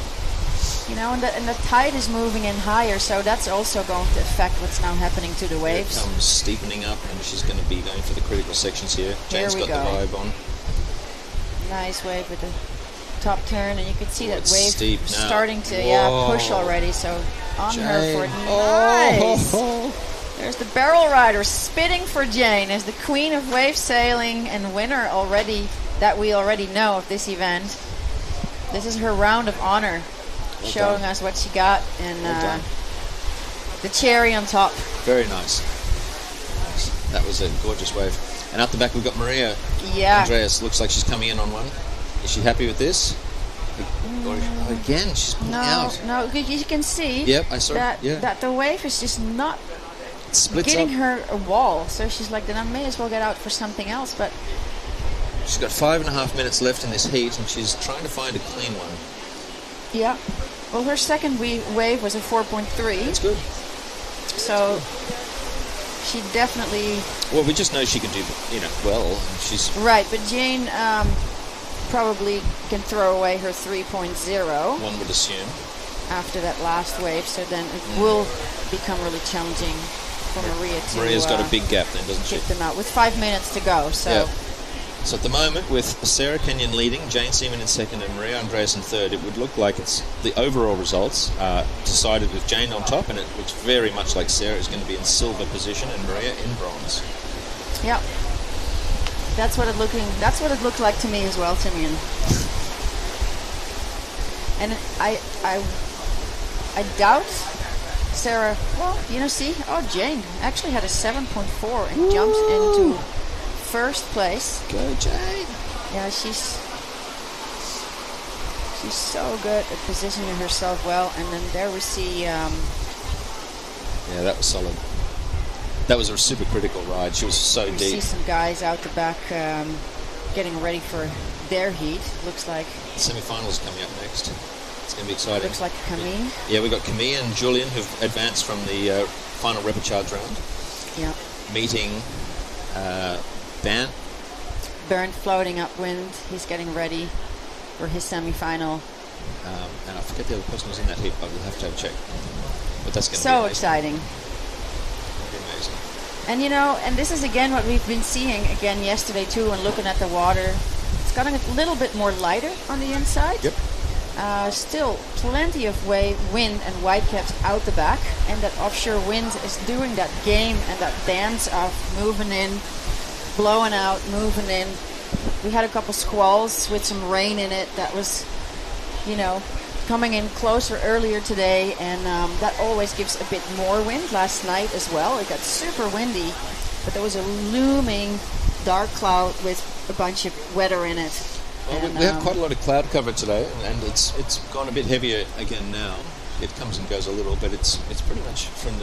You know, and the tide is moving in higher, so that's also going to affect what's now happening to the waves. Here it comes steepening up, and she's going to be going for the critical sections here. Jane's got the vibe on. Nice wave with the top turn, and you can see that wave steep starting to push already. So on her for nice. There's the barrel rider spitting for Jane as the queen of wave sailing and winner already that we already know of this event. This is her round of honor, showing us what she got, and the cherry on top. Very nice. That was a gorgeous wave. And out the back we've got Maria. Yeah. Andreas looks like she's coming in on one. Is she happy with this? Again, she's pulling out. No, you can see I saw that the wave is just not getting her a wall. So she's like, then I may as well get out for something else. But she's got 5.5 minutes left in this heat, and she's trying to find a clean one. Yeah. Well, her second wave was a 4.3. That's good. So she definitely... Well, we just know she can do, well. And she's right, but Jane probably can throw away her 3.0. One would assume. After that last wave, so then it will become really challenging for Maria to... Maria's got a big gap then, doesn't she? Get them out with 5 minutes to go, so... Yeah. So at the moment, with Sarah Kenyon leading, Jane Seaman in second, and Maria Andreas in third, it would look like it's the overall results are decided with Jane on top, and it looks very much like Sarah is going to be in silver position and Maria in bronze. Yeah, that's what it looked like to me as well, Simeon. And I doubt Sarah. Well, see, Jane actually had a 7.4 and jumps into first place. Go Jane. Yeah, she's so good at positioning herself well, and then there we see yeah, that was solid. That was a super critical ride. She was so deep. See some guys out the back getting ready for their heat. Looks like Semi-finals coming up next. It's going to be exciting. looks like Camille. Yeah, we've got Camille and Julian who've advanced from the final repechage round. Yeah. Meeting Van. Bernd floating upwind. He's getting ready for his semi-final. And I forget the other person who's in that heat. I will have to have a check. But that's going to be So amazing. exciting. That'll be amazing. And you know, and this is again what we've been seeing again yesterday too, and looking at the water. It's gotten a little bit more lighter on the inside. Yep. Still plenty of wind and whitecaps out the back, and that offshore wind is doing that game and that dance of moving in, blowing out, moving in. We had a couple squalls with some rain in it that was, you know, coming in closer earlier today, and that always gives a bit more wind. Last night as well, it got super windy, but there was a looming dark cloud with a bunch of weather in it. Well, And, we have quite a lot of cloud cover today, and it's gone a bit heavier again now. It comes and goes a little, but it's pretty much from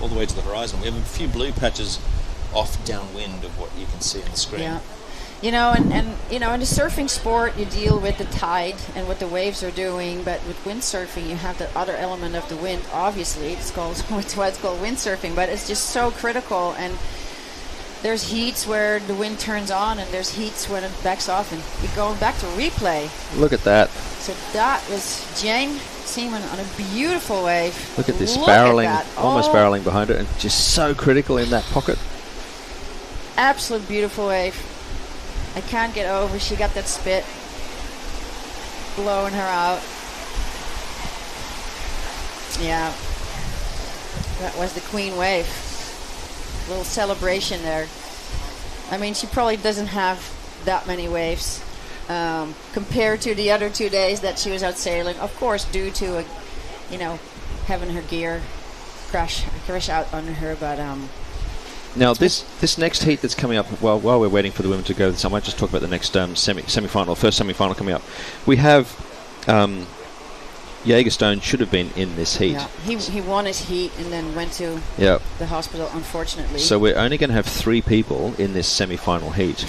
all the way to the horizon. We have a few blue patches off downwind of what you can see on the screen. Yeah. You know, and you know, in the surfing sport, you deal with the tide and what the waves are doing, but with windsurfing, you have the other element of the wind. Obviously, it's why it's called windsurfing, but it's just so critical. And there's heats where the wind turns on, and there's heats when it backs off. And you're going back to replay. Look at that. So that was Jane Seaman on a beautiful wave. Look at this Look barreling, at that. almost Oh, barreling behind it, and just so critical in that pocket. absolute beautiful wave. I can't get over. She got that spit blowing her out. Yeah, that was the queen wave. Little celebration there. I mean, she probably doesn't have that many waves compared to the other 2 days that she was out sailing. Of course, due to having her gear crash out on her, but Now, this next heat that's coming up, while we're waiting for the women to go, so I might just talk about the next semi-final, first semi-final coming up. We have Jägerstone should have been in this heat. yeah, he won his heat and then went to the hospital, unfortunately. So we're only going to have 3 people in this semi-final heat.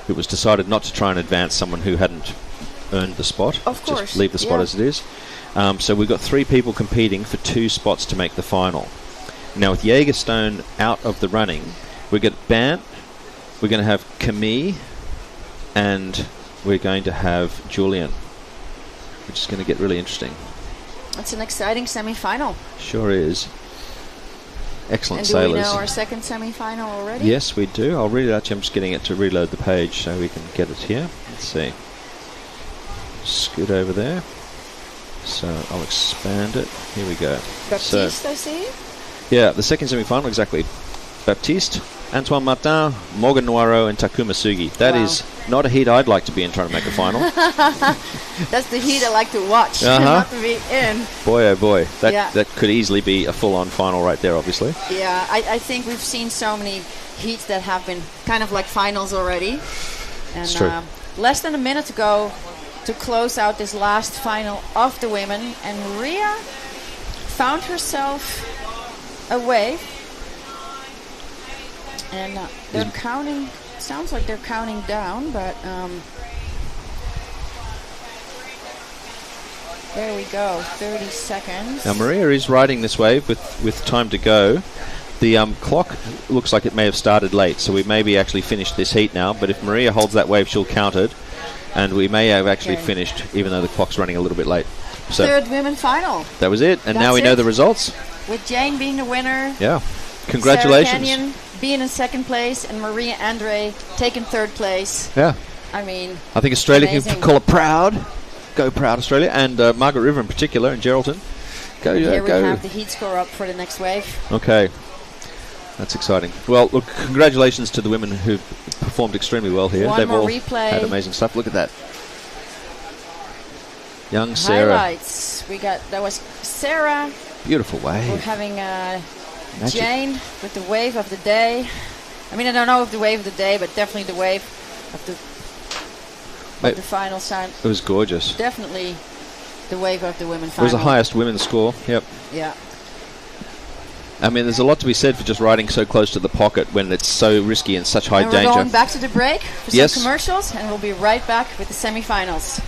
It was decided not to try and advance someone who hadn't earned the spot. Of course, just leave the spot as it is. So we've got 3 people competing for 2 spots to make the final. Now, with Jägerstone out of the running, we get Bant, we're going to have Camille, and we're going to have Julian, which is going to get really interesting. That's an exciting semi-final. Sure is. Excellent And do sailors. we know our second semi-final already? Yes, we do. I'll read it out to you. I'm just getting it to reload the page so we can get it here. Let's see. Scoot over there. So I'll expand it. Here we go. Baptiste, I see. Yeah, the second semi-final, exactly. Baptiste, Antoine Martin, Morgan Noiro, and Takuma Sugi. That is not a heat I'd like to be in trying to make a final. That's the heat I like to watch, not to be in. Boy, oh boy. That could easily be a full-on final right there, obviously. Yeah, I think we've seen so many heats that have been kind of like finals already. And It's true. Less than a minute to go to close out this last final of the women. And Maria found herself a wave. And they're counting, sounds like they're counting down, but there we go, 30 seconds. Now Maria is riding this wave with time to go. The clock looks like it may have started late, so we maybe actually finished this heat now, but if Maria holds that wave, she'll count it, and we may have actually finished, even though the clock's running a little bit late. So Third women final. that was it, and That's now we know it. the results. With Jane being the winner. Yeah. Congratulations. Sarah Kenyon being in second place, and Maria Andre taking third place. Yeah. I mean, I think Australia amazing. can call it proud. Go proud, Australia. And Margaret River in particular, and Geraldton. Go, here go. we have the heat score up for the next wave. Okay. That's exciting. Well, look, congratulations to the women who've performed extremely well here. One They've more all replay. had amazing stuff. Look at that. Young Sarah. Highlights. That was Sarah. Beautiful We're wave. having Magic. Jane with the wave of the day. I mean, I don't know if the wave of the day, but definitely the wave of the final sign. It was gorgeous. Definitely the wave of the women It final. was the highest women's score. Yep. Yeah. I mean, there's a lot to be said for just riding so close to the pocket when it's so risky and such high and danger. We're going back to the break for Yes. some commercials, and we'll be right back with the semi-finals.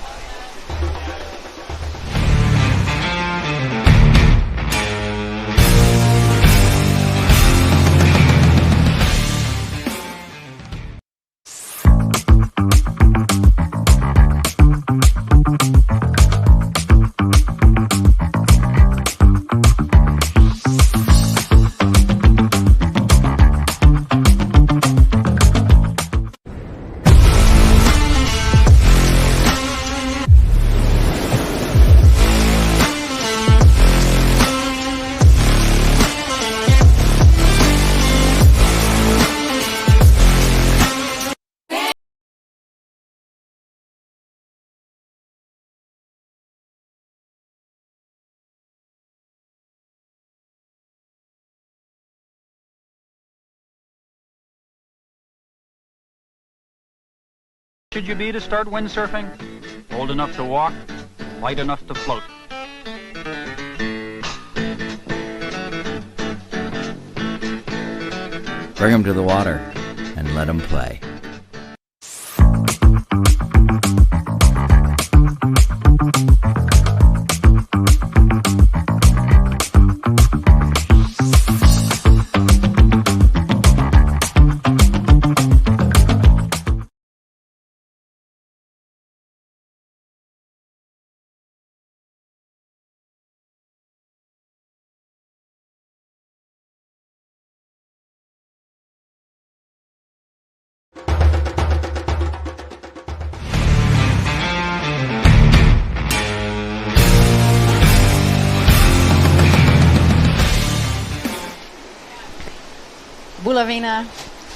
Should you be to start windsurfing? Old enough to walk, light enough to float. Bring them to the water and let them play. Bulavina,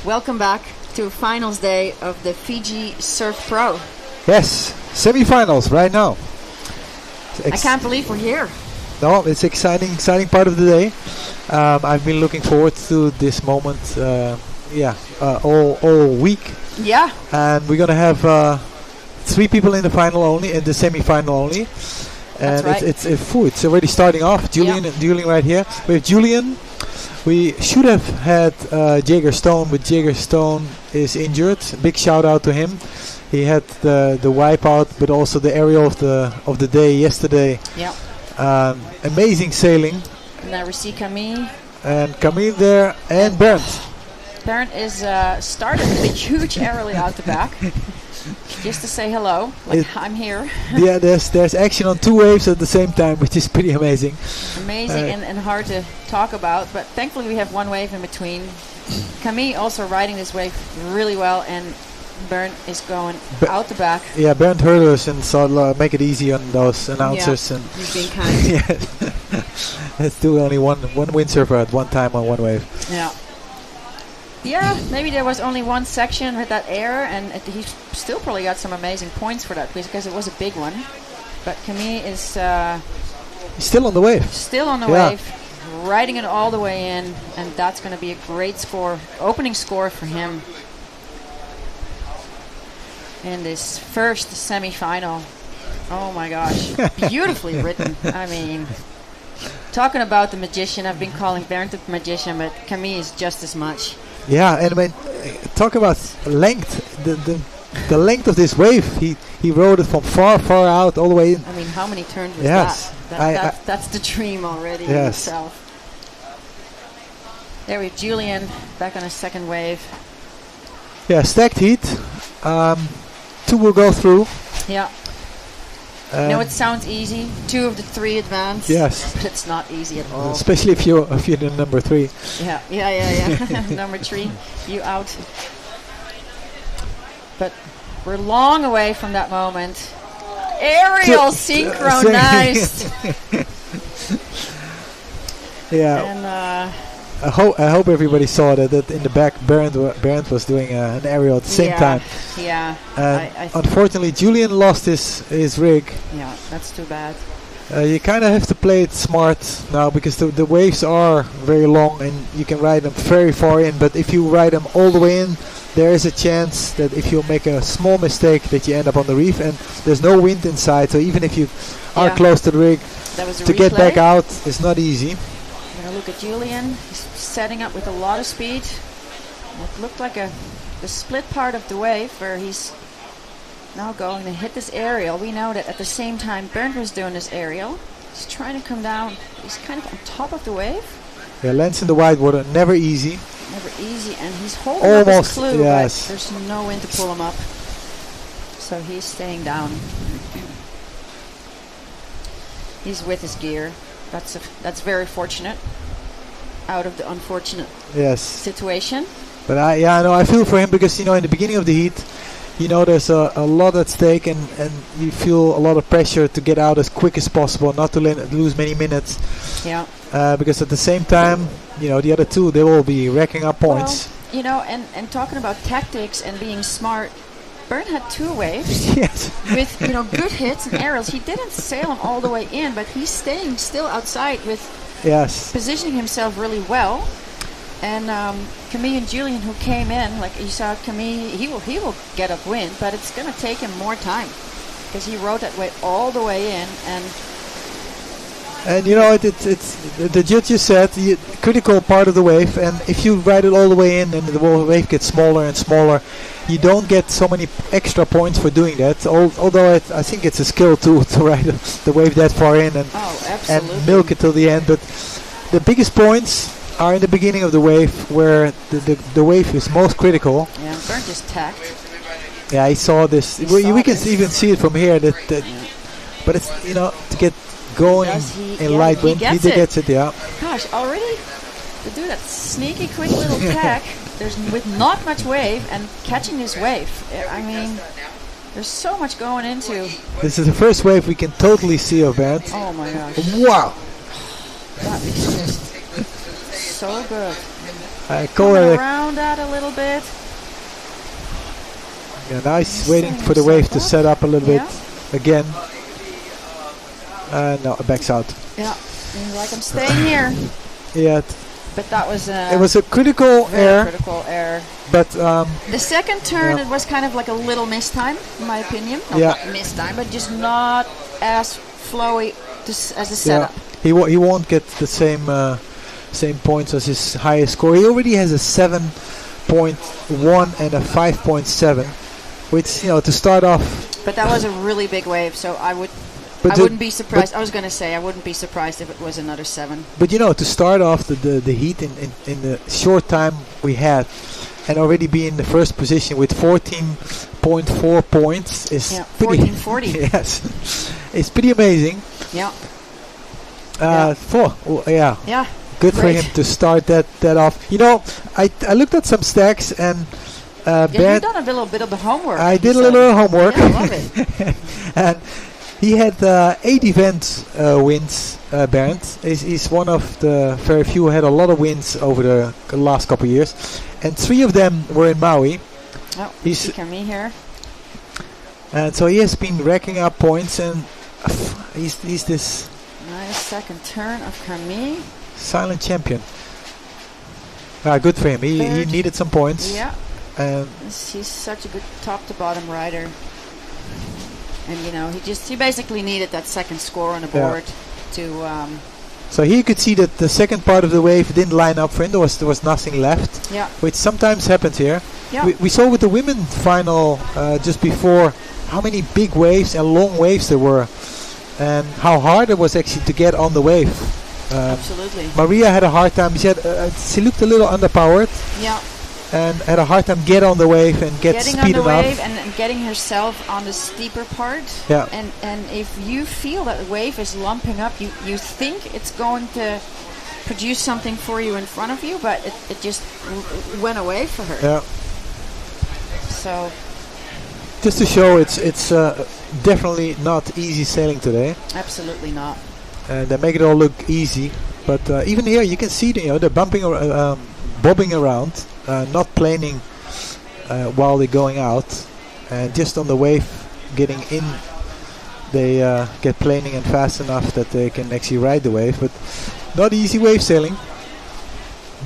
welcome back to finals day of the FIJI Surf Pro. Yes, semi-finals right now. I can't believe we're here. No, it's exciting part of the day. I've been looking forward to this moment, all week. Yeah. And we're gonna have 3 people in the final only, in the semi-final only. And That's right. it's already starting off. Julian right here. We have Julian. We should have had Jager Stone, but Jager Stone is injured. Big shout out to him. He had the wipeout, but also the aerial of the day yesterday. Yeah. Amazing sailing. And now we see Camille. And Camille there, and Bernd. Bernd is started with a huge aerial out the back. Just to say hello, I'm here. Yeah, there's action on 2 waves at the same time, which is pretty amazing. Amazing and hard to talk about, but thankfully we have 1 wave in between. Camille also riding this wave really well, and Bernd is going out the back. Yeah, Bernd heard us and thought make it easy on those announcers. Yeah, and he's being kind. Yeah, let's do only one windsurfer at one time on 1 wave. Yeah. Yeah, maybe there was only 1 section with that air, and he still probably got some amazing points for that because it was a big one. But Camille is still on the wave. Still on the wave, riding it all the way in, and that's going to be a great score, opening score for him in this first semi-final. Oh my gosh, beautifully written. I mean, talking about the magician, I've been calling Bernd the magician, but Camille is just as much. Yeah, and when talk about length, the length of this wave, he rode it from far out all the way in. I mean, how many turns was that? That's the dream already in itself. There we have Julian back on a 2nd wave. Yeah, stacked heat. 2 will go through. Yeah. It sounds easy. 2 of the 3 advance. Yes. But it's not easy at all. Especially if you're the number 3. Yeah. Number 3, you out. But we're long away from that moment. Aerial synchronized. Yeah. And I hope everybody saw that in the back Bernd was doing an aerial at the same time. Yeah. Unfortunately, Julian lost his rig. Yeah, that's too bad. You kind of have to play it smart now because the waves are very long and you can ride them very far in. But if you ride them all the way in, there is a chance that if you make a small mistake that you end up on the reef, and there's no wind inside. So even if you are close to the rig, to get back out is not easy. I'm look at Julian. He's setting up with a lot of speed. It looked like the split part of the wave where he's now going to hit this aerial. We know that at the same time Bernd was doing this aerial. He's trying to come down. He's kind of on top of the wave. Yeah, lands in the white water, never easy. Never easy, and he's holding up his clue, yes. but there's no wind to pull him up. So he's staying down. He's with his gear. That's very fortunate. Out of the unfortunate situation. But I feel for him because in the beginning of the heat, there's a lot at stake, and you feel a lot of pressure to get out as quick as possible, not to lose many minutes. Yeah. Because at the same time, the other two, they will be racking up points. Well, and talking about tactics and being smart, Bernd had 2 waves with good hits and aerials. He didn't sail them all the way in, but he's staying still outside with positioning himself really well. And Camille and Julian, who came in, like you saw Camille, he will get upwind, but it's going to take him more time because he rode that wave all the way in. And it's the judges said the critical part of the wave, and if you ride it all the way in and the wave gets smaller and smaller, you don't get so many extra points for doing that. Although I think it's a skill to ride the wave that far in and milk it till the end. But the biggest points are in the beginning of the wave, where the wave is most critical. Yeah, Bernd just tacked. Yeah, I saw this. We can even see it from here. But it's to get going in light wind. He gets it. Yeah. Gosh, already to do that sneaky, quick little tack. There's with not much wave and catching this wave. I mean, there's so much going into. This is the first wave we can totally see of Bernd. Oh my gosh! Wow. That is just so good. Around that a little bit. Yeah, nice. Waiting for the wave to set up a little bit again. No, it backs out. Yeah, he's like, I'm staying here. Yeah. But that was it was a critical error. But the second turn, it was kind of like a little mistime, in my opinion. Not mistime, but just not as flowy as the setup. He won't get the same points as his highest score. He already has a 7.1 and a 5.7, which to start off. But that was a really big wave, so I wouldn't be surprised. I was going to say I wouldn't be surprised if it was another 7. But to start off the heat in the short time we had, and already be in the first position with 14.4 points is pretty. 1440. Yes, it's pretty amazing. Yeah. Yeah. Good for him to start that off. I looked at some stacks and. You've done a little bit of the homework. I did a little homework. Yeah, I love it. And he had 8 event wins, Bernd. He's one of the very few who had a lot of wins over the last couple of years. And 3 of them were in Maui. Oh, he's me here. And so he has been racking up points, and he's this... Nice second turn of Camille. Silent champion. Good for him. He needed some points. Yeah. And he's such a good top to bottom rider, and he basically needed that second score on the board to. So here you could see that the second part of the wave didn't line up for him. There was nothing left. Yeah. Which sometimes happens here. Yeah. We saw with the women final just before how many big waves and long waves there were, and how hard it was actually to get on the wave. Absolutely. Maria had a hard time. She looked a little underpowered. Yeah. And had a hard time get on the wave and get speed enough. Getting on the wave and getting herself on the steeper part. Yeah. And if you feel that the wave is lumping up, you think it's going to produce something for you in front of you, but it just went away for her. Yeah. So. Just to show, it's definitely not easy sailing today. Absolutely not. And they make it all look easy, but even here you can see they're bumping, bobbing around. Not planing while they're going out, and just on the wave getting in, they get planing and fast enough that they can actually ride the wave, but not easy wave sailing.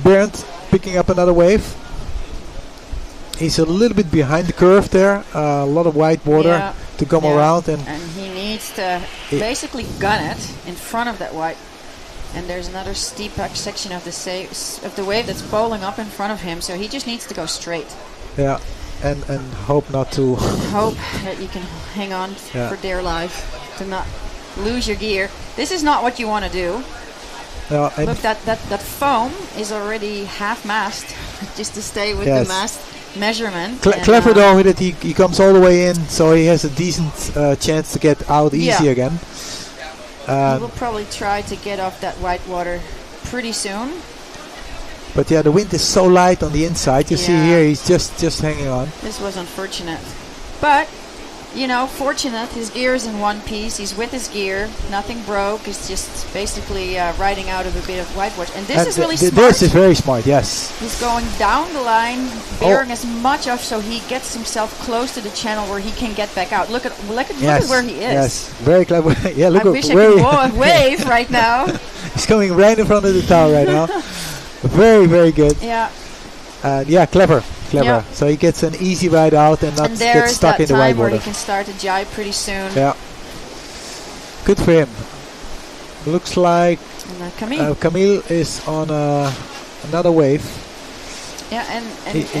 Bernd picking up another wave. He's a little bit behind the curve there, a lot of white water to come around, and he needs to basically gun it in front of that white And there's another steep section of the wave that's bowling up in front of him, so he just needs to go straight. Yeah, and hope not to... Hope that you can hang on for dear life, to not lose your gear. This is not what you want to do. Look, that foam is already half mast, just to stay with the mast measurement. Clever though that he comes all the way in, so he has a decent chance to get out easy again. He will probably try to get off that white water pretty soon. But yeah, the wind is so light on the inside. You see here, he's just hanging on. This was unfortunate, but you know, fortunate. His gear is in one piece. He's with his gear. Nothing broke. He's just basically riding out of a bit of white water. And this is really smart. This is very smart. Yes. He's going down the line, bearing as much off so he gets himself close to the channel where he can get back out. Look at where he is. Yes, very clever. Yeah, look. I wish I could wave right now. He's coming right in front of the tower right now. Very, very good. Yeah. Yeah, clever. Yeah. So he gets an easy ride out and not get stuck in the white water. And there's that time where he can start to jibe pretty soon. Yeah. Good for him. Looks like Camille is on another wave. Yeah, and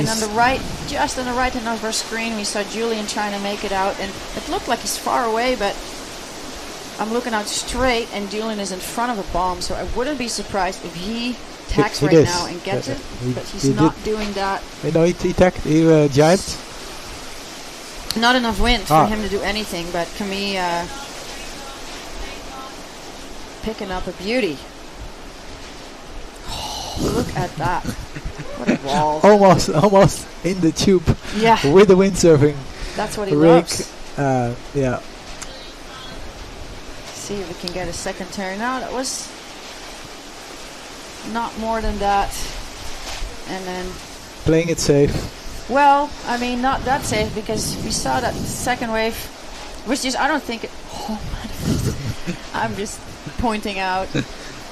on the right, just on the right hand of our screen, we saw Julian trying to make it out, and it looked like he's far away, but I'm looking out straight, and Julian is in front of a bomb, so I wouldn't be surprised if he tacks right now and gets it, but he's not doing that. No, he jibed. Not enough wind for him to do anything, but Camille picking up a beauty. Look at that. What a wall. Almost in the tube. Yeah. With the windsurfing. That's what he loves. Yeah. See if we can get a second turn. No, that was not more than that. And then playing it safe. Well, I mean, not that safe, because we saw that second wave was just, I don't think it, I'm just pointing out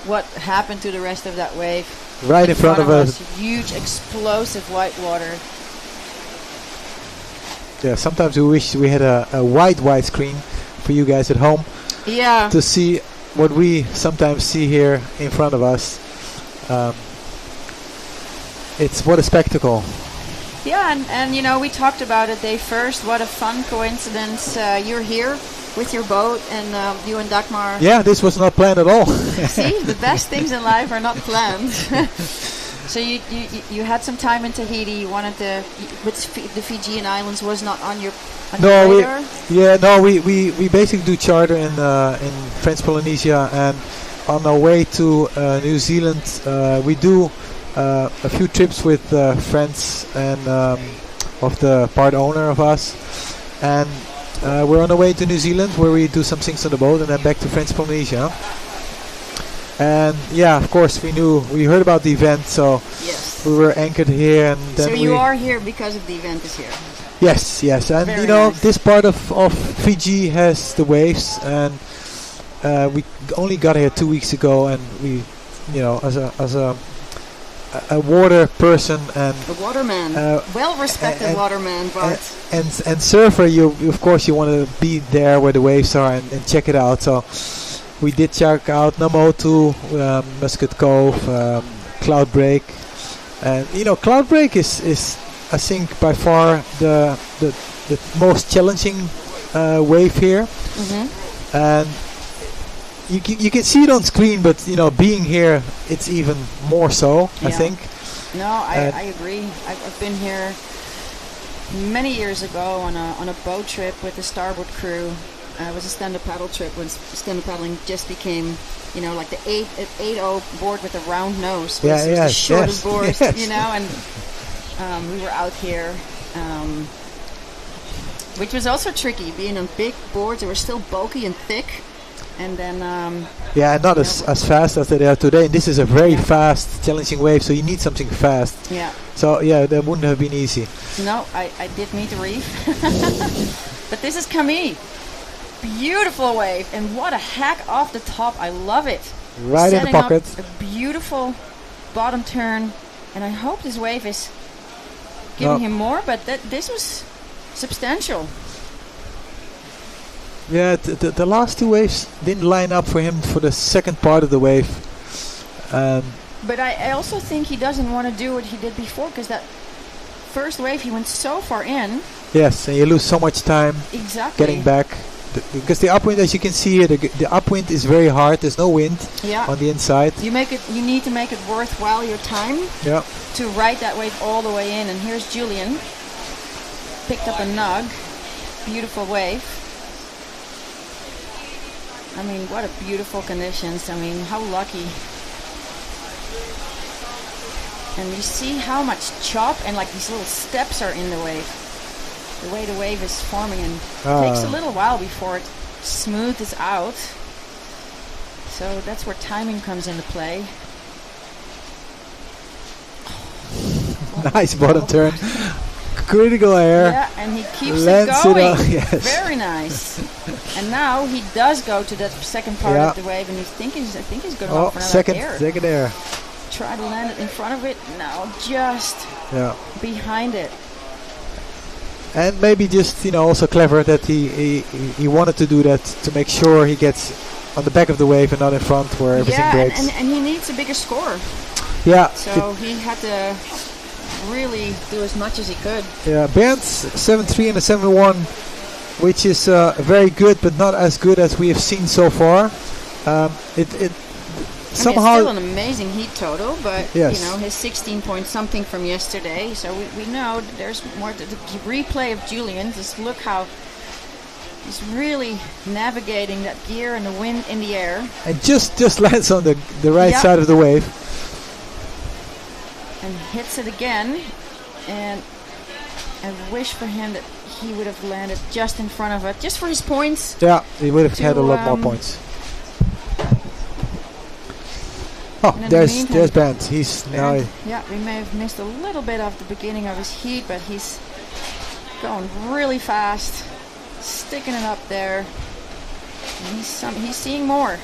what happened to the rest of that wave. Right in front of us. Huge explosive white water. Yeah, sometimes we wish we had a wide screen for you guys at home. Yeah. To see what we sometimes see here in front of us. It's what a spectacle. Yeah, and you know, we talked about it day first. What a fun coincidence. You're here with your boat, and you and Dagmar. Yeah, this was not planned at all. See, the best things in life are not planned. So you had some time in Tahiti. You wanted to, with the Fijian Islands was not on your radar? We basically do charter in French Polynesia, and on our way to New Zealand, we do a few trips with friends and of the part owner of us, and we're on our way to New Zealand, where we do some things on the boat, and then back to French Polynesia. And yeah, of course we heard about the event, so we were anchored here, and then so you are here because of the event this year. Yes, and very nice. This part of Fiji has the waves, and we only got here 2 weeks ago, and we, as a water person and a waterman, well-respected waterman, Bart, and surfer, you of course you want to be there where the waves are and check it out. So we did check out Namotu, Musket Cove, Cloud Break, and Cloud Break is I think by far the most challenging wave here, and you can see it on screen, but being here, it's even more so. I think. No, I agree. I've been here many years ago on a boat trip with the starboard crew. It was a stand-up paddle trip when stand-up paddling just became, like the 8.0 board with a round nose. Was the shortest board, and we were out here, which was also tricky, being on big boards that were still bulky and thick. And then not as fast as they are today. And this is a very fast, challenging wave, so you need something fast. Yeah. So that wouldn't have been easy. No, I did need a reef. But this is Camille. Beautiful wave, and what a hack off the top. I love it. Right in the pocket. A beautiful bottom turn, and I hope this wave is giving him more, but this was substantial. Yeah, the last two waves didn't line up for him for the second part of the wave. But I also think he doesn't want to do what he did before, because that first wave he went so far in. Yes, and you lose so much time getting back. Because the upwind, as you can see here, the upwind is very hard. There's no wind on the inside. You need to make it worthwhile your time to ride that wave all the way in. And here's Julian. Picked up a nug. Beautiful wave. I mean, what a beautiful conditions. I mean, how lucky. And you see how much chop and like these little steps are in the wave. The way the wave is forming, and it takes a little while before it smooths out. So that's where timing comes into play. Nice bottom turn. Critical air. Yeah, and he keeps it going. Yes. Very nice. And now he does go to that second part of the wave, and I think he's going to go for another second air. Try to land it in front of it. No, just behind it. And maybe just, also clever that he wanted to do that to make sure he gets on the back of the wave and not in front where everything breaks. And he needs a bigger score. Yeah. So he had to really do as much as he could. Yeah, Bernd's 7-3 and a 7-1, which is very good, but not as good as we have seen so far. Somehow it's still an amazing heat total, but his 16 point something from yesterday. So we know there's more. The replay of Julian, just look how he's really navigating that gear and the wind in the air. And just lands on the right side of the wave. And hits it again. And I wish for him that he would have landed just in front of it, just for his points. Yeah, he would have had a lot more points. Oh, there's Bernd. He's now. Yeah, we may have missed a little bit of the beginning of his heat, but he's going really fast, sticking it up there. And he's seeing more.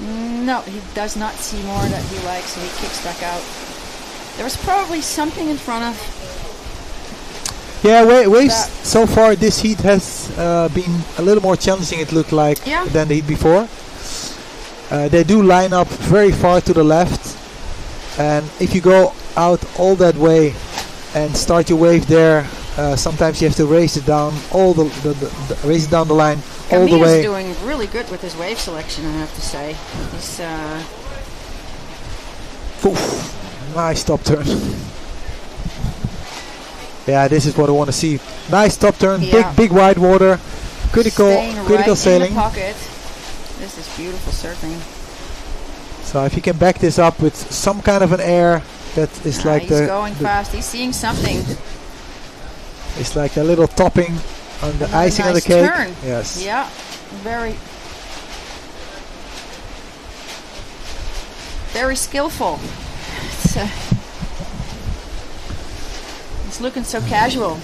No, he does not see more that he likes, so he kicks back out. There was probably something in front of. Yeah, waves so far this heat has been a little more challenging, it looked like, than the heat before. They do line up very far to the left, and if you go out all that way and start your wave there, sometimes you have to race it down race it down the line all the way. He's doing really good with his wave selection, I have to say. He's nice top turn. Yeah, this is what I want to see. Nice top turn, big wide water, critical sailing. In the pocket. This is beautiful surfing. So if you can back this up with some kind of an air that is like he's going fast. He's seeing something. It's like a little topping on the icing on the cake. Turn. Yes. Yeah. Very skillful. It's looking so casual.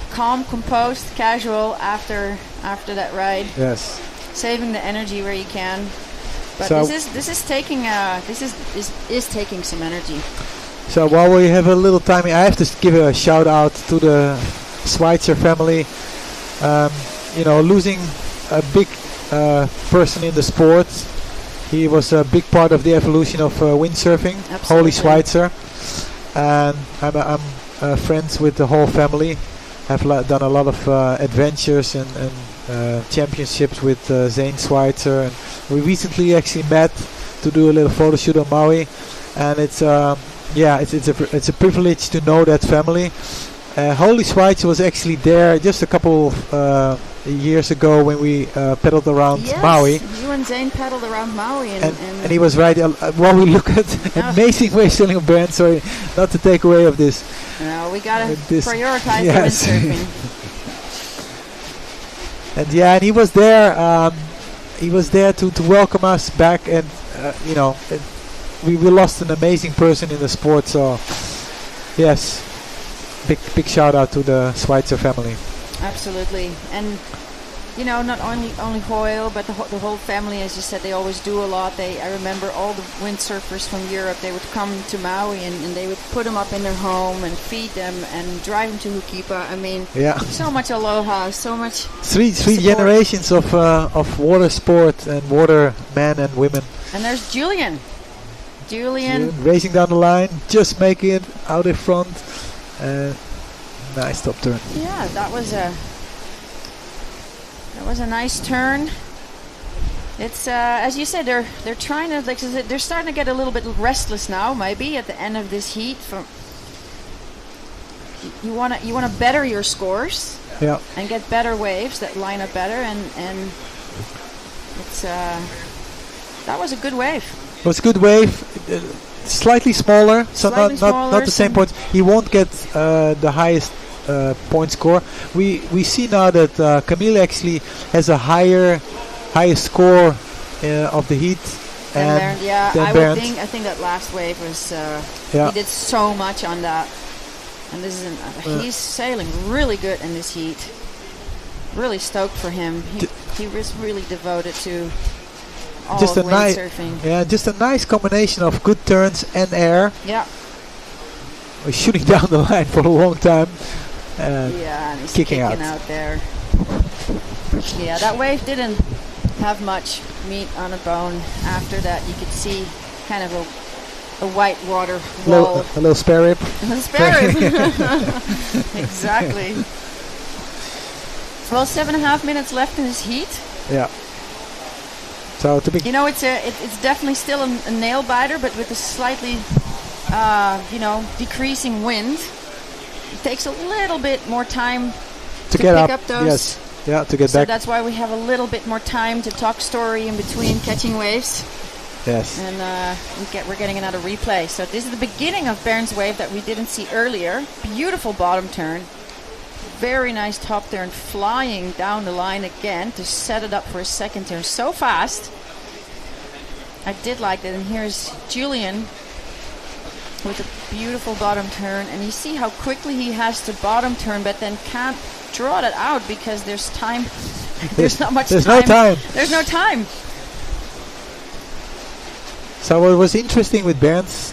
Calm, composed, casual after that ride. Yes. Saving the energy where you can, but this is taking some energy. So while we have a little time, I have to give a shout out to the Schweitzer family. Losing a big person in the sport, he was a big part of the evolution of windsurfing. Absolutely. Holy Schweitzer, and I'm friends with the whole family. I've done a lot of adventures and championships with Zane Schweitzer, and we recently actually met to do a little photo shoot on Maui, and it's a privilege to know that family. Holy Schweitzer was actually there just a couple years ago when we pedaled around Maui. You and Zane pedaled around Maui, and he was right while we look at amazing wave sailing of Bernd. Sorry, not to take away of this. No, we gotta prioritize the windsurfing. And he was there. He was there to welcome us back, and we lost an amazing person in the sport. So yes, big shout out to the Schweitzer family. Absolutely, and not only Hoyle, but the whole family, as you said, they always do a lot. I remember all the windsurfers from Europe. They would come to Maui and they would put them up in their home and feed them and drive them to Hukipa. I mean, so much aloha, so much. Three generations of water sport and water men and women And there's Julian. Julian racing down the line, just making it out in front. Nice top turn. Yeah, that was a nice turn. It's as you said, they're trying to they're starting to get a little bit restless now. Maybe at the end of this heat, you wanna better your scores. Yeah. And get better waves that line up better, and it's that was a good wave. It was a good wave. Slightly smaller, so Slightly not the same points. He won't get the highest point score. We see now that Camille actually has a highest score of the heat. And Bernd. I think that last wave was Yeah. he did so much on that, and this is he's sailing really good in this heat. Really stoked for him. He was really devoted to all just a nice windsurfing. Yeah, just a nice combination of good turns and air. Yeah. We're shooting down the line for a long time. Yeah, and he's kicking out there. Yeah, that wave didn't have much meat on a bone. After that, you could see kind of a white water wall. A little spare rib. A spare rib. Exactly. Well, 7.5 minutes left in this heat. Yeah. So to be, you know, it's definitely still a nail biter, but with a slightly, decreasing wind, it takes a little bit more time to get pick up those. Yes. Yeah, to get so back. that's why we have a little bit more time to talk story in between catching waves. Yes. And we're getting another replay. So this is the beginning of Bernd's wave that we didn't see earlier. Beautiful bottom turn. Very nice top turn, flying down the line again to set it up for a second turn so fast. I did like that. And here's Julian with a beautiful bottom turn, and you see how quickly he has to bottom turn, but then can't draw that out because there's time. There's not much time. There's no time. There's no time. So what was interesting with Bernd's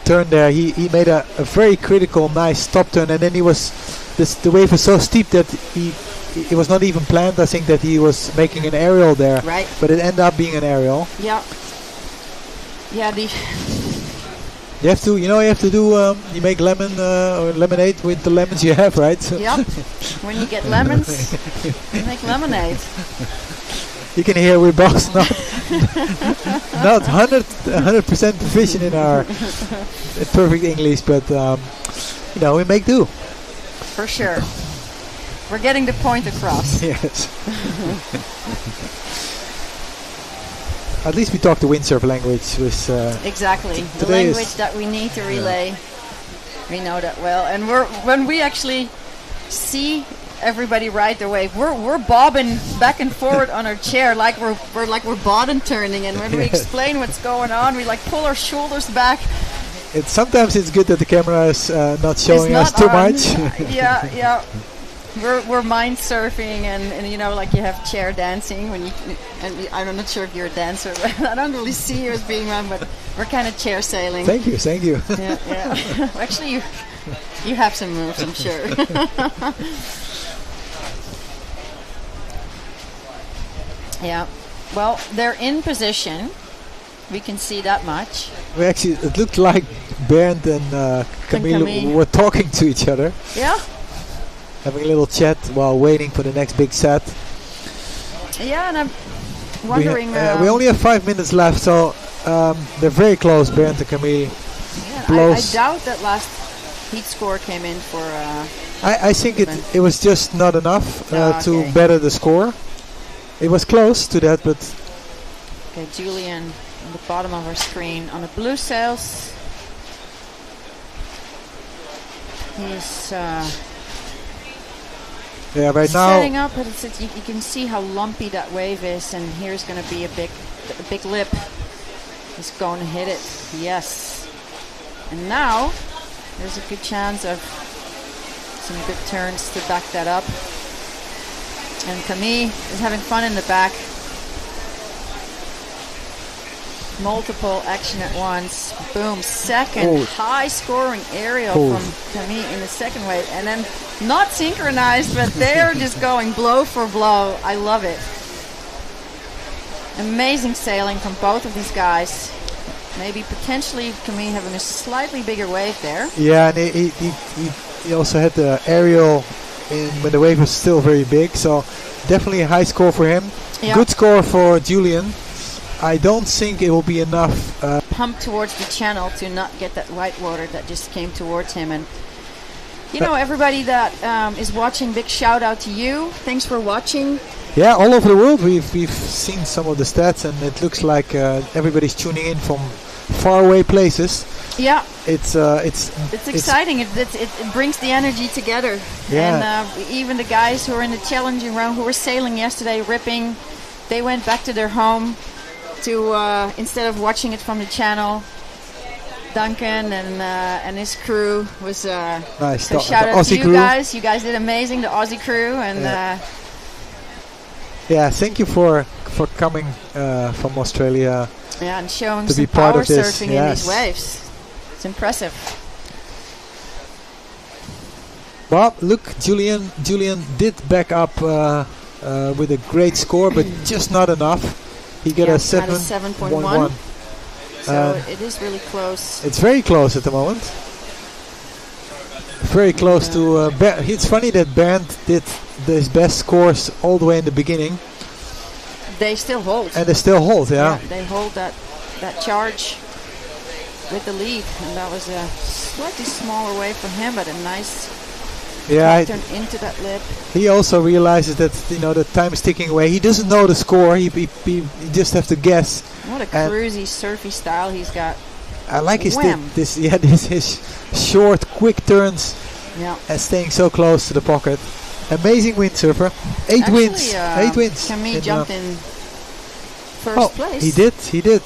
turn there, he made a very critical, nice top turn, and then the wave was so steep that it was not even planned. I think that he was making an aerial there, right? But it ended up being an aerial. Yeah. Yeah. You have to do. You make lemon or lemonade with the lemons you have, right? So Yep. When you get lemons, you make lemonade. You can hear we're both not 100% proficient in our perfect English, but we make do. For sure. We're getting the point across. Yes. At least we talk the windsurf language with exactly the language that we need to relay. Yeah. We know that well, and when we actually see everybody ride the wave, we're bobbing back and forward on our chair like we're bottom turning, and when we explain what's going on, we pull our shoulders back. Sometimes it's good that the camera is not showing us too much. Yeah. We're mind surfing, and you have chair dancing and I'm not sure if you're a dancer, but I don't really see you as being one, but we're kind of chair sailing. Thank you. Yeah. Actually, you have some moves, I'm sure. Yeah. Well, they're in position. We can see that much. It looked like Bernd and Camille were talking to each other. Yeah. Having a little chat while waiting for the next big set. Yeah, and I'm wondering... we only have 5 minutes left, so they're very close, Bernd and Camille. Yeah, I doubt that last heat score came in for... I think it was just not enough to better the score. It was close to that, but... Okay, Julian on the bottom of our screen on the blue sails. He's... yeah, right now setting up, but you can see how lumpy that wave is, and here's going to be a big lip. He's going to hit it, yes. And now there's a good chance of some good turns to back that up. And Camille is having fun in the back. Multiple action at once. Boom, second high scoring aerial from Camille in the second wave, and then not synchronized, but they're just going blow for blow. I love it. Amazing sailing from both of these guys. Maybe potentially Camille having a slightly bigger wave there. Yeah, and he also had the aerial when the wave was still very big, so definitely a high score for him. Yeah. Good score for Julian. I don't think it will be enough. Pump towards the channel to not get that white water that just came towards him. And you know, everybody that is watching, big shout out to you. Thanks for watching. Yeah, all over the world we've seen some of the stats, and it looks like everybody's tuning in from faraway places. Yeah, it's exciting. It brings the energy together. Yeah. And even the guys who are in the challenging round, who were sailing yesterday, ripping, they went back to their home to instead of watching it from the channel. Duncan and his crew was nice. So shout out to you guys. You guys did amazing, the Aussie crew, and yeah, thank you for coming from Australia. Yeah, and showing to some be part power of this. surfing in these waves. It's impressive. Well, look, Julian did back up with a great score, but just not enough. He got a 7.1. So it is really close. It's very close at the moment. Very close to. It's funny that Bernd did his best scores all the way in the beginning. They still hold. And they still hold, yeah. They hold that charge with the lead, and that was a slightly smaller wave for him, but a nice turn into that lip. He also realizes that the time is ticking away. He doesn't know the score. He just have to guess. What a cruisy, surfy style he's got. I like his his short, quick turns, and staying so close to the pocket. Amazing windsurfer. 8 wins. 8 wins. Camille jumped in first place. He did.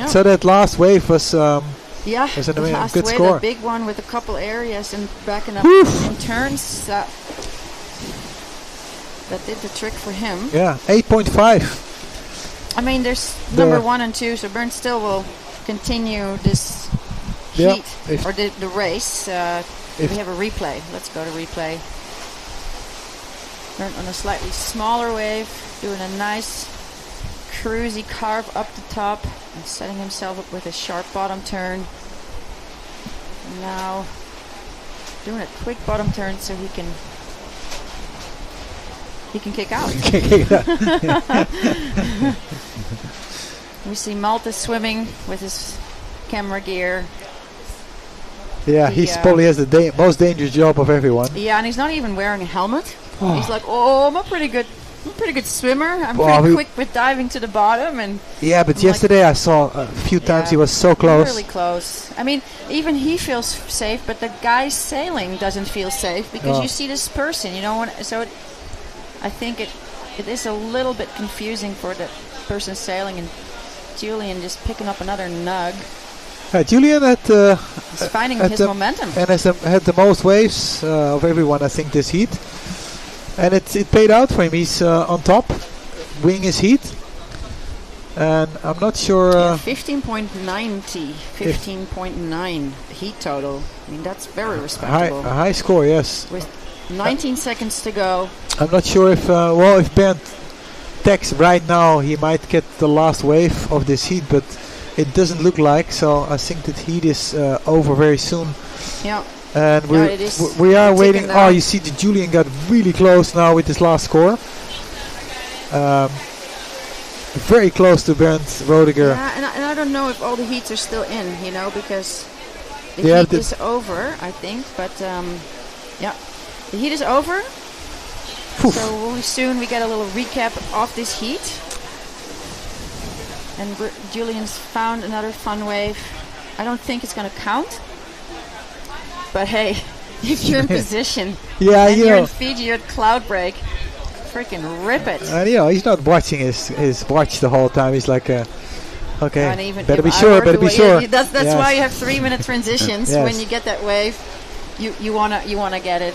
So that last wave was the last good wave, score. A big one with a couple areas and backing up in turns. That did the trick for him. Yeah, 8.5. I mean, there's number 1 and 2, so Bernd still will continue this heat or the race. We have a replay. Let's go to replay. Bernd on a slightly smaller wave, doing a nice cruisy carve up the top and setting himself up with a sharp bottom turn. And now doing a quick bottom turn so he can kick out. We see Malte swimming with his camera gear. Yeah, he probably has the most dangerous job of everyone. Yeah, and he's not even wearing a helmet. He's like, I'm a pretty good swimmer. I'm pretty quick with diving to the bottom. And yeah, but yesterday I saw a few times he was so close. Really close. I mean, even he feels safe, but the guy sailing doesn't feel safe because you see this person, I think it is a little bit confusing for the person sailing, and Julian just picking up another nug. Julian he's finding his momentum and had the most waves of everyone, I think, this heat. And it paid out for him. He's on top, winning his heat. And I'm not sure... 15.9 heat total. I mean, that's very respectable. A high score, yes. With 19 seconds to go. I'm not sure if Bernd takes right now, he might get the last wave of this heat, but it doesn't look like. So I think that heat is over very soon. Yeah. And we are waiting. Oh, you see, Julian got really close now with his last score. Very close to Bernd Roediger. Yeah, and I don't know if all the heats are still in, because the heat is over, I think. But the heat is over. Oof. So soon we get a little recap of this heat. And Julian's found another fun wave. I don't think it's going to count. But hey, if you're in position and you're in Fiji, you're at Cloudbreak, freaking rip it. And he's not watching his watch the whole time. He's like, okay, better be sure. That's why you have 3-minute transitions. When you get that wave, you wanna get it.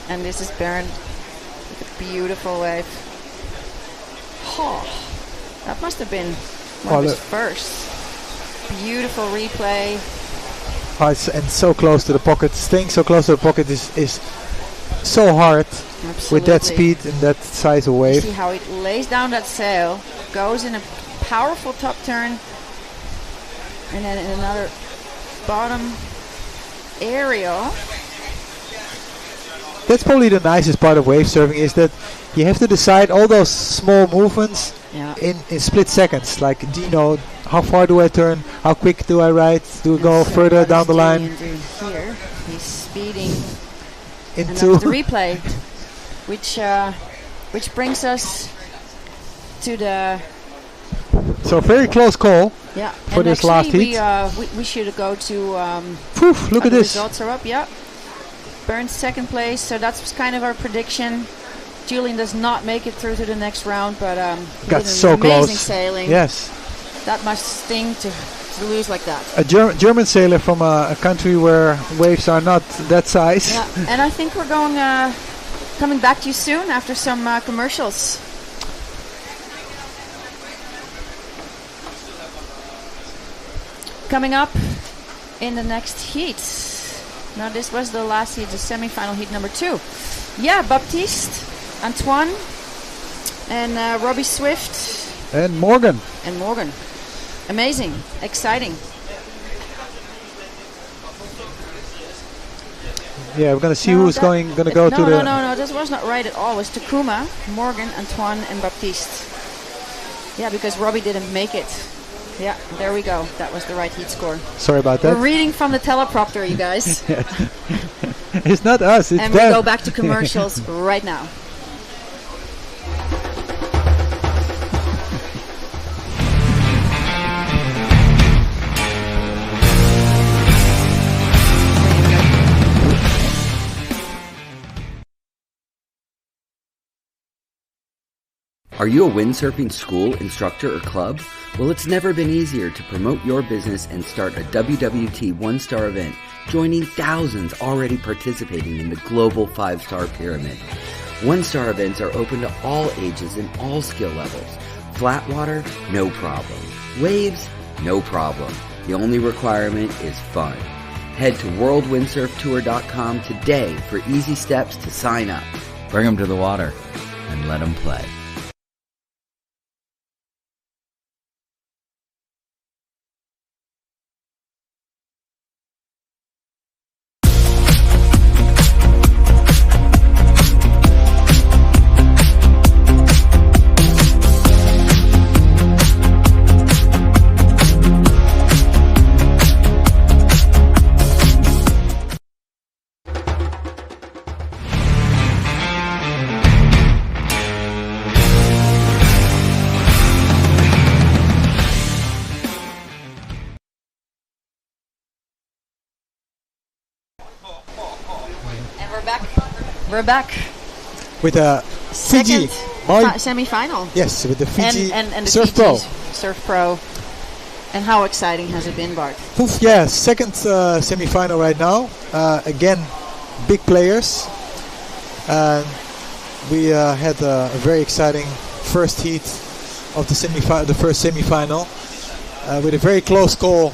And this is Bernd with a beautiful wave. Oh, that must have been one of his first. Beautiful replay. And so close to the pocket. Staying so close to the pocket is so hard. Absolutely. With that speed and that size of wave. You see how it lays down that sail, goes in a powerful top turn, and then in another bottom aerial. That's probably the nicest part of wave surfing, is that you have to decide all those small movements in split seconds. Like, do you know, how far do I turn? How quick do I ride? Do I go further down the line? Here, he's speeding into the replay, which brings us to the. So very close call. Yeah, for this last heat. We should go to. Look at this. The results are up. Yeah. Bernd second place, so that's kind of our prediction. Julian does not make it through to the next round, but he got did so an amazing close. Sailing. Yes. That must sting to lose like that. A German sailor from a country where waves are not that size. Yeah, and I think we're coming back to you soon after some commercials. Coming up in the next heat. Now this was the last heat, the semi-final heat number 2. Yeah, Baptiste, Antoine, and Robbie Swift. And Morgan. Amazing, exciting. Yeah, we're gonna see who's going to go to the. No, this was not right at all. It was Takuma, Morgan, Antoine, and Baptiste. Yeah, because Robbie didn't make it. Yeah, there we go. That was the right heat score. Sorry about that. We're reading from the teleprompter, you guys. It's not us, it's and them. we go back to commercials right now. Are you a windsurfing school, instructor, or club? Well, it's never been easier to promote your business and start a WWT 1-star event, joining thousands already participating in the global 5-star pyramid. 1-star events are open to all ages and all skill levels. Flat water? No problem. Waves? No problem. The only requirement is fun. Head to worldwindsurftour.com today for easy steps to sign up. Bring them to the water and let them play. We're back with a FIJI semi-final. Yes, with the FIJI and the Surf FIJI Pro. Surf Pro. And how exciting has it been, Bart? Yeah, second semi-final right now. Again, big players. We had a very exciting first heat of the first semi-final, with a very close call.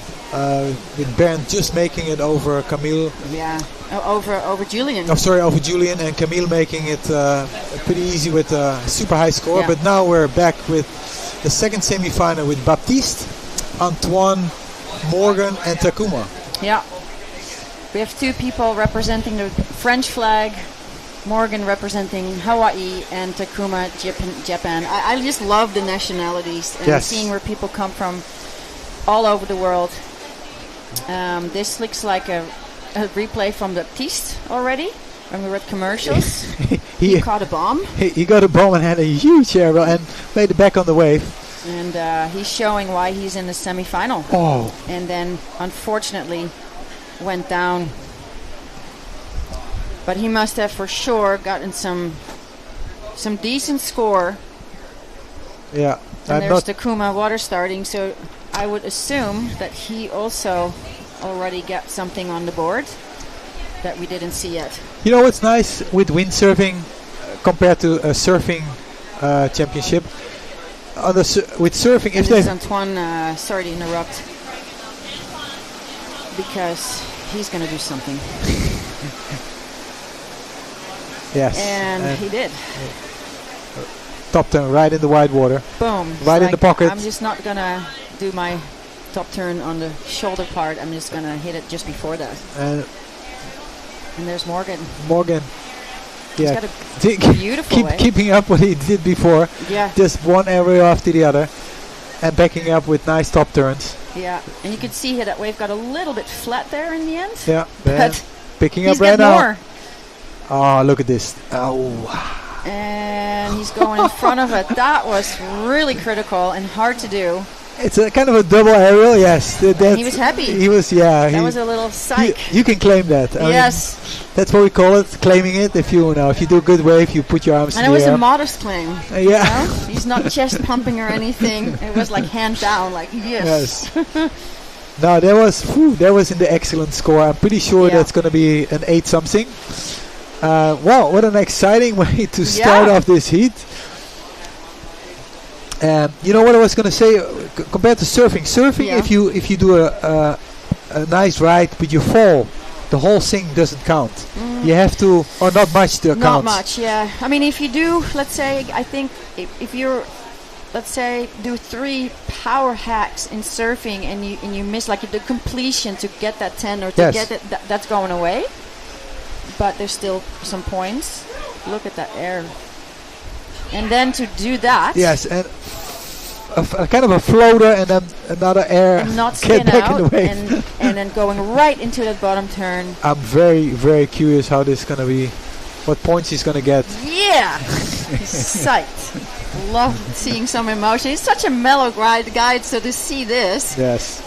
With Bernd just making it over Camille. Yeah, over Julian. Oh, sorry, over Julian, and Camille making it pretty easy with a super high score. Yeah. But now we're back with the second semi-final with Baptiste, Antoine, Morgan, and Takuma. Yeah, we have 2 people representing the French flag. Morgan representing Hawaii and Takuma Japan. I just love the nationalities and seeing where people come from all over the world. This looks like a replay from Baptiste already when we were at commercials. he caught a bomb. He got a bomb and had a huge arrow and made it back on the wave. And he's showing why he's in the semi-final. Oh. And then unfortunately went down. But he must have for sure gotten some decent score. Yeah. And there's Takuma water starting, so I would assume that he also already got something on the board that we didn't see yet. You know what's nice with windsurfing compared to a surfing championship? With surfing, and if this is Antoine, sorry to interrupt, because he's going to do something. Yes. And he did. top turn right in the wide water. Boom. Right in the pocket. I'm just not going to do my top turn on the shoulder part. I'm just going to hit it just before that. And there's Morgan. Yeah, got a beautiful wave. Keeping up what he did before. Yeah. Just one area after the other. And backing up with nice top turns. Yeah, and you can see here that wave got a little bit flat there in the end. Yeah, but picking up right now. Oh, look at this. Oh. And he's going in front of it. That was really critical and hard to do. It's a kind of a double aerial, yes. He was happy. He was, yeah. That was a little psych. You can claim that. I mean, that's what we call it, claiming it. If you do a good wave, you put your arms in the air. And it was a modest claim. Yeah. You know? He's not chest pumping or anything. It was like hand down, like yes. No, that was in the excellent score. I'm pretty sure that's going to be an 8 something. Wow, what an exciting way to start off this heat. You know what I was going to say compared to surfing. Surfing, if you do a nice ride but you fall, the whole thing doesn't count. You have to, or not much to count. Not much, yeah. I mean, if you do, let's say, I think if you're, let's say, do 3 power hacks in surfing and you miss like the completion to get that 10 or to get it, that's going away. But there's still some points. Look at that air. And then to do that. Yes, and a kind of a floater and then another air. And not spin out in the and then going right into that bottom turn. I'm very, very curious how this is going to be, what points he's going to get. Yeah! He's psyched. Love seeing some emotion. He's such a mellow guy, so to see this. Yes.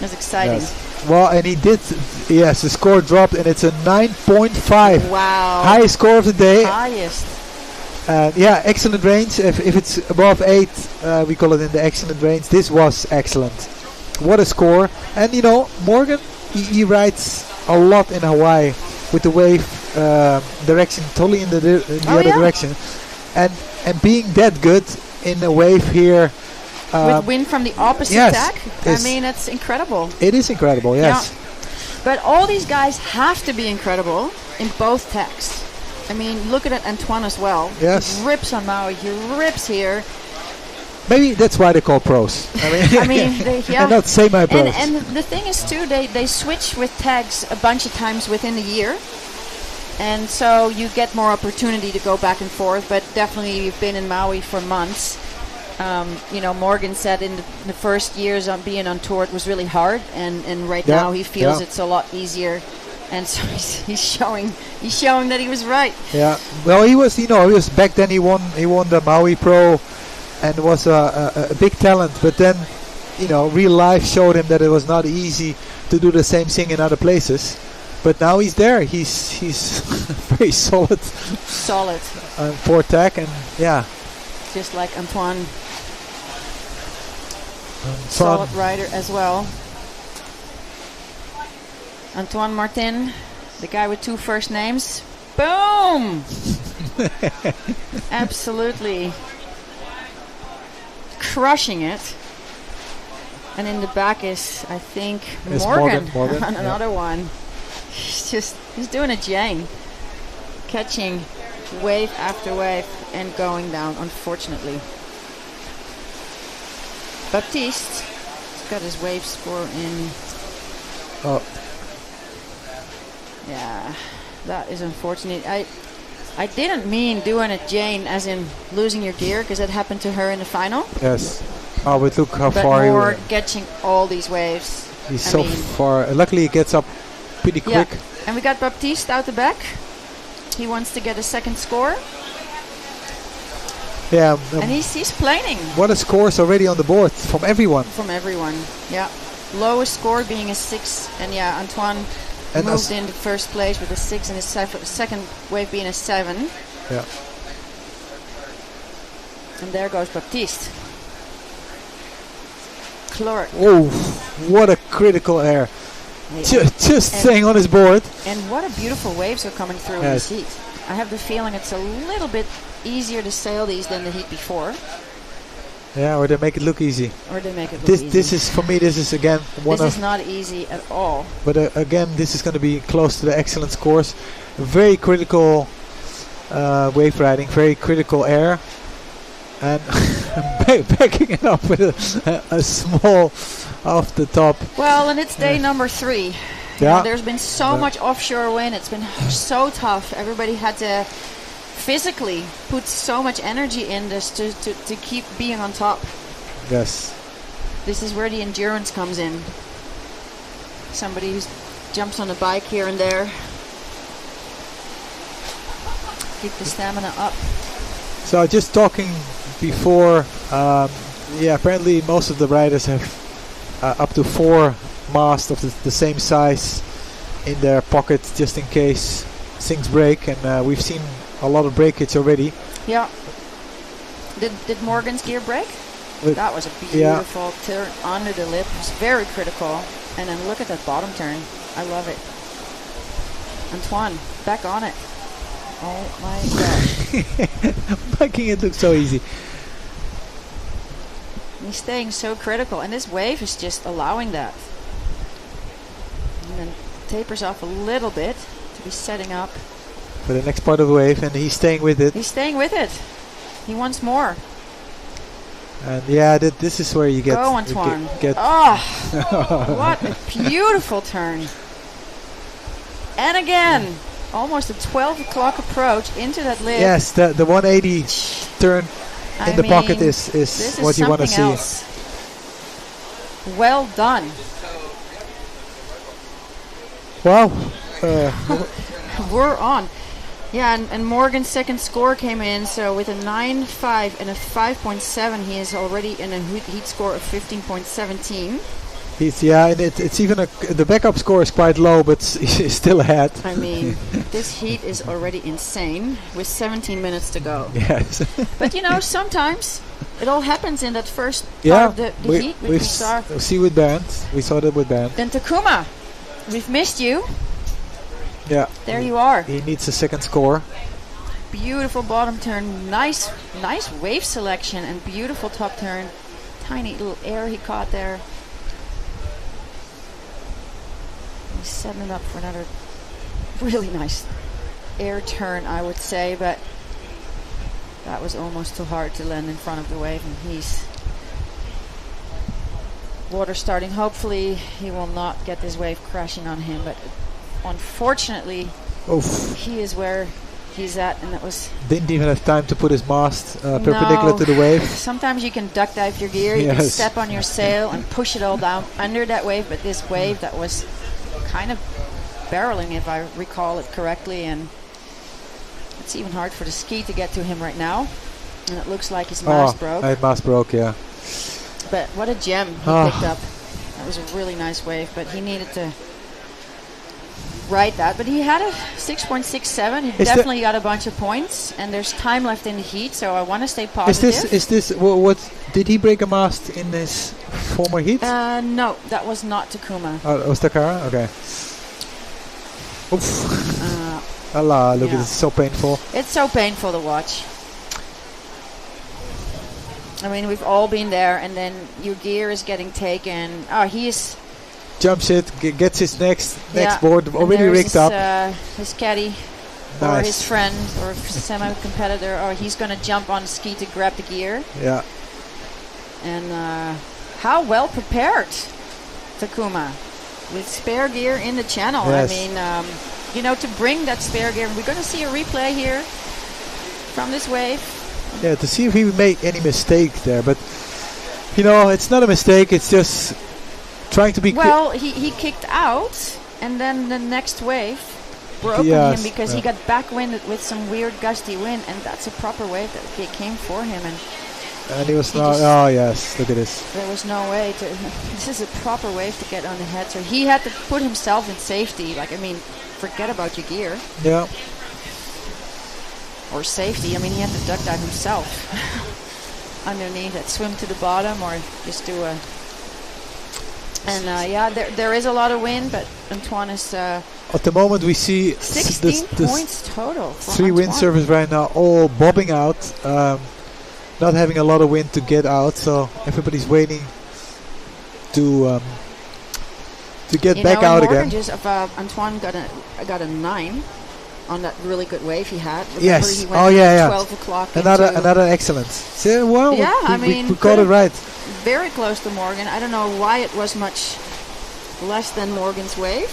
It's exciting. Yes. Well, and he did, the score dropped and it's a 9.5. Wow. Highest score of the day. Highest. Yeah, excellent range. If it's above 8, we call it in the excellent range. This was excellent. What a score. And you know, Morgan, he rides a lot in Hawaii with the wave direction totally in the other direction. And being that good in a wave here. With wind from the opposite tack. I mean, it's incredible. It is incredible, yes. Yeah. But all these guys have to be incredible in both tacks. I mean, look at it, Antoine as well. Yes. He rips on Maui, he rips here. Maybe that's why they call pros. I mean, yeah. And not say my pros. And the thing is too, they switch with tags a bunch of times within the year. And so you get more opportunity to go back and forth. But definitely you've been in Maui for months. You know, Morgan said in the first years on being on tour it was really hard, and right now he feels it's a lot easier, and so he's showing that he was right. Yeah, well, he was back then. He won the Maui Pro, and was a big talent. But then, you know, real life showed him that it was not easy to do the same thing in other places. But now he's there. He's very solid. Solid. For tech, and just like Antoine. Solid rider as well. Antoine Martin, the guy with 2 first names. Boom! Absolutely crushing it. And in the back is, I think, Morgan. On another one. He's doing a Jane. Catching wave after wave and going down, unfortunately. Baptiste has got his wave score in. Oh. Yeah, that is unfortunate. I didn't mean doing a Jane as in losing your gear, because that happened to her in the final. Yes. Oh, but look how but far more catching all these waves. He's so far. Luckily, he gets up pretty quick. And we got Baptiste out the back. He wants to get a second score. Yeah. And he's planing. What a scores already on the board from everyone. From everyone, yeah. Lowest score being a 6. And Antoine moved in the first place with a 6 and his second wave being a 7. Yeah. And there goes Baptiste. Clark. Oh, what a critical air. Yeah. Just staying on his board. And what a beautiful waves are coming through in this heat. I have the feeling it's a little bit easier to sail these than the heat before. Yeah, or they make it look easy. This is, for me, this is again one This is not easy at all. But again, this is going to be close to the excellent scores. Very critical wave riding, very critical air. and backing it up with a small off the top. Well, and it's day number 3. You Yeah. know, there's been so much offshore wind. It's been so tough. Everybody had to physically put so much energy in this to keep being on top. Yes. This is where the endurance comes in. Somebody who jumps on a bike here and there. Keep the stamina up. So just talking before, yeah, apparently most of the riders have up to 4 masts of the same size in their pocket just in case things break, and we've seen a lot of breakage already. Yeah. Did Morgan's gear break? With That was a beautiful turn under the lip. It was very critical. And then look at that bottom turn. I love it. Antoine, back on it. Oh my gosh. Making it look so easy. He's staying so critical. And this wave is just allowing that. And then tapers off a little bit to be setting up. For the next part of the wave, and he's staying with it. He's staying with it. He wants more. And yeah, this is where you get... Go, Antoine. Get Oh, what a beautiful turn. And again, almost a 12 o'clock approach into that lip. Yes, the 180 turn in the pocket is what you want to see. Else. Well done. Wow. We're on. Yeah, and Morgan's second score came in, so with a 9.5 and a 5.7, he is already in a heat score of 15.17. And it's even the backup score is quite low, but he's still ahead. I mean, this heat is already insane with 17 minutes to go. Yes. But you know, sometimes it all happens in that first part of the heat. We see with Bernd. We saw that with Bernd. Then Takuma, we've missed you. Yeah. There you are. He needs a second score. Beautiful bottom turn. Nice wave selection and beautiful top turn. Tiny little air he caught there. He's setting it up for another really nice air turn, I would say, but that was almost too hard to land in front of the wave, and he's water starting. Hopefully he will not get this wave crashing on him, but unfortunately he is where he's at, and that was... Didn't even have time to put his mast perpendicular to the wave. Sometimes you can duck dive your gear, you can step on your sail and push it all down under that wave, but this wave that was kind of barreling, if I recall it correctly, and it's even hard for the ski to get to him right now, and it looks like his mast broke. His mast broke, yeah. But what a gem he picked up. That was a really nice wave, but he needed to ride that. But he had a 6.67. He definitely got a bunch of points, and there's time left in the heat, so I want to stay positive. Is this what did he break a mast in his former heat? No, that was not Takuma. Oh, it was Takara? Okay. Oof. Allah, look, it's so painful. It's so painful to watch. I mean, we've all been there, and then your gear is getting taken. Oh, he's... Jumps it, gets his next board already rigged up. His caddy or his friend or semi-competitor, or he's going to jump on ski to grab the gear. Yeah. And how well prepared Takuma with spare gear in the channel. Yes. I mean, you know, to bring that spare gear. We're going to see a replay here from this wave. Yeah, to see if he made any mistake there, but you know, it's not a mistake. It's just trying to be. Well, he kicked out, and then the next wave broke on him because he got backwinded with some weird gusty wind, and that's a proper wave that came for him, and he was not. Oh yes, look at this. There was no way to. This is a proper wave to get on the head, so he had to put himself in safety. Like, I mean, forget about your gear. Yeah. Or safety. I mean, he had to duck dive himself underneath it, swim to the bottom, or just do a. And yeah, there is a lot of wind, but Antoine is. At the moment, we see 16 points total. Three windsurfers right now, all bobbing out, not having a lot of wind to get out. So everybody's waiting to get back out again. Antoine got a 9 on that really good wave he had. Remember Yes. He went Oh yeah. 12 o'clock. Another excellence. So, well, Yeah, we, I mean, we got it right. Very close to Morgan. I don't know why it was much less than Morgan's wave.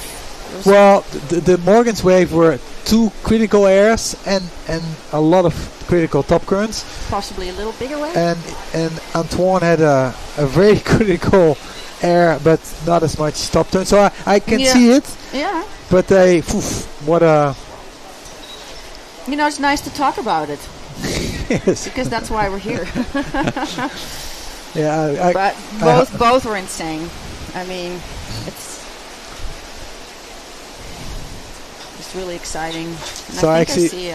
Well, the Morgan's wave were 2 critical airs and a lot of critical top currents. Possibly a little bigger wave. And Antoine had a very critical air, but not as much top turn. So I can see it. Yeah. But what a... You know, it's nice to talk about it. Yes. Because that's why we're here. Yeah, but both were insane. I mean, it's really exciting. And so I see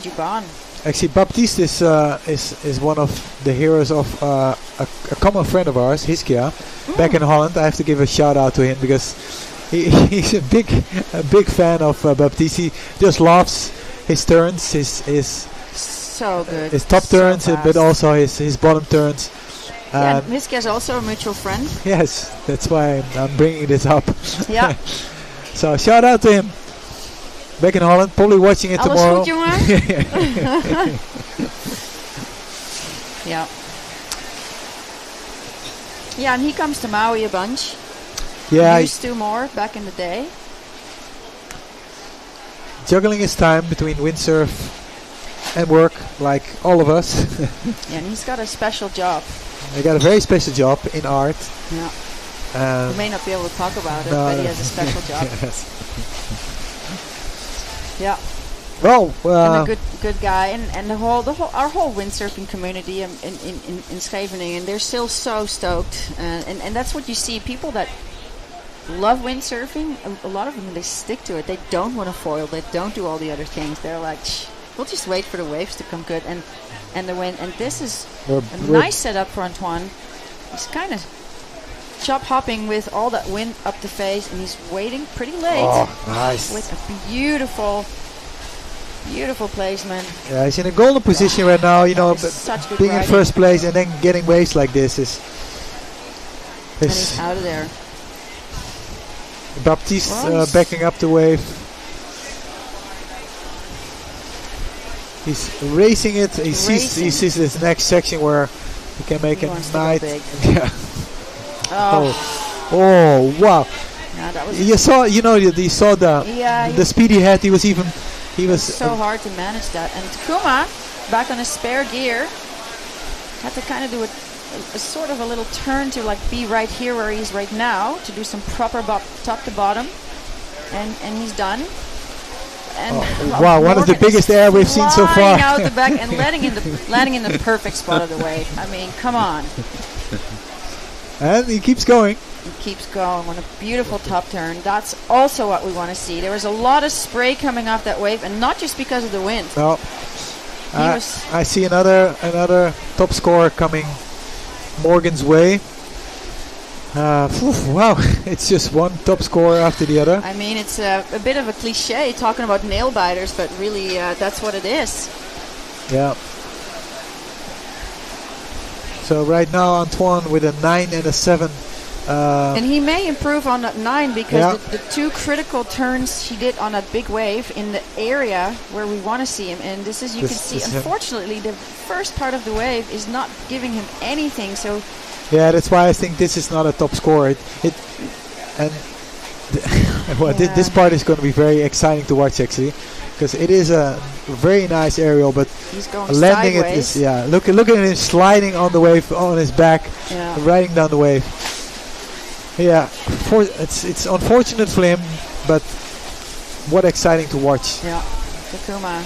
Juban. Actually, Baptiste is one of the heroes of a common friend of ours, Hiskia, back in Holland. I have to give a shout out to him because he's a big fan of Baptiste. He just loves his turns, his so good. His top turns, but also his bottom turns. And Hiskia is also a mutual friend. Yes, that's why I'm bringing this up. Yeah. So shout out to him. Back in Holland, probably watching it tomorrow. Alles goed, jongen? Yeah. Yeah, and he comes to Maui a bunch. Yeah. He used to more back in the day. Juggling his time between windsurf and work, like all of us. Yeah, and he's got a special job. He got a very special job in art. Yeah. We may not be able to talk about it, but he has a special job. Yes. Yeah. Well, and a good guy, and our whole windsurfing community in Scheveningen, they're still so stoked, and that's what you see. People that love windsurfing, a lot of them, they stick to it. They don't want to foil. They don't do all the other things. They're like, we'll just wait for the waves to come good and the wind. And this is a nice setup for Antoine. He's kind of chop hopping with all that wind up the face, and he's waiting pretty late. Oh, nice. With a beautiful placement. Yeah, he's in a golden position right now. You know, being in first place and then getting waves like this is. And he's out of there. Baptiste backing up the wave. He's racing it. He sees this next section where he can make a night. Yeah. Oh wow! Yeah, that was you saw the speed he had. He was so hard to manage that. And Kuma, back on his spare gear, had to kind of do a sort of a little turn to like be right here where he is right now to do some proper top to bottom, and he's done. And wow, one of the biggest air we've seen so far. Out the back and landing in the perfect spot of the wave. I mean, come on. And he keeps going. He keeps going on a beautiful top turn. That's also what we want to see. There was a lot of spray coming off that wave, and not just because of the wind. No. I see another top scorer coming Morgan's way. Wow, it's just one top scorer after the other. I mean, it's a bit of a cliche talking about nail biters, but really that's what it is. Yeah. So right now Antoine with a 9 and a 7. And he may improve on that 9 because the 2 critical turns he did on that big wave in the area where we want to see him. And this is, you can see, unfortunately, the first part of the wave is not giving him anything. So yeah, that's why I think this is not a top score. This part is going to be very exciting to watch actually, because it is a very nice aerial, but he's going landing sideways. it is look at him sliding on the wave on his back, riding down the wave. Yeah, it's unfortunate for him, but what exciting to watch. Yeah, Takuma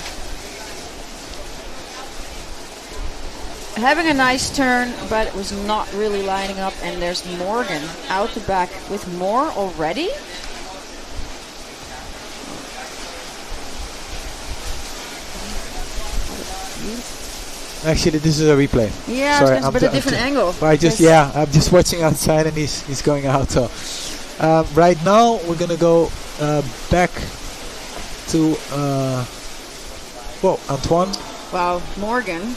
having a nice turn, but it was not really lining up. And there's Morgan out the back with more already. Actually, this is a replay. Yeah, sorry, but a different angle. I'm just watching outside, and he's going out. So right now we're gonna go back to Antoine. Wow, Morgan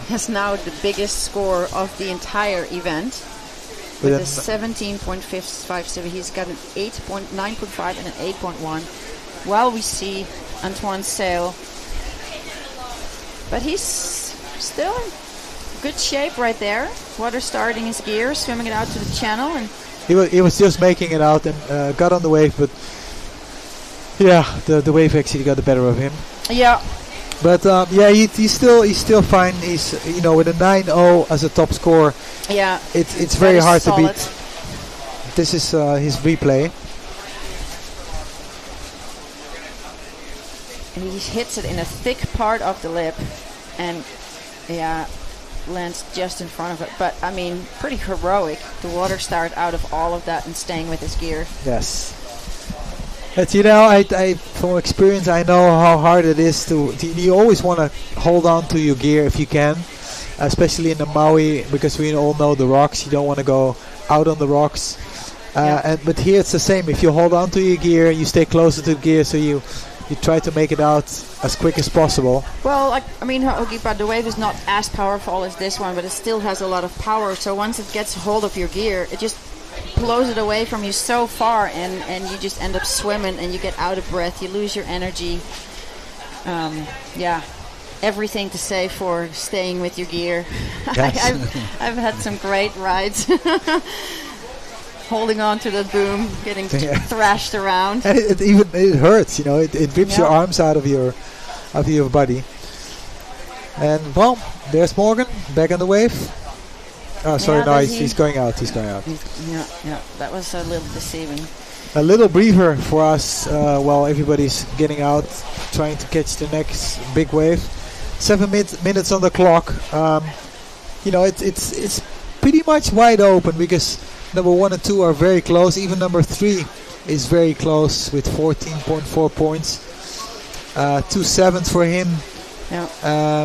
has now the biggest score of the entire event with a 17.57. He's got an 8.9.5 and an 8.1. while we see Antoine sail. But he's still in good shape right there. Water starting his gear, swimming it out to the channel, and he was just making it out and got on the wave, but yeah, the wave actually got the better of him. Yeah. But yeah, he's still fine. He's with a 9-0 as a top score. Yeah. It's very hard solid to beat. This is his replay. And he hits it in a thick part of the lip, and yeah, lands just in front of it. But I mean, pretty heroic. The water start out of all of that and staying with his gear. Yes. But I from experience, I know how hard it is to you always want to hold on to your gear if you can, especially in the Maui, because we all know the rocks. You don't want to go out on the rocks. But here it's the same. If you hold on to your gear, you stay closer to the gear, so you try to make it out as quick as possible. Well, I mean, Hogipa, the wave is not as powerful as this one, but it still has a lot of power. So once it gets hold of your gear, it just blows it away from you so far, and you just end up swimming, and you get out of breath. You lose your energy. Yeah, everything to say for staying with your gear. Yes. I've had some great rides. Holding on to the boom, getting thrashed around. And it hurts, it rips your arms out of your body. And well, there's Morgan back on the wave. Oh, sorry, no, he's going out. Yeah, that was a little deceiving. A little breather for us while everybody's getting out, trying to catch the next big wave. 7 minutes on the clock. It's pretty much wide open because number 1 and 2 are very close. Even number 3 is very close with 14.4 points. 2 7s for him. Yeah.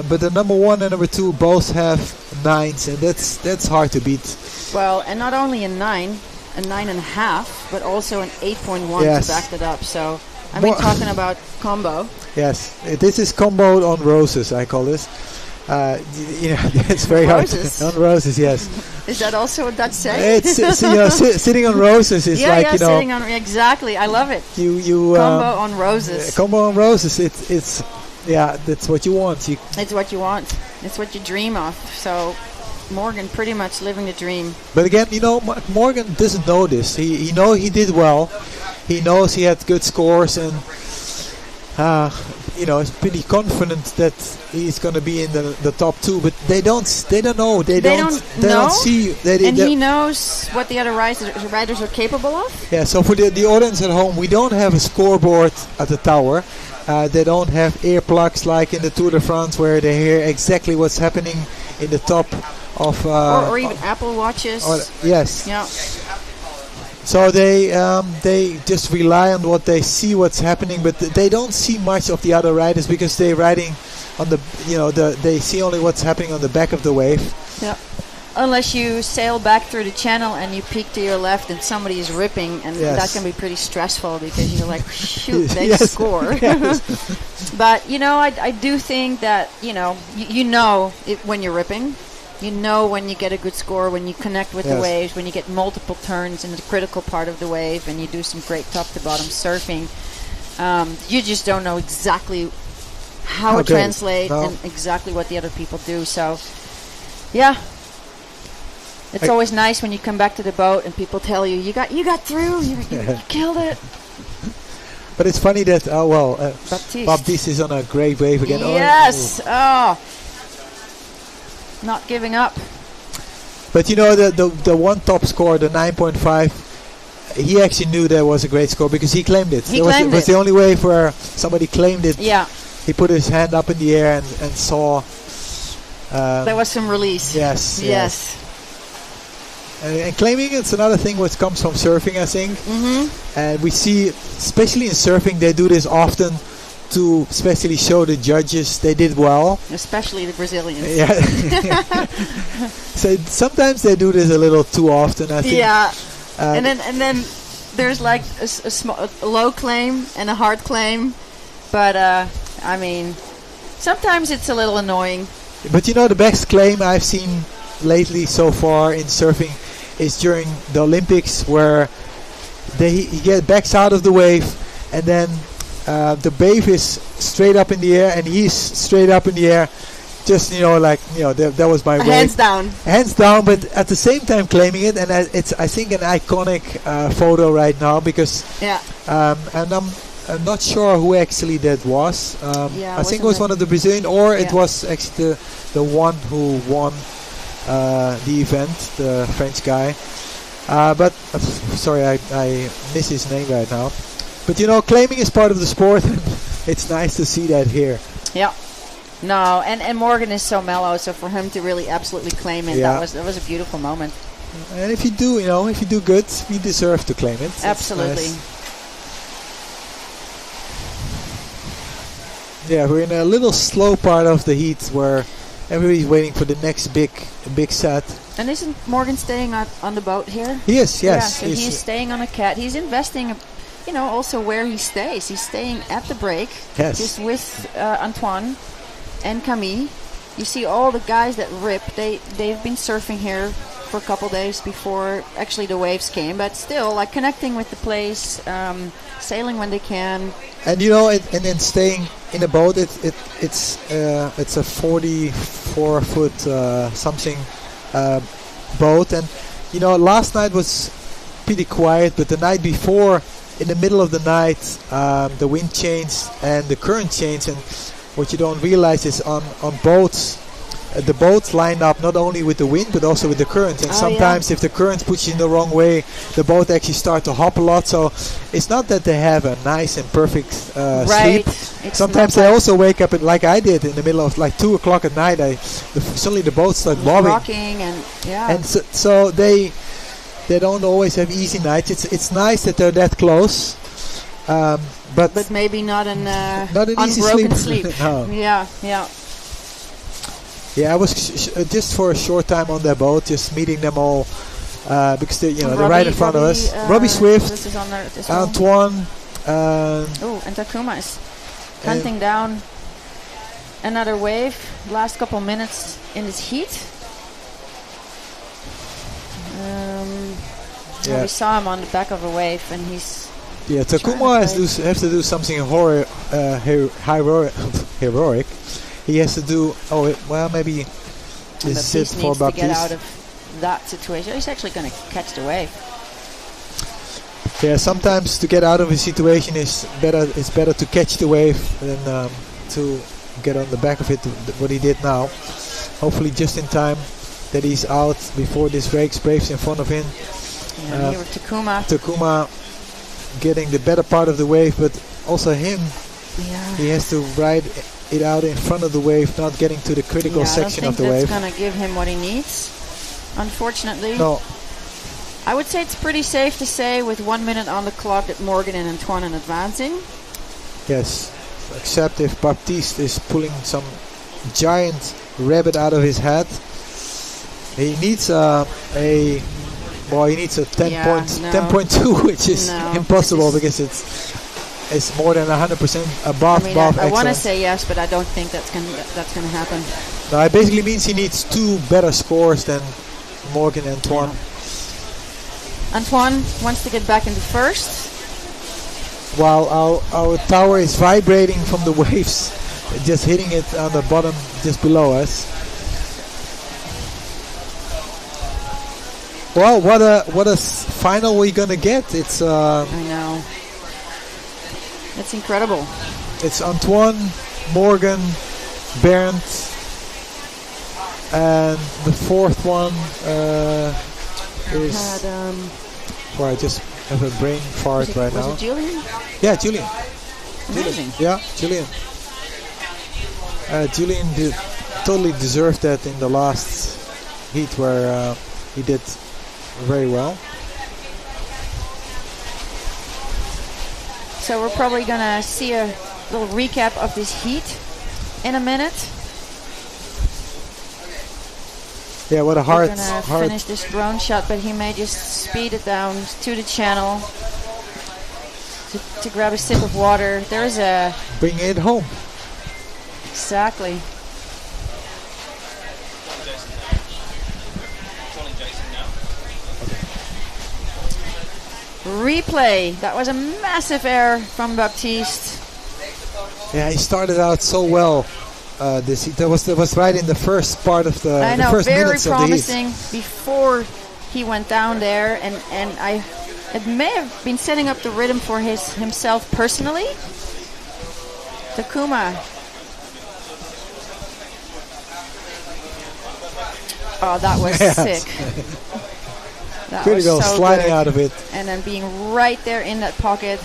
But the number 1 and number 2 both have 9s, and that's hard to beat. Well, and not only a 9.5, but also an 8.1 yes. to back that up. So I mean, talking about combo. Yes, this is combo on roses. I call this. It's very roses. hard on roses. Yes. Is that also a Dutch saying? It's sitting on roses is sitting on exactly. I love it. You combo on roses. Combo on roses. It's that's what you want. It's what you want. It's what you dream of. So Morgan pretty much living the dream. But again, Morgan doesn't know this. He he did well. He knows he had good scores, and he's pretty confident that he's going to be in the top 2. But they don't know. They don't see. He knows what the other riders are capable of. Yeah. So for the audience at home, we don't have a scoreboard at the tower. They don't have earplugs like in the Tour de France, where they hear exactly what's happening in the top of. Or even Apple Watches. Yes. Yeah. So they just rely on what they see, what's happening, but they don't see much of the other riders because they're riding on they see only what's happening on the back of the wave. Yeah. Unless you sail back through the channel and you peek to your left and somebody is ripping, and that can be pretty stressful because you're like, shoot, they score. Yes. But I do think that you know it when you're ripping. You know when you get a good score, when you connect with the waves, when you get multiple turns in the critical part of the wave, and you do some great top-to-bottom surfing. You just don't know exactly how it translates and exactly what the other people do. So, yeah. It's always nice when you come back to the boat and people tell you, you got through, you killed it. But it's funny that, Baptiste is on a great wave again. Yes! Not giving up. But the one top score, the 9.5, he actually knew there was a great score because he claimed it. It was the only wave where somebody claimed it. Yeah. He put his hand up in the air and saw. There was some release. Yes. And claiming it's another thing which comes from surfing, I think. Mm-hmm. And we see, especially in surfing, they do this often to especially show the judges they did well. Especially the Brazilians. Yeah. So sometimes they do this a little too often, I think. Yeah. And then there's like a low claim and a hard claim. But, I mean, sometimes it's a little annoying. But the best claim I've seen lately so far in surfing is during the Olympics, where he backs out of the wave and then the wave is straight up in the air, and he's straight up in the air. Just that was my way. Hands down. Hands down, but at the same time claiming it, and it's I think an iconic photo right now because. Yeah. And I'm not sure who actually that was. I think it was one of the Brazilian, or it was actually the one who won the event, the French guy. But sorry, I miss his name right now. But claiming is part of the sport. It's nice to see that here. Yeah. No, and Morgan is so mellow, so for him to really absolutely claim it, that was a beautiful moment. And if you do good, you deserve to claim it. Absolutely. Nice. Yeah, we're in a little slow part of the heat where everybody's waiting for the next big set. And isn't Morgan staying on the boat here? He is, yes. Yeah, so he's staying on a cat. He's investing, also where he stays. He's staying at the break, just with Antoine and Camille. You see all the guys that rip. They've been surfing here for a couple days before actually the waves came, but still, like connecting with the place, sailing when they can. And and then staying in a boat. It's a 44-foot something boat, and last night was pretty quiet, but the night before, in the middle of the night, the wind changed and the current changed, and what you don't realize is on boats, the boats line up not only with the wind but also with the current, and sometimes if the current puts you in the wrong way, the boat actually starts to hop a lot. So it's not that they have a nice and perfect sleep. Sometimes they also wake up like I did in the middle of like 2 o'clock at night. Suddenly the boat started bobbing, rocking, and so they don't always have easy nights. It's nice that they're that close. But maybe not an easy unbroken sleep. No. Yeah. Yeah, I was just for a short time on their boat, just meeting them all because they're right in front of us. Robbie Swift, this is on there as well. Antoine. And Takuma is hunting down another wave. Last couple minutes in this heat. We saw him on the back of a wave, and he's. Yeah, Takuma has to do something heroic. He has to do. Maybe this is it for Baptiste. To get out of that situation. He's actually going to catch the wave. Yeah, sometimes to get out of a situation is better. It's better to catch the wave than to get on the back of it. What he did now. Hopefully, just in time that he's out before this waves in front of him. Yeah, here with Takuma. Takuma getting the better part of the wave, but also him. Yeah. He has to ride it out in front of the wave, not getting to the critical section of the wave. I don't think that's going to give him what he needs, unfortunately. No. I would say it's pretty safe to say with 1 minute on the clock that Morgan and Antoine are advancing. Yes, except if Baptiste is pulling some giant rabbit out of his head. He needs he needs a 10.2, which is impossible because it's more than 100% above. I want to say yes, but I don't think that's gonna happen. No, it basically means he needs 2 better scores than Morgan and Antoine. Yeah. Antoine wants to get back into first. While our tower is vibrating from the waves, just hitting it on the bottom just below us. Well, what a final we're gonna get! It's I know. It's incredible. It's Antoine, Morgan, Bernd, and the fourth one is. I just have a brain fart right now. Was it Julian? Yeah, Julian. Amazing. Yeah, Julian. Julian totally deserved that in the last heat where he did very well. So we're probably going to see a little recap of this heat in a minute. Yeah, what a hard... We're going to finish this drone shot, but he may just speed it down to the channel to grab a sip of water. There's a... Bring it home. Exactly. Replay. That was a massive error from Baptiste. Yeah, he started out so well. That was right in the first part of the, I know, the first very minutes promising of the heat. before he went down there, and it may have been setting up the rhythm for himself personally. Takuma. Oh, that was sick. That Pretty was well so sliding good. out of it. And then being right there in that pocket.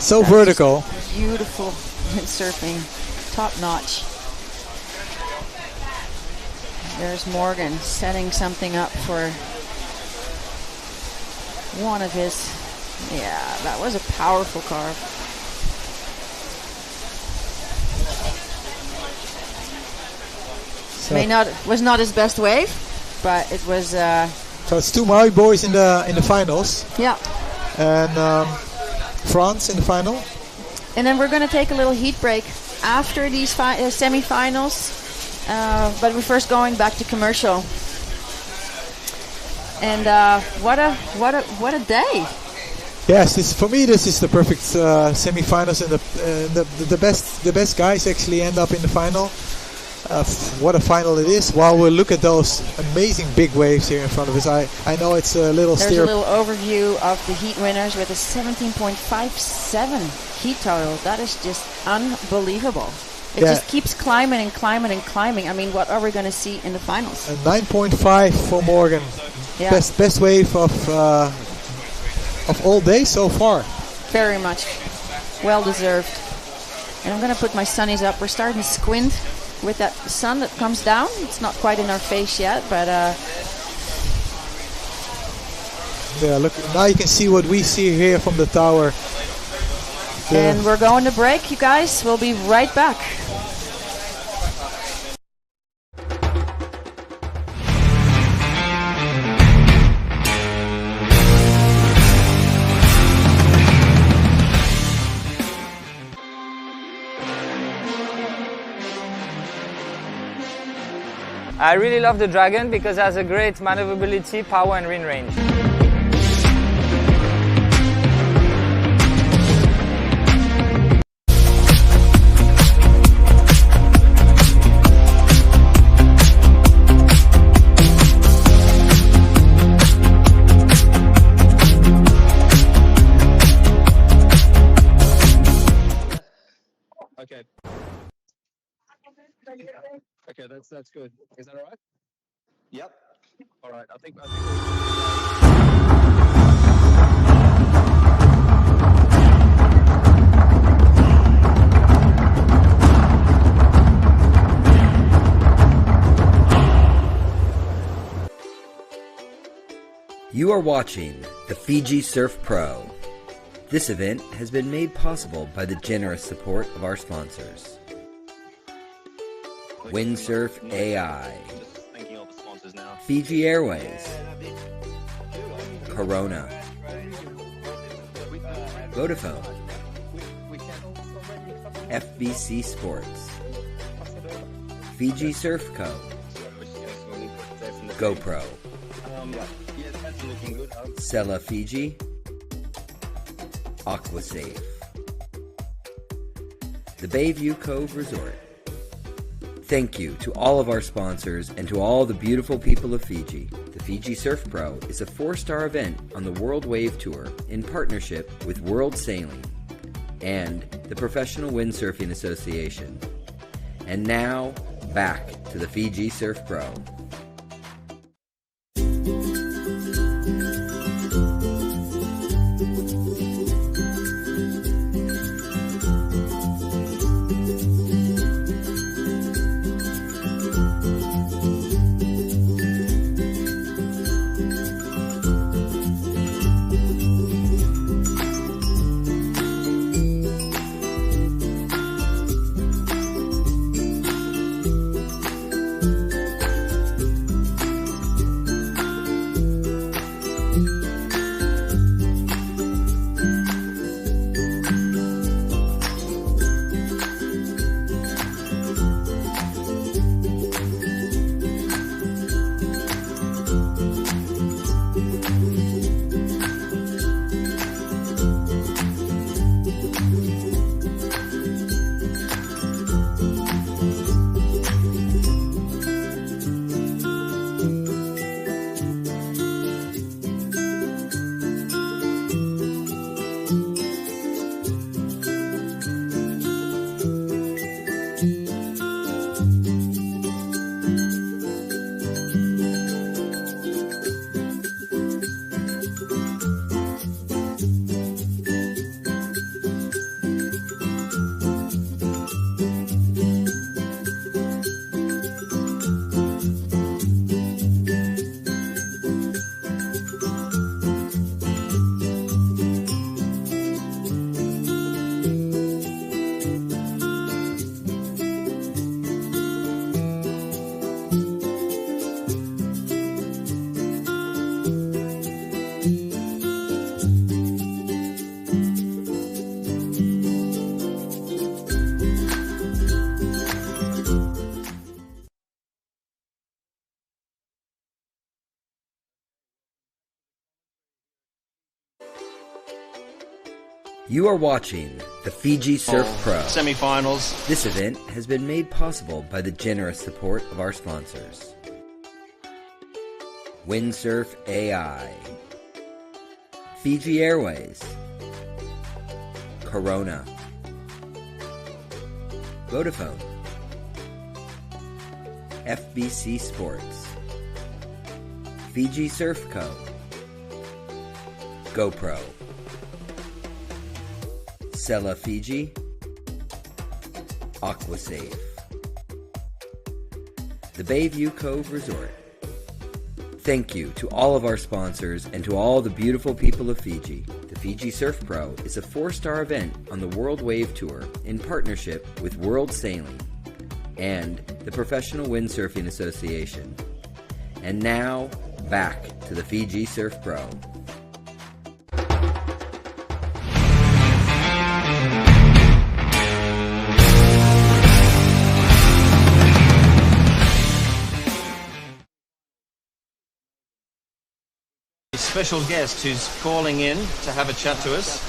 So vertical. Beautiful windsurfing. Top notch. There's Morgan setting something up for one of his. Yeah, that was a powerful carve. So Was not his best wave, but it was. So it's two Maui boys in the finals. Yeah. And France in the final. And then we're going to take a little heat break after these semi-finals. But we're first going back to commercial. And what a day! Yes, for me this is the perfect semi-finals, and the best guys actually end up in the final. What a final it is! While we look at those amazing big waves here in front of us, I know it's a little. There's a little overview of the heat winners with a 17.57 heat total. That is just unbelievable. It just keeps climbing and climbing and climbing. I mean, what are we going to see in the finals? 9.5 for Morgan. Yeah. Best wave of all day so far. Very much. Well deserved. And I'm going to put my sunnies up. We're starting to squint with that sun that comes down. It's not quite in our face yet, but yeah, look, now you can see what we see here from the tower. And we're going to break, you guys. We'll be right back. I really love the Dragon because it has a great maneuverability, power and wind range. Okay. Okay, that's good. Is that all right? Yep. All right. I think You are watching the FIJI Surf Pro. This event has been made possible by the generous support of our sponsors. Windsurf AI, Fiji Airways, Corona, Vodafone, FBC Sports, Fiji Surf Co, GoPro, Sella Fiji, Aquasafe, the Bayview Cove Resort. Thank you to all of our sponsors and to all the beautiful people of Fiji. The FIJI Surf Pro is a 4-star event on the World Wave Tour in partnership with World Sailing and the Professional Windsurfing Association. And now, back to the FIJI Surf Pro. You are watching the Fiji Surf Pro Semi-finals. This event has been made possible by the generous support of our sponsors. Windsurf AI, Fiji Airways, Corona, Vodafone, FBC Sports, Fiji Surf Co, GoPro, Sella Fiji, Aquasafe, the Bayview Cove Resort. Thank you to all of our sponsors and to all the beautiful people of Fiji. The Fiji Surf Pro is a 4-star event on the World Wave Tour in partnership with World Sailing and the Professional Windsurfing Association. And now, back to the Fiji Surf Pro. Special guest who's calling in to have a chat to us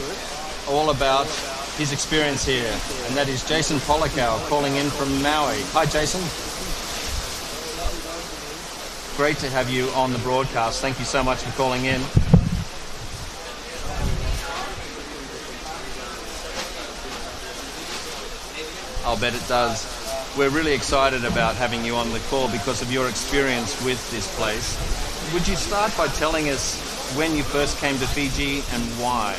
all about his experience here, and that is Jason Polikow calling in from Maui. Hi, Jason. Great to have you on the broadcast. Thank you so much for calling in. I'll bet it does. We're really excited about having you on the call because of your experience with this place. Would you start by telling us when you first came to Fiji and why?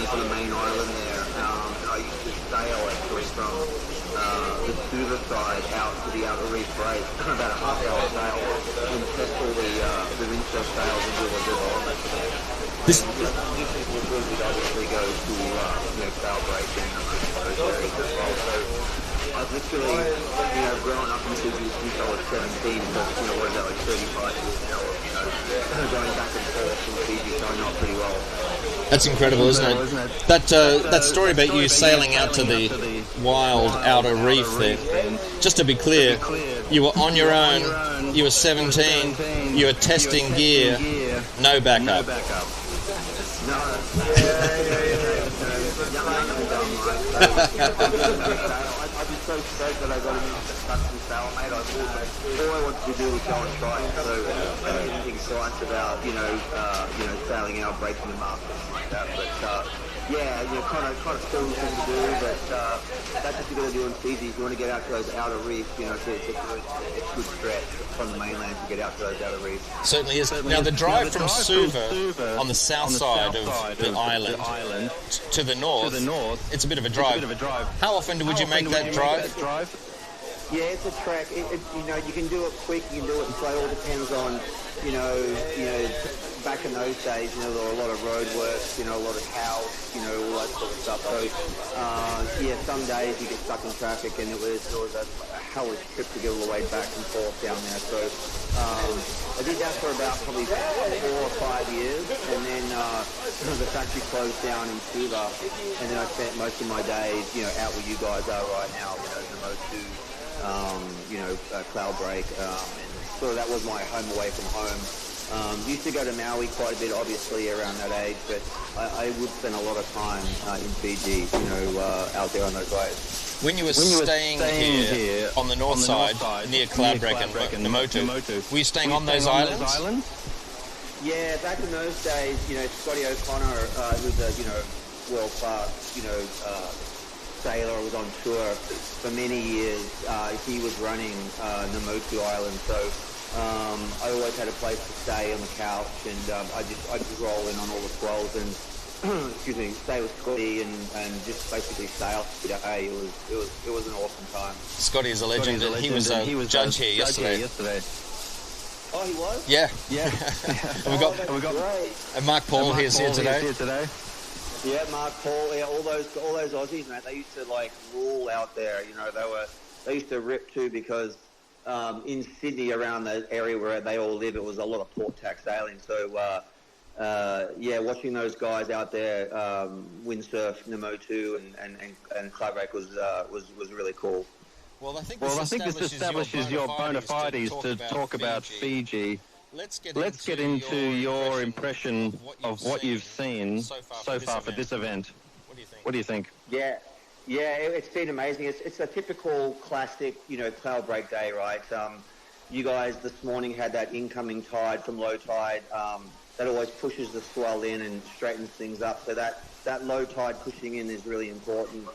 On the main island there, I used to sail actually from the Suva side out to the outer reef break, about a half-hour sail, and test all the windsurf sails and do a river. This people would obviously go to sail break and those areas as well. So I've literally, grown up in Fiji since I was 17, but what is that, like 35 years now, going back and forth from Fiji, so I know it pretty well. That's incredible, isn't it? That story about you sailing out to the wild outer reef there. Just to be clear, you were on your own, you were 17, you were testing gear, no backup. I'd be so stoked that I got into the custom sail, mate. All I wanted to do was go and try it, so I didn't think twice about, sailing out, breaking the mast, something like that. But kind of silly thing to do, but that's what you got to do in Fiji. If you want to get out to those outer reefs, it's a good stretch from the mainland to get out to those outer reefs. Certainly is. Now the drive from Suva on the south side of the island to the north, it's a bit of a drive. How often would you make that drive? Yeah, it's a trek. You can do it quick, you can do it slow. It all depends on, back in those days, there were a lot of road works, a lot of house, all that sort of stuff. So, some days you get stuck in traffic, and it was a hellish trip to get all the way back and forth down there. So, I did that for about probably 4 or 5 years, and then the factory closed down in Suva, and then I spent most of my days, out where you guys are right now, the Motu, Cloud Break, and sort of that was my home away from home. Used to go to Maui quite a bit, obviously, around that age, but I would spend a lot of time in Fiji, out there on those waves. When you were staying here on the north side, near Cloud Break and Namotu, were you staying on those islands? Yeah, back in those days, Scotty O'Connor, who's a world-class, sailor, was on tour for many years. He was running Namotu Island, so I always had a place to stay on the couch, and I just roll in on all the swells and stay with Scotty and just basically sail every day. It was an awesome time. Scotty is a legend, and he was a judge here yesterday. Oh, he was? Yeah. We got and Mark Paul is here today. Yeah, Mark, Paul, yeah, all those Aussies, mate. They used to like rule out there. You know, they used to rip too because in Sydney, around the area where they all live, it was a lot of port tax sailing. So yeah, watching those guys out there windsurf Namotu and Clubrake was really cool. Well, I think this establishes your bona fides to talk about Fiji. Let's get into your impression of what you've seen so far for this event. What do you think? Yeah, it's been amazing. It's a typical classic, Cloudbreak day, right? You guys this morning had that incoming tide from low tide. That always pushes the swell in and straightens things up. So that low tide pushing in is really important.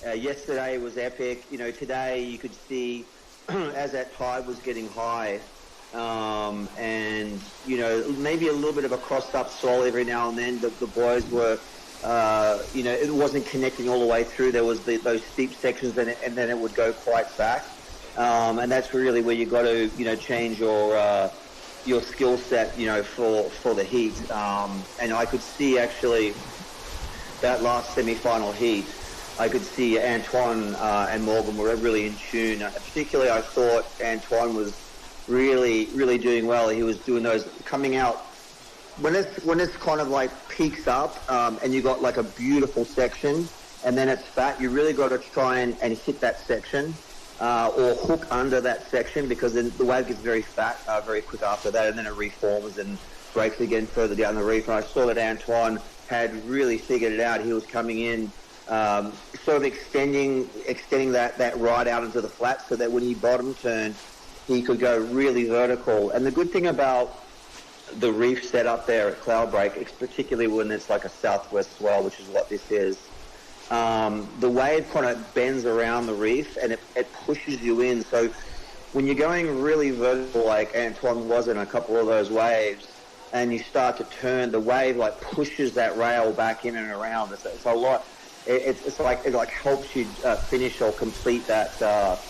Yesterday was epic. Today you could see as that tide was getting high, and maybe a little bit of a crossed up swell every now and then. The boys were, it wasn't connecting all the way through. There was those steep sections, and then it would go quite back. And that's really where you got to, change your skill set, for the heat. And I could see actually that last semi-final heat. I could see Antoine and Morgan were really in tune. Particularly, I thought Antoine was really, really doing well. He was doing those coming out when it's kind of like peaks up, and you got like a beautiful section, and then it's fat. You really got to try and hit that section or hook under that section, because then the wave gets very fat very quick after that, and then it reforms and breaks again further down the reef. And I saw that Antoine had really figured it out. He was coming in. Sort of extending that ride out into the flat, so that when he bottom turned, he could go really vertical. And the good thing about the reef set up there at Cloudbreak, particularly when it's like a southwest swell, which is what this is, the wave kind of bends around the reef and it pushes you in. So when you're going really vertical, like Antoine was in a couple of those waves, and you start to turn, the wave like pushes that rail back in and around. It's a lot. It's like it helps you finish or complete that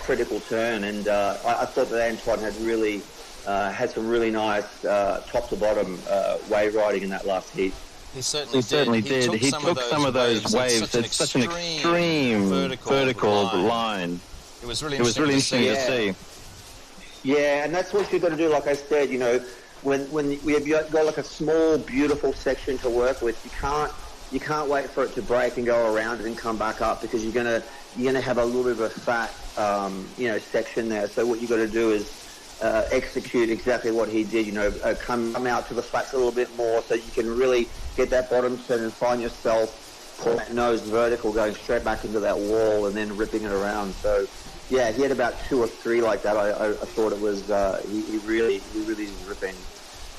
critical turn, and I thought that Antoine had really had some really nice top to bottom wave riding in that last heat. He certainly did. He took some of those waves at such an extreme vertical line. It was really interesting to see. Yeah, and that's what you've got to do. Like I said, when you've got like a small, beautiful section to work with, you can't wait for it to break and go around it and come back up, because you're gonna have a little bit of a fat section there. So what you got to do is execute exactly what he did. Come out to the flats a little bit more, so you can really get that bottom turn and find yourself pull that nose vertical, going straight back into that wall and then ripping it around. So yeah, he had about 2 or 3 like that. I thought it was he really is ripping.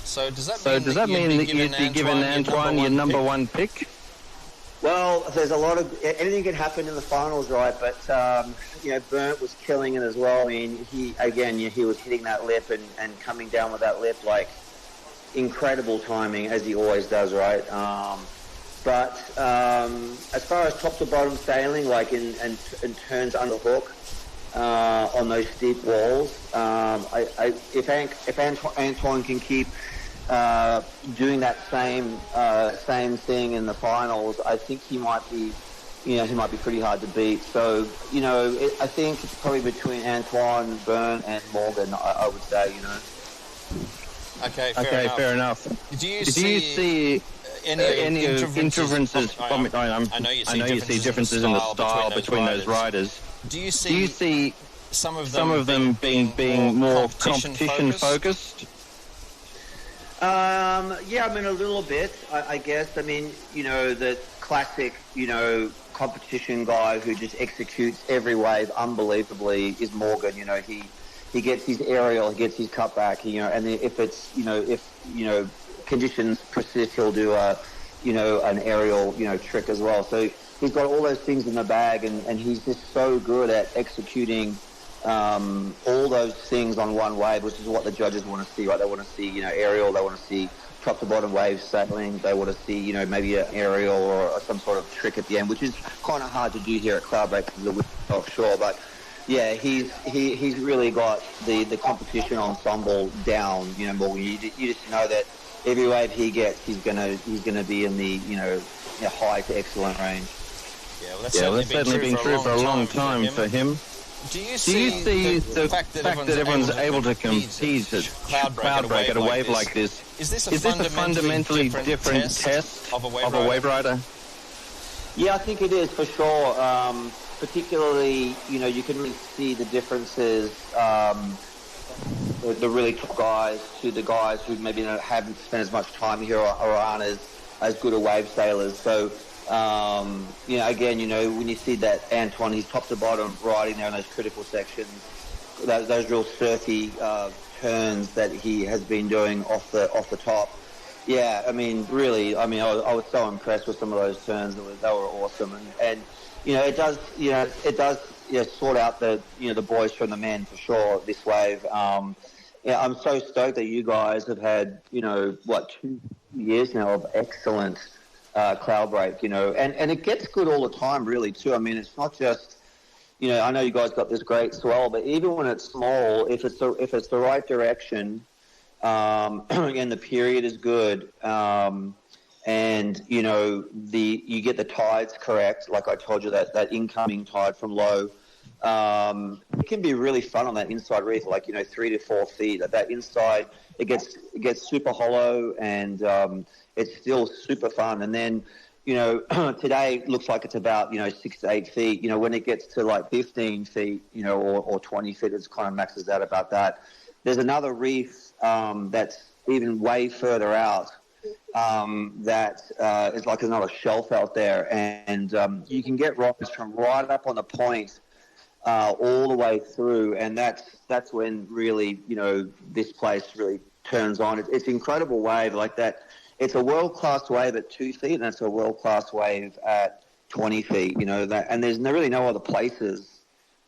So does that mean that you'd be giving Antoine your number one pick? Well, there's a lot of anything can happen in the finals, right? But Burnt was killing it as well. I mean, he was hitting that lip and coming down with that lip, like incredible timing, as he always does, right? But as far as top to bottom sailing, like in turns underhook on those steep walls, if Antoine can keep doing that same thing in the finals, I think he might be pretty hard to beat. So, I think it's probably between Antoine, Byrne, and Morgan, I would say, Okay, fair enough. Do you see any interferences? I know you see differences in the style between those riders. Do you see some of them being more competition focused? Yeah, I mean, a little bit, I guess. I mean, the classic, competition guy who just executes every wave unbelievably is Morgan. He gets his aerial, he gets his cutback, and if conditions persist, he'll do an aerial, trick as well. So he's got all those things in the bag, and he's just so good at executing all those things on one wave, which is what the judges want to see, right? They want to see, aerial, they want to see top to bottom wave sailing, they want to see, maybe an aerial or some sort of trick at the end, which is kind of hard to do here at Cloudbreak because of the wind offshore. But, Yeah, he's really got the competition ensemble down. You know, Morgan, you just know that every wave he gets, he's gonna be in the high to excellent range. Yeah, well, that's certainly been true for a long time for him. Do you see the fact that everyone's able to compete at Cloudbreak at a wave like this? Is this a fundamentally different test of a wave rider? Yeah, I think it is for sure. Particularly, you can really see the differences. The really top guys to the guys who maybe haven't spent as much time here or aren't as good a wave sailors. So, again, when you see that Antoine, he's top to bottom riding there in those critical sections, those real surfy turns that he has been doing off the top. Yeah, I mean, really, I was so impressed with some of those turns. They were awesome, and it does sort out the boys from the men for sure. This wave, I'm so stoked that you guys have had 2 years now of excellent Cloudbreak, and it gets good all the time, really too. I mean, it's not just I know you guys got this great swell, but even when it's small, if it's the right direction, and the period is good. And you get the tides correct, like I told you, that incoming tide from low. It can be really fun on that inside reef, like 3 to 4 feet. That inside, it gets super hollow, and it's still super fun. And then today looks like it's about 6 to 8 feet. When it gets to like 15 feet, or 20 feet, it's kind of maxes out about that. There's another reef that's even way further out. That is like another shelf out there, and you can get rocks from right up on the point all the way through, and that's when really this place really turns on. It's an incredible wave like that. It's a world-class wave at 2 feet, and it's a world-class wave at 20 feet. And there's really no other places.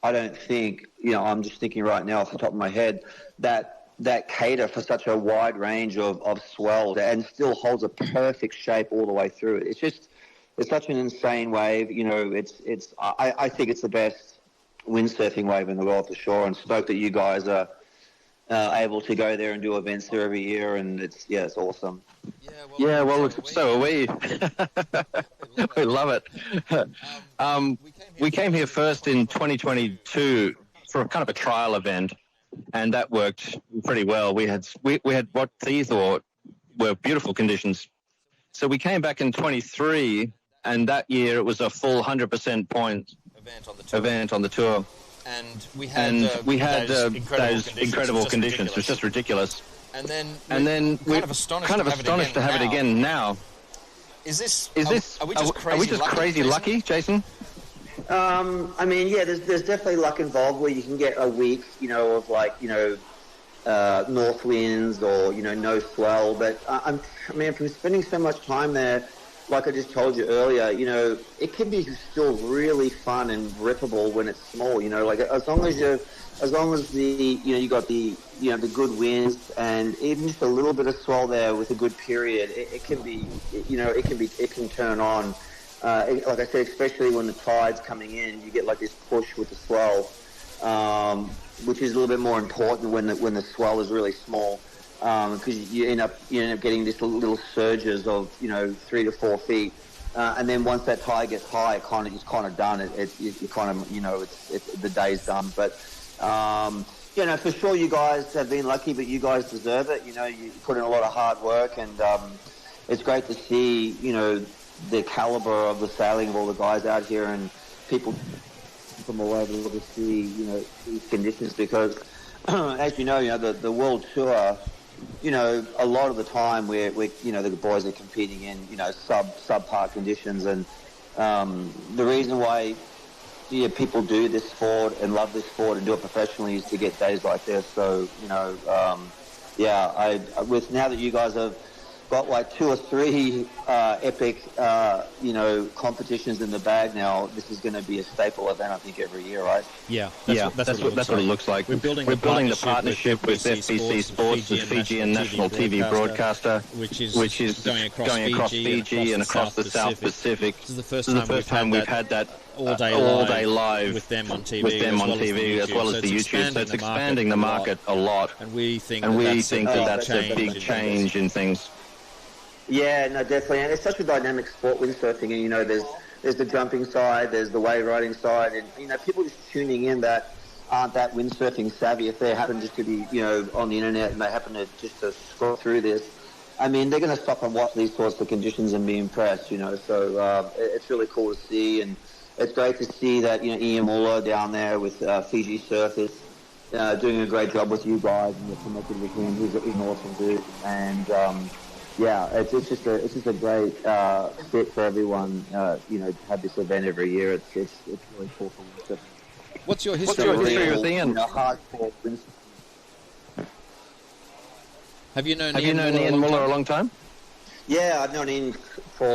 I don't think. I'm just thinking right now off the top of my head that cater for such a wide range of swell and still holds a perfect shape all the way through it. It's such an insane wave. I think it's the best windsurfing wave in the world for sure, and stoked that you guys are able to go there and do events there every year, and it's awesome. Yeah, well, so are we. We love it. We came here first in 2022 for kind of a trial event, and that worked pretty well. We had what Thea thought were beautiful conditions. So we came back in 23, and that year it was a full 100% point event on the tour. And we had those incredible conditions. It was just ridiculous. And then we're kind of astonished to have it again now. Are we just crazy lucky, Jason? I mean, yeah, there's definitely luck involved where you can get a week, of like, north winds or, no swell. But from spending so much time there, like I just told you earlier, it can be still really fun and rippable when it's small, like as long as you got the good winds and even just a little bit of swell there with a good period, it can turn on. Like I said, especially when the tide's coming in, you get like this push with the swell, which is a little bit more important when the swell is really small, because you end up getting these little surges of 3 to 4 feet, and then once that tide gets high, it's kind of done. The day's done. But for sure, you guys have been lucky, but you guys deserve it. You put in a lot of hard work, and it's great to see the caliber of the sailing of all the guys out here and people from all over to see these conditions, because as the world tour, a lot of the time we the boys are competing in subpar conditions, and the reason why people do this sport and love this sport and do it professionally is to get days like this. So with now that you guys have got like 2 or 3 epic, competitions in the bag now, this is going to be a staple event, I think, every year, right? Yeah, that's what it looks like. We're building the partnership with FBC Sports, the Fijian national TV broadcaster, which is going across Fiji and across the South Pacific. This is the first time we've had that all day live with them on TV, as well as the YouTube. So it's expanding the market a lot, and we think that's a big change in things. Yeah, no, definitely, and it's such a dynamic sport, windsurfing, and there's the jumping side, there's the wave riding side, and people just tuning in that aren't that windsurfing savvy, if they happen just to be on the internet and they happen to just to scroll through this, I mean, they're going to stop and watch these sorts of conditions and be impressed, so it's really cool to see, and it's great to see that Ian Muller down there with Fiji Surface doing a great job with you guys, and you're connected with him. He's an awesome dude, and yeah, it's just a great fit for everyone. To have this event every year. It's really cool for windsurfing. What's your history with Ian? Hardcore windsurfing. Have you known Ian Muller a long time? Yeah, I've known Ian for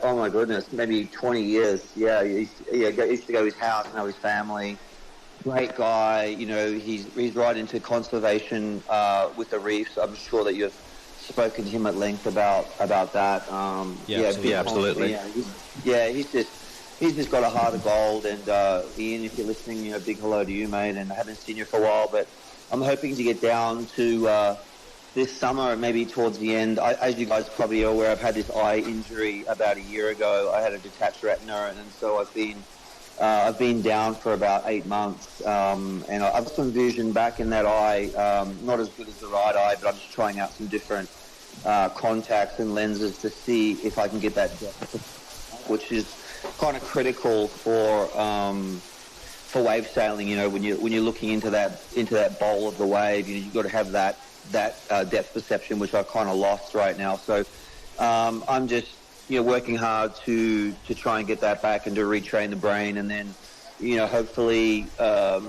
oh my goodness, maybe 20 years. Yeah, I used to go to his house, know his family. Great guy. He's right into conservation with the reefs. I'm sure that you've spoken to him at length about that. Absolutely. He's just got a heart of gold. And Ian, if you're listening, big hello to you, mate. And I haven't seen you for a while, but I'm hoping to get down to this summer, maybe towards the end. As you guys probably are aware, I've had this eye injury about a year ago. I had a detached retina, and so I've been down for about 8 months, and I've got some vision back in that eye, not as good as the right eye, but I'm just trying out some different contacts and lenses to see if I can get that depth, which is kind of critical for wave sailing. When you're looking into that bowl of the wave, you've got to have that depth perception, which I kind of lost right now. So I'm just working hard to try and get that back and to retrain the brain, and then hopefully by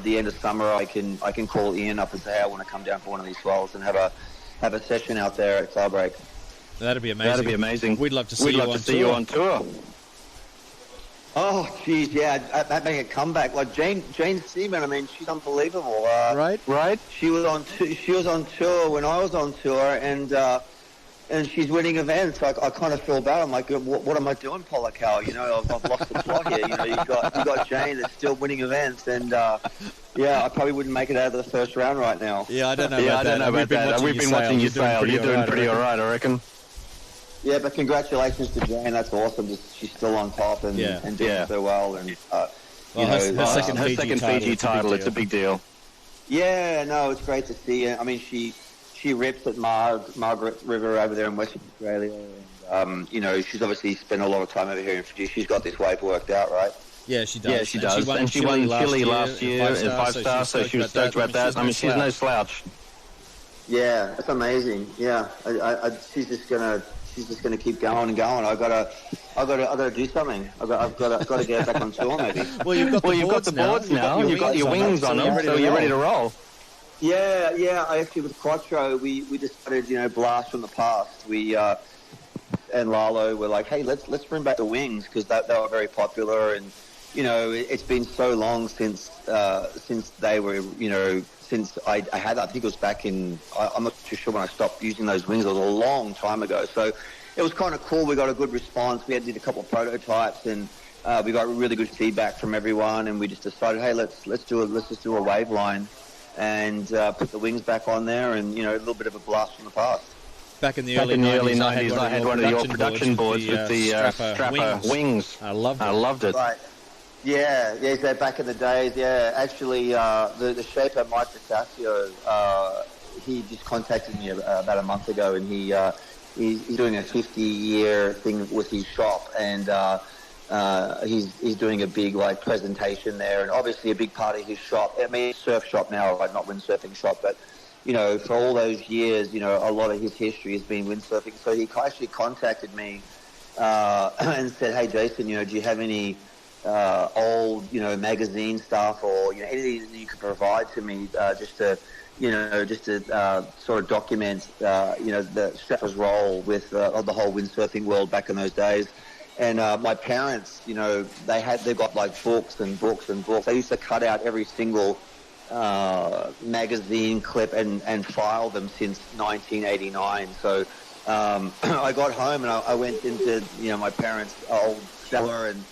the end of summer I can call Ian up and say, hey, I want to come down for one of these swells and have a session out there at Cloudbreak. That'd be amazing. We'd love to see you on tour. Oh, geez, yeah, I'd make a comeback. Like Jane Seaman, I mean, she's unbelievable. Right. She was on tour when I was on tour, and she's winning events. I kind of feel bad. I'm like, what am I doing, Polakal? I've lost the plot here. You got Jane that's still winning events, and I probably wouldn't make it out of the first round right now. Yeah, I don't know about that. We've been watching you sail. You're doing pretty all right, I reckon. Yeah, but congratulations to Jane. That's awesome. She's still on top and doing so well. And her second Fiji title. It's a big deal. Yeah, no, it's great to see. I mean, she rips at Margaret River over there in Western Australia. And, she's obviously spent a lot of time over here in Fiji. She's got this wave worked out, right? Yeah, she does. And she won Chile last year in 5-star, so she was stoked about that. I mean, she's no slouch. Yeah, it's amazing. Yeah, she's just gonna keep going and going. I gotta do something. I've got to get back on tour maybe. Well, you've got the boards now. You've got your wings on them, so you're ready to roll. Yeah. I actually with Quattro, we decided, blast from the past. We and Lalo were like, hey, let's bring back the wings because they were very popular, and it's been so long since they were since I had that. I think it was back in, I'm not too sure when I stopped using those wings. It was a long time ago. So it was kind of cool. We got a good response. We did a couple of prototypes, and we got really good feedback from everyone. And we just decided, hey, let's just do a wave line and put the wings back on there, and a little bit of a blast from the past. Back in the early 90s, I had one of your production boards with the strapper wings. I loved it. Right. Yeah, so back in the days, actually, the shaper, Mike DeSasio, he just contacted me about a month ago, and he's doing a 50-year thing with his shop, and he's doing a big, presentation there, and obviously a big part of his shop, I mean, surf shop now, not windsurfing shop, but, for all those years, a lot of his history has been windsurfing, so he actually contacted me and said, hey, Jason, do you have any old, magazine stuff or, anything that you could provide to me just to sort of document, the strapper's role with the whole windsurfing world back in those days. And my parents, they've got books and books and books. They used to cut out every single magazine clip and file them since 1989. So I got home and I went into, my parents' old cellar and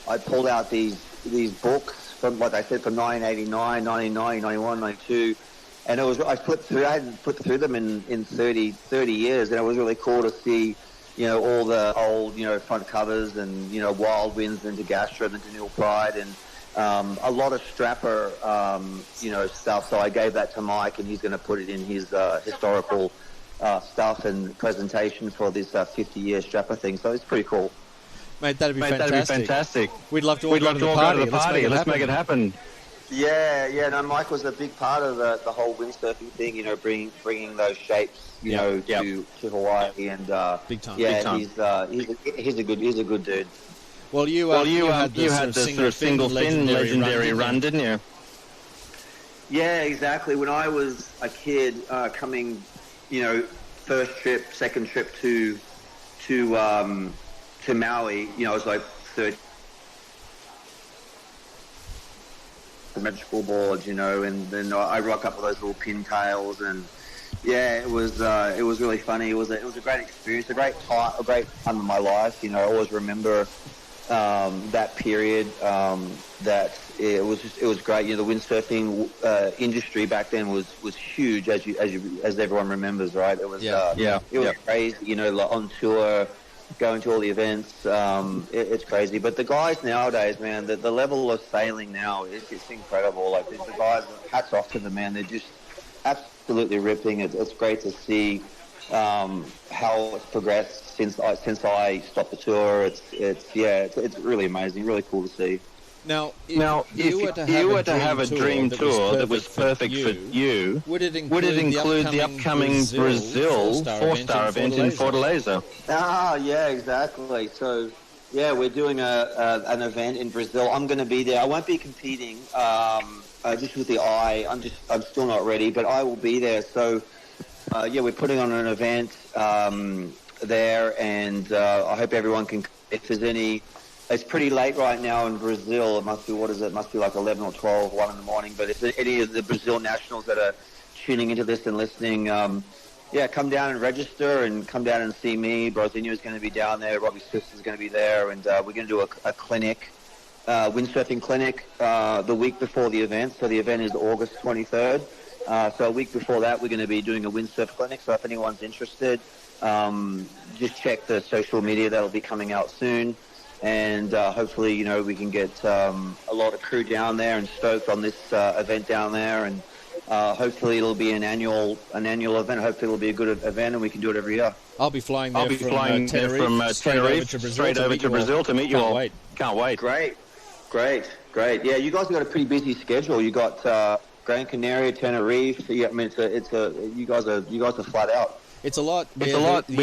I pulled out these books from, like I said, from 1989, 1990, 91, 92, and I hadn't flipped through them in 30 years, and it was really cool to see, all the old, front covers and, Wild Winds into Gastra and into Nil Pride, and a lot of strapper, stuff. So I gave that to Mike, and he's going to put it in his historical stuff and presentation for this 50-year strapper thing. So it's pretty cool. Mate, that'd be fantastic. We'd love to all go to the party. Let's make it happen. Yeah. No, Mike was a big part of the whole windsurfing thing. Bringing those shapes, to Hawaii, and big time. Yeah, big time. He's a good dude. Well, you had the sort of single fin legendary run, didn't you? Yeah, exactly. When I was a kid, coming, first trip, second trip to Maui, I was like 30. Symmetrical boards, and then I rock up with those little pintails, and yeah, it was really funny. It was a great experience, a great time of my life. I always remember that period. That it was great. The windsurfing industry back then was huge, as everyone remembers, right? It was it was crazy. On tour, going to all the events, it's crazy. But the guys nowadays, man, the level of sailing now is just incredible. Like the guys, hats off to them, man. They're just absolutely ripping. It's great to see how it's progressed since I stopped the tour. It's really amazing, really cool to see. Now, if you were to have a dream tour that was perfect for you, would it include the upcoming Brazil 4-star event in Fortaleza? Yeah, exactly. So, yeah, we're doing an event in Brazil. I'm going to be there. I won't be competing, just with the eye. I'm still not ready, but I will be there. So, we're putting on an event there, and I hope everyone can. If there's any. It's pretty late right now in Brazil. It must be, it must be like 11 or 12, 1 in the morning. But if any of the Brazil nationals that are tuning into this and listening, come down and register and come down and see me. Brozinho is going to be down there. Robbie Swift is going to be there. And we're going to do a clinic, windsurfing clinic, the week before the event. So the event is August 23rd. So a week before that, we're going to be doing a windsurf clinic. So if anyone's interested, just check the social media. That'll be coming out soon. And hopefully, we can get a lot of crew down there and stoked on this event down there. And hopefully it'll be an annual event. Hopefully it'll be a good event, and we can do it every year. I'll be flying there from Tenerife straight over to Brazil to meet you all. Can't wait. Great. Yeah, you guys have got a pretty busy schedule. You got Gran Canaria, Tenerife. Yeah, I mean, you guys are flat out. It's a lot. It's a lot. The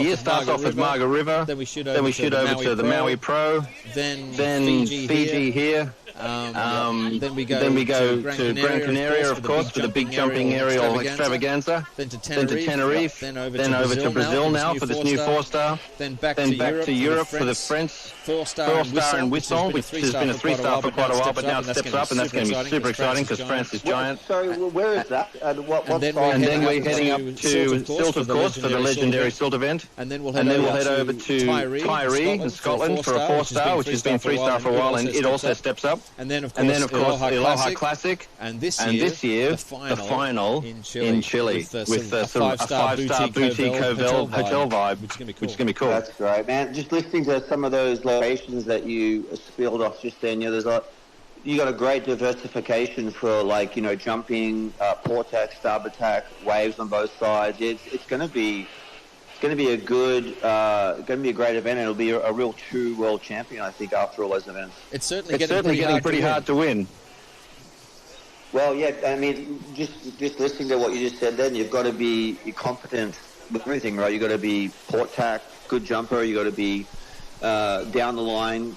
year starts off with Marga River. Then we shoot over to the Maui Pro. Then Fiji here. Then we go to Gran Canaria, of course, for the big jumping aerial extravaganza. Then to Tenerife. Then over to Brazil now for this new 4-star. Then back to Europe for the French 4-star in Whistle, which has been a 3-star for quite a while, but now it steps up, and that's going to be super exciting because France is giant. So where is that? And then we're heading up to Silt, of course, for the legendary Silt event. And then we'll head over to Tiree in Scotland for a 4-star, which has been 3-star for a while, and it also steps up. And then, of course, the Aloha Classic. And this year, the final in Chile with a 5-star boutique hotel vibe, which is going to be cool. That's great, man. Just listening to some of those locations that you spilled off just then, you got a great diversification for jumping, port tack, starboard tack, waves on both sides. It's going to be a great event, and it'll be a real true world champion, I think, after all those events. It's certainly getting pretty hard to win. Well, yeah, I mean, just listening to what you just said then, you've got to be competent with everything, right? You've got to be port tack, good jumper. You've got to be down the line,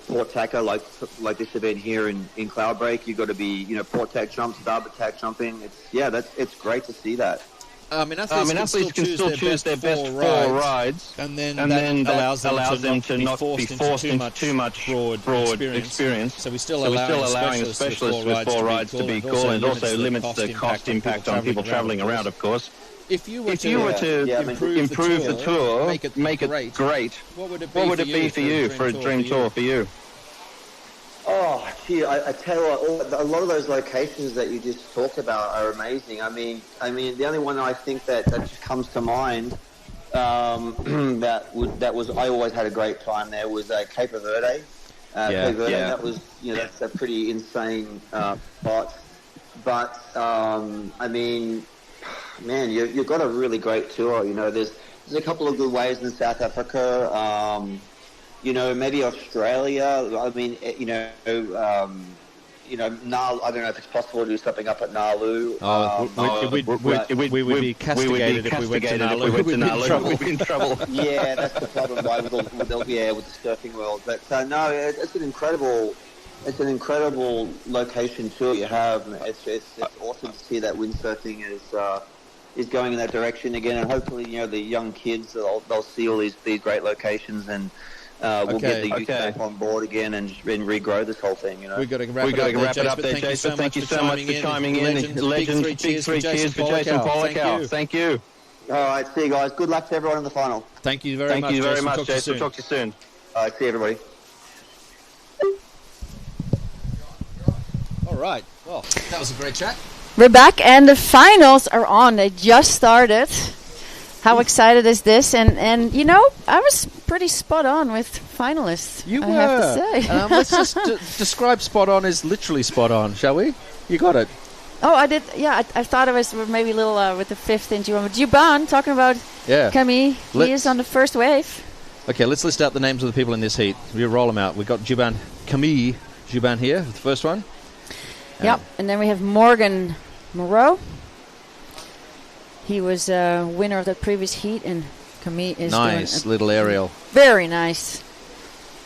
port tacker like this event here in Cloudbreak. You've got to be, port tack jump, starboard tack jumping. It's great to see that. Athletes can still choose their best 4 rides, and then that allows them to not be forced into too much broad experience. So we're still allowing a specialist with 4 rides to be cool, and it also limits the cost impact on people travelling around, of course. If you were to improve the tour, make it great, what would it be for you, for a dream tour for you? Gee, I tell you what, a lot of those locations that you just talked about are amazing. I mean, the only one I think that just comes to mind that was I always had a great time there was Cape Verde. Cape Verde, that was that's a pretty insane spot. But I mean, man, you've got a really great tour. There's a couple of good waves in South Africa. Maybe Australia. I mean, Nalu, I don't know if it's possible to do something up at Nalu. We would be castigated if we went to Nalu. We'd be in trouble. Yeah, that's the problem, right? With the surfing world. But no, it's an incredible location tour you have. It's awesome to see that windsurfing is going in that direction again, and hopefully the young kids they'll see all these great locations and. We'll get the youth back on board again and regrow this whole thing. We've got to wrap it up there, Jason. Thank you so much for chiming in. Legends, big three cheers for Jason Pollock. Thank you. All right, see you guys. Good luck to everyone in the final. Thank you very much, Jason. Talk to you soon. All right, see you, everybody. All right. Well, that was a great chat. We're back, and the finals are on. They just started. How excited is this? And I was pretty spot on with finalists. You were. I have to say. Let's just describe spot on as literally spot on, shall we? You got it. Oh, I did. Yeah, I thought it was maybe a little with the fifth inch. Juban, talking about Camille. He is on the first wave. Okay, let's list out the names of the people in this heat. We roll them out. We've got Camille Juban here, the first one. Yep, and then we have Morgan Moreau. He was winner of that previous heat, and Camille is nice little aerial. Very nice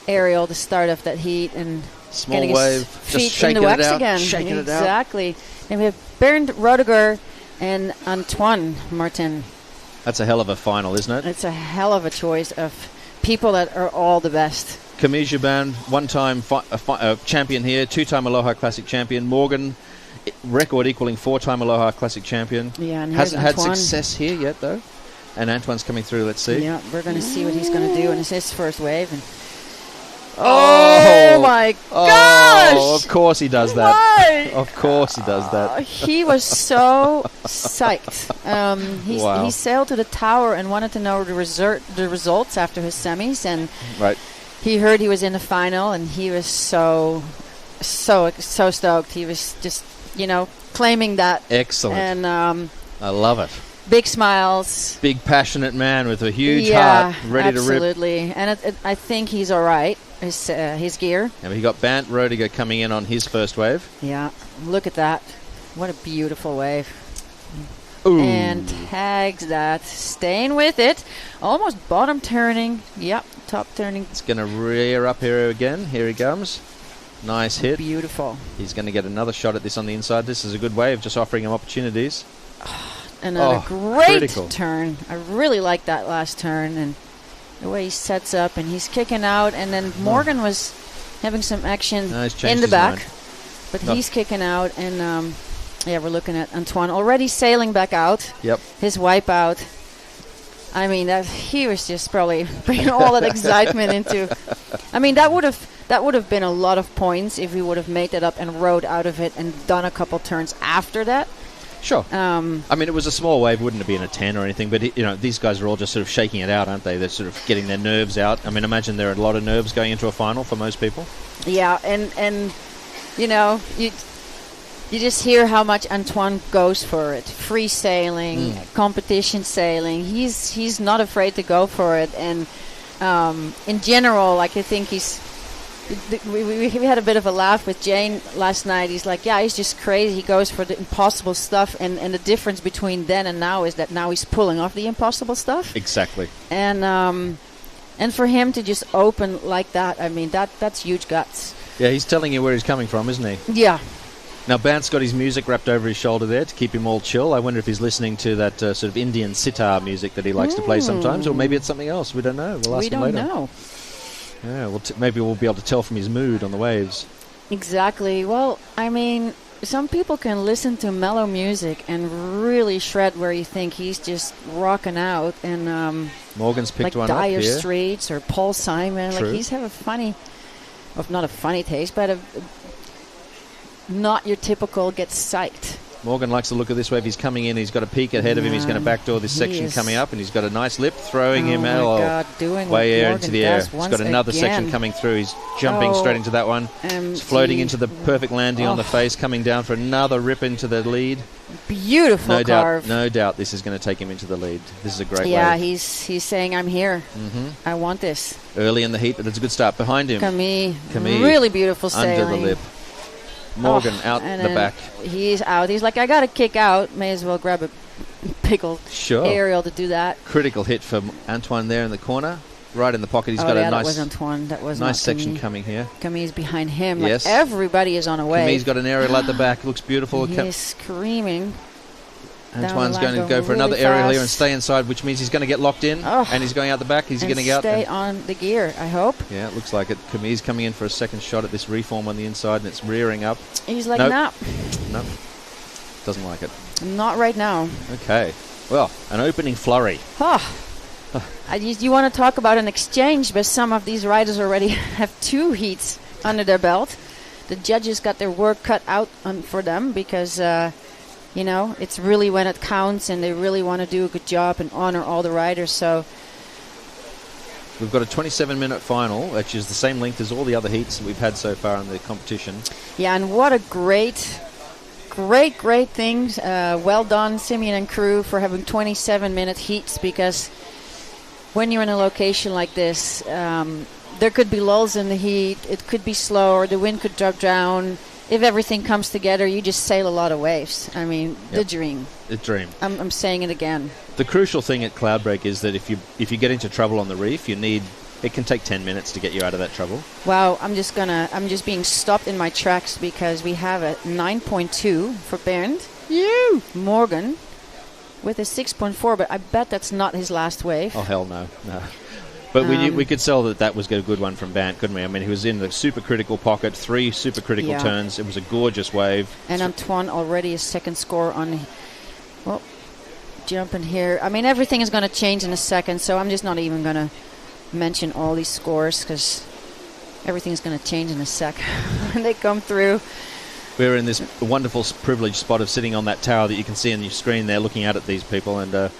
aerial to start off that heat, and small wave, just shaking it out again. Shaking it out. Exactly. And we have Bernd Roediger and Antoine Martin. That's a hell of a final, isn't it? It's a hell of a choice of people that are all the best. Camille Juban, one-time champion here, two-time Aloha Classic champion. Morgan, record equaling four-time Aloha Classic champion. Yeah, and hasn't had success here yet, though. And Antoine's coming through. Let's see. Yeah, we're going to see what he's going to do, and it's his first wave. And oh my gosh! Oh, of course he does that. Why? Of course he does that. He was so psyched. He sailed to the tower and wanted to know the results after his semis, and he heard he was in the final, and he was so stoked. He was just claiming that. Excellent. And I love it. Big smiles. Big passionate man with a huge heart, ready to rip. Absolutely. And I think he's all right. His gear. And we got Bernd Roediger coming in on his first wave. Yeah. Look at that. What a beautiful wave. Ooh. And tags that. Staying with it. Almost bottom turning. Yep. Top turning. It's going to rear up here again. Here he comes. Nice hit. Beautiful. He's going to get another shot at this on the inside. This is a good wave, just offering him opportunities. Another great turn. I really like that last turn, and the way he sets up, and he's kicking out, and then Morgan was having some action in the back, but he's kicking out, and we're looking at Antoine already sailing back out. Yep. His wipeout. I mean, he was just probably bringing all that excitement into. I mean, that would have been a lot of points if we would have made that up and rode out of it and done a couple turns after that. Sure. I mean, it was a small wave, wouldn't have been a 10 or anything, but these guys are all just sort of shaking it out, aren't they? They're sort of getting their nerves out. I mean, imagine there are a lot of nerves going into a final for most people. Yeah, and you just hear how much Antoine goes for it. Free sailing, competition sailing. He's not afraid to go for it, and in general, I think he's. We had a bit of a laugh with Jane last night. He's like, he's just crazy. He goes for the impossible stuff, and the difference between then and now is that now he's pulling off the impossible stuff. Exactly. And for him to just open like that, I mean, that's huge guts. Yeah, he's telling you where he's coming from, isn't he? Yeah. Now, Bernd's got his music wrapped over his shoulder there to keep him all chill. I wonder if he's listening to that sort of Indian sitar music that he likes to play sometimes, or maybe it's something else. We don't know. We'll ask him later. We don't know. Yeah, well, maybe we'll be able to tell from his mood on the waves. Exactly. Well, I mean, some people can listen to mellow music and really shred where you think he's just rocking out. And Morgan's picked one up here. Like Dire Straits or Paul Simon. True. Like he's have a funny, not a funny taste, but not your typical get psyched. Morgan likes the look of this wave. He's coming in. He's got a peak ahead of him. He's going to backdoor this section coming up, and he's got a nice lip, throwing him way air into the air. He's got another section coming through. He's jumping straight into that one. He's floating into the perfect landing on the face, coming down for another rip into the lead. Beautiful carve. No doubt this is going to take him into the lead. This is a great wave. He's saying, I'm here. I want this. Early in the heat, but it's a good start. Behind him, Camille. Really beautiful sailing. Under the lip. Morgan out the back. He's out. He's like, I got to kick out. May as well grab a big old aerial to do that. Critical hit for Antoine there in the corner. Right in the pocket. He's got a nice... that was Antoine. That was nice section coming here. Camille's behind him. Yes. Like everybody is on a wave. Camille's got an aerial at the back. Looks beautiful. He's screaming. Antoine's going to go for another aerial here and stay inside, which means he's going to get locked in. And he's going out the back. He's getting out. Stay on the gear, I hope. Yeah, it looks like it. Camille's coming in for a second shot at this reform on the inside, and it's rearing up. He's like, nope. Doesn't like it. Not right now. Okay. Well, an opening flurry. You want to talk about an exchange, but some of these riders already have 2 heats under their belt. The judges got their work cut out for them because... it's really when it counts, and they really want to do a good job and honor all the riders. So we've got a 27-minute final, which is the same length as all the other heats that we've had so far in the competition. Yeah, and what a great thing. Well done, Simeon and crew, for having 27-minute heats, because when you're in a location like this, there could be lulls in the heat. It could be slow, or the wind could drop down. If everything comes together, you just sail a lot of waves. I mean, the dream. The dream. I'm saying it again. The crucial thing at Cloudbreak is that if you get into trouble on the reef, it can take 10 minutes to get you out of that trouble. Wow, I'm just being stopped in my tracks because we have a 9.2 for Bernd. Morgan with a 6.4, but I bet that's not his last wave. Oh, hell no. But we could tell that was a good one from Bant, couldn't we? I mean, he was in the super critical pocket, 3 super critical turns. It was a gorgeous wave. And Antoine already a second score on... Well, jumping here. I mean, everything is going to change in a second, so I'm just not even going to mention all these scores because everything's going to change in a sec when they come through. We're in this wonderful privileged spot of sitting on that tower that you can see on your screen there, looking out at these people, and...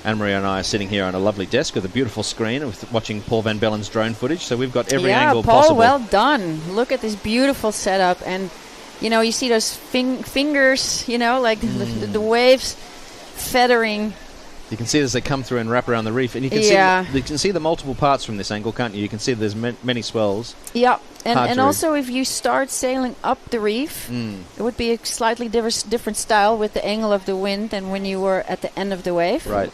Anne-Marie and I are sitting here on a lovely desk with a beautiful screen with watching Paul Van Bellen's drone footage, so we've got every angle Paul, possible. Well done. Look at this beautiful setup, and you see those fingers, like the waves feathering. You can see as they come through and wrap around the reef, and you can see the multiple parts from this angle, can't you? You can see there's many swells. Yeah, and also if you start sailing up the reef, it would be a slightly different style with the angle of the wind than when you were at the end of the wave. Right.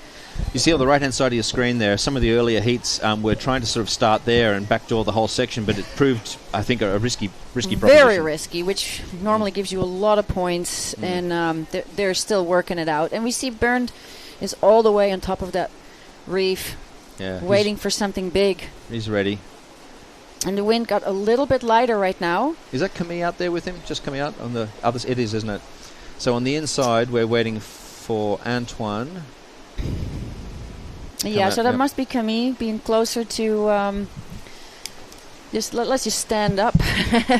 You see on the right-hand side of your screen there, some of the earlier heats were trying to sort of start there and backdoor the whole section, but it proved, I think, a risky proposition. Very risky, which normally gives you a lot of points, and they're still working it out. And we see Bernd is all the way on top of that reef, waiting for something big. He's ready. And the wind got a little bit lighter right now. Is that Camille out there with him? Just coming out on the other... It is, isn't it? So on the inside, we're waiting for Antoine... Yeah, so that must be Camille being closer to... let's just stand up.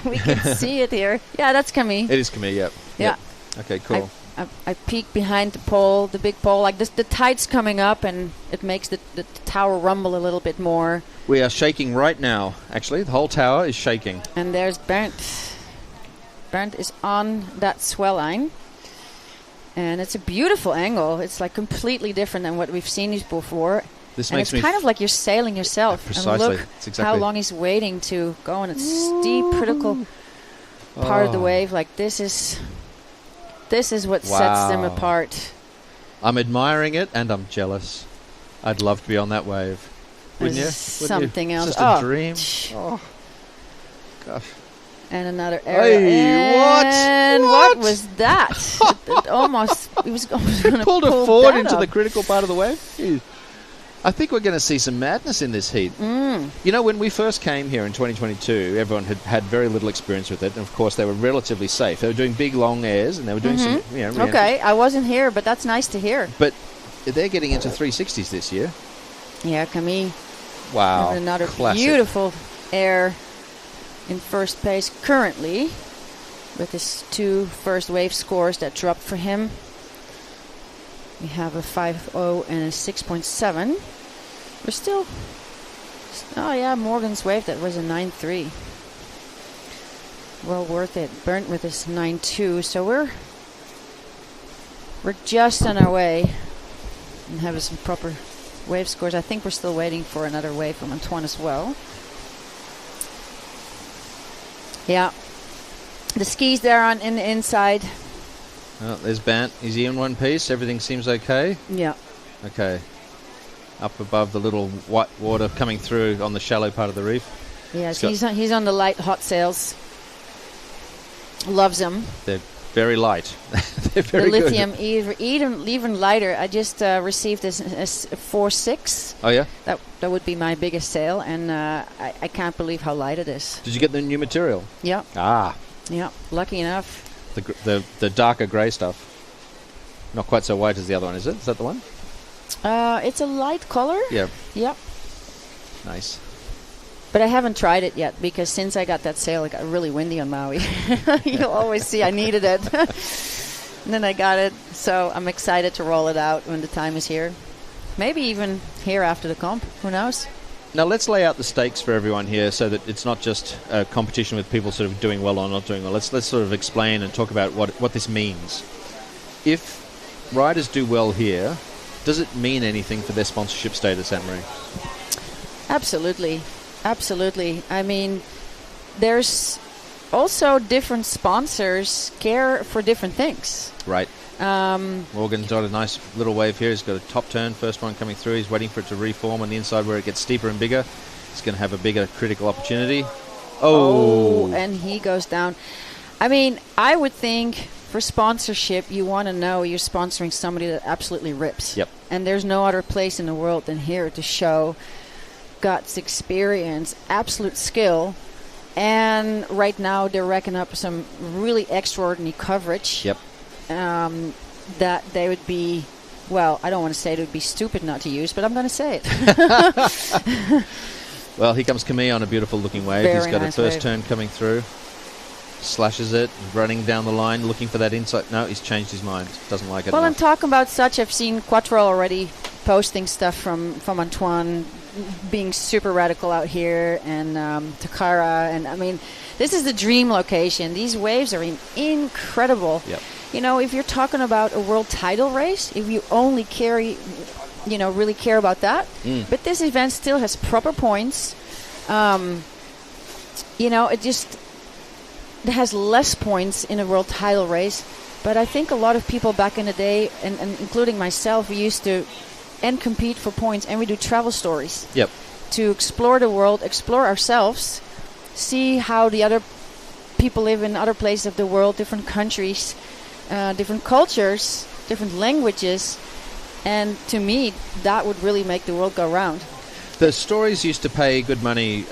We can see it here. Yeah, that's Camille. It is Camille, yep. Yeah. Okay, cool. I peek behind the pole, the big pole, like this. The tide's coming up, and it makes the tower rumble a little bit more. We are shaking right now, actually. The whole tower is shaking. And there's Bernd. Bernd is on that swell line. And it's a beautiful angle. It's like completely different than what we've seen before. This and makes it's kind of like you're sailing yourself. Precisely. And look exactly. how long he's waiting to go on a steep, critical part of the wave. Like this is what sets them apart. I'm admiring it and I'm jealous. I'd love to be on that wave. Wouldn't you? Something else. It's just a dream. Oh, gosh. And another area. Hey, what was that? It was almost going to pulled a forward into the critical part of the wave. I think we're going to see some madness in this heat. When we first came here in 2022, everyone had very little experience with it, and of course they were relatively safe. They were doing big long airs, and they were doing some. Okay, I wasn't here, but that's nice to hear. But they're getting into 360s this year. Yeah, Camille. Wow, another classic. Beautiful air in first place currently. with his 2 first wave scores that dropped for him. We have a 5.0 and a 6.7. We're still... Oh yeah, Morgan's wave, that was a 9.3. Well worth it. Burnt with his 9.2. So we're just on our way and have some proper wave scores. I think we're still waiting for another wave from Antoine as well. Yeah. The skis there on in the inside. Oh, there's Bant. Is he in one piece? Everything seems okay? Yeah. Okay. Up above the little white water coming through on the shallow part of the reef. Yes, he's on the light hot sails. Loves them. They're very light. They're very the lithium good. even lighter. I just received this 4.6. Oh yeah? That would be my biggest sail, and I can't believe how light it is. Did you get the new material? Yeah. Ah. Yeah, lucky enough. The darker grey stuff. Not quite so white as the other one, is it? Is that the one? It's a light color. Yeah. Yep. Nice. But I haven't tried it yet because since I got that sail, it got really windy on Maui. You'll always see I needed it. And then I got it. So I'm excited to roll it out when the time is here. Maybe even here after the comp. Who knows? Now let's lay out the stakes for everyone here so that it's not just a competition with people sort of doing well or not doing well. Let's sort of explain and talk about what this means. If riders do well here, does it mean anything for their sponsorship status, Anne-Marie? Absolutely. Absolutely. I mean, there's also different sponsors care for different things. Right. Morgan's got a nice little wave here. He's got a top turn, first one coming through. He's waiting for it to reform on the inside where it gets steeper and bigger. He's going to have a bigger critical opportunity. Oh, and he goes down. I mean, I would think for sponsorship, you want to know you're sponsoring somebody that absolutely rips. Yep. And there's no other place in the world than here to show guts, experience, absolute skill. And right now they're racking up some really extraordinary coverage. Yep. That they would be, well, I don't want to say it would be stupid not to use, but I'm going to say it. Well, here comes Camille on a beautiful looking wave. Very He's got nice a first wave. turn coming through. Slashes it, running down the line, looking for that inside. No, he's changed his mind. Doesn't like it Well, enough. and talking about such, I've seen Quattro already posting stuff from Antoine being super radical out here, and Takara, and I mean, this is the dream location. These waves are incredible. Yep. You know, if you're talking about a world title race, if you only carry, you know, really care about that, but this event still has proper points. You know, it has less points in a world title race, but I think a lot of people back in the day, and including myself, we used to compete for points, and we do travel stories. Yep. To explore the world, explore ourselves, see how the other people live in other places of the world, different countries, different cultures, different languages, and to me, that would really make the world go round. The stories used to pay good money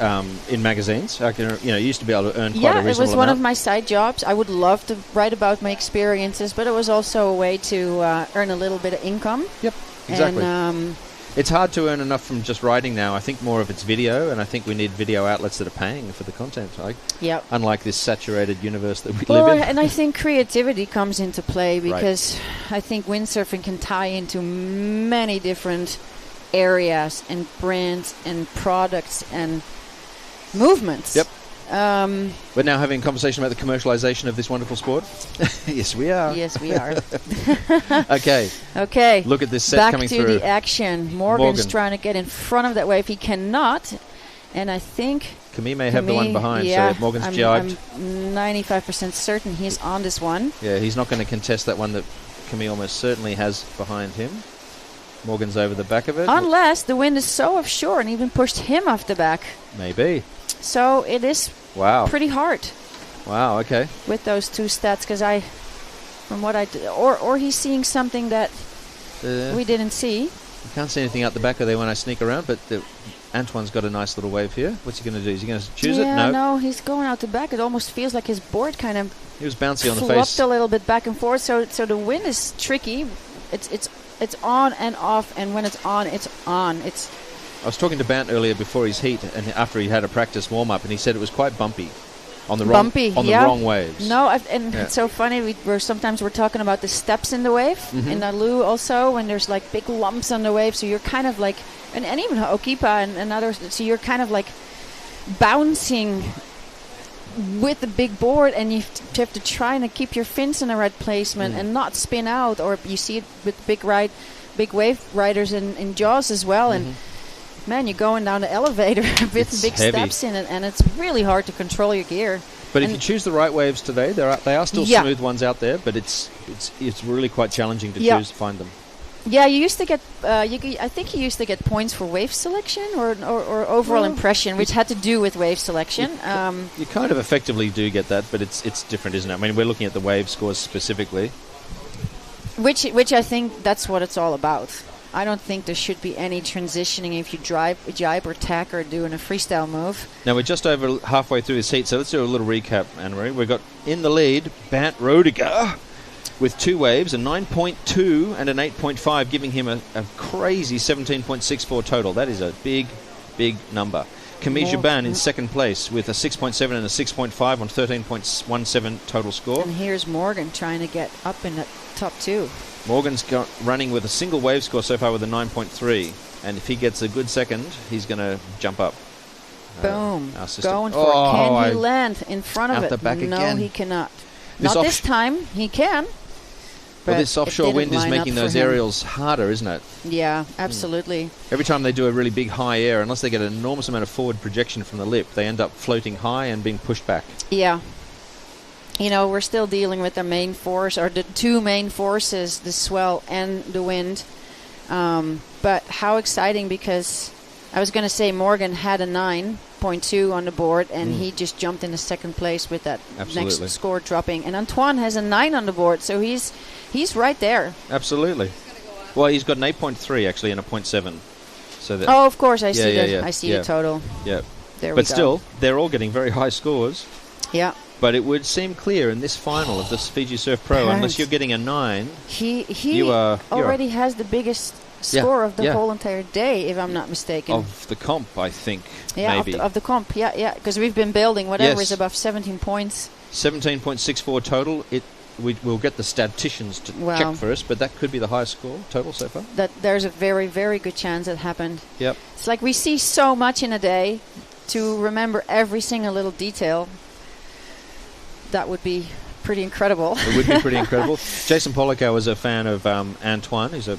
in magazines. I can, you used to be able to earn quite a reasonable amount. Yeah, it was one of my side jobs. I would love to write about my experiences, but it was also a way to earn a little bit of income. Yep, exactly. And, it's hard to earn enough from just writing now. I think more of it's video, and I think we need video outlets that are paying for the content. Yep. Unlike this saturated universe that we live in. And I think creativity comes into play because I think windsurfing can tie into many different areas and brands and products and movements. Yep. We're now having a conversation about the commercialization of this wonderful sport. Yes, we are. Yes, we are. Okay. Okay. Look at this set Back coming to through. the action. Morgan's trying to get in front of that wave. He cannot. And I think Camille may have the one behind, yeah, so Morgan's I'm jibed. 95% certain he's on this one. Yeah, he's not going to contest that one that Camille almost certainly has behind him. Morgan's over the back of it. Unless the wind is so offshore and even pushed him off the back. Maybe. So it is pretty hard. Wow, okay. With those two stats, because from what I did, or he's seeing something that we didn't see. You can't see anything out the back of there when I sneak around, but Antoine's got a nice little wave here. What's he going to do? Is he going to choose it? No, he's going out the back. It almost feels like his board kind of he was bouncy on the face. Flopped a little bit back and forth, so the wind is tricky. It's on and off, and when it's on, it's on. I was talking to Bant earlier before his heat and after he had a practice warm-up, and he said it was quite bumpy. On the bumpy, on the wrong waves. No, it's so funny. Sometimes we're talking about the steps in the wave in Nalu also, when there's like big lumps on the wave. So you're kind of like, and even Okipa and others. So you're kind of like bouncing with the big board, and you have to try and keep your fins in the right placement and not spin out. Or you see it with big wave riders in Jaws as well, and. Man, you're going down the elevator with big steps in it, and it's really hard to control your gear. But if you choose the right waves today, they are still smooth ones out there, but it's really quite challenging to find them. Yeah, you used to get. I think you used to get points for wave selection or overall impression, which had to do with wave selection. You kind of effectively do get that, but it's different, isn't it? I mean, we're looking at the wave scores specifically. Which I think that's what it's all about. I don't think there should be any transitioning if you jibe or tack or doing a freestyle move. Now we're just over halfway through this heat, so let's do a little recap, Anne-Marie. We've got in the lead Bant Roediger with 2 waves, a 9.2 and an 8.5, giving him a crazy 17.64 total. That is a big, big number. Camille Ban in second place with a 6.7 and a 6.5 on 13.17 total score. And here's Morgan trying to get up in the top 2. Morgan's running with a single wave score so far with a 9.3, and if he gets a good second, he's going to jump up. Boom. Going for it. Can he land in front of it? The back no, again. He cannot. Not this time. He can. Well, this offshore wind is making those aerials harder, isn't it? Yeah, absolutely. Every time they do a really big high air, unless they get an enormous amount of forward projection from the lip, they end up floating high and being pushed back. Yeah. You know, we're still dealing with the main force, or the 2 main forces, the swell and the wind. But how exciting, because I was going to say Morgan had a 9.2 on the board, and he just jumped into second place with that next score dropping. And Antoine has a 9 on the board, so he's right there. Absolutely. Well, he's got an 8.3 actually and a 0.7. So that of course, I see the total. Yeah. There we go. But still, they're all getting very high scores. Yeah. But it would seem clear in this final of this Fiji Surf Pro, unless you're getting a 9, he already has the biggest score of the whole entire day, if I'm not mistaken. Of the comp, I think, maybe. Of the comp, yeah, because we've been building whatever is above 17 points. 17.64 total. We'll get the statisticians to check for us, but that could be the highest score total so far. There's a very, very good chance it happened. Yep. It's like we see so much in a day to remember every single little detail. That would be pretty incredible. It would be pretty incredible. Jason Pollock was a fan of Antoine, who's a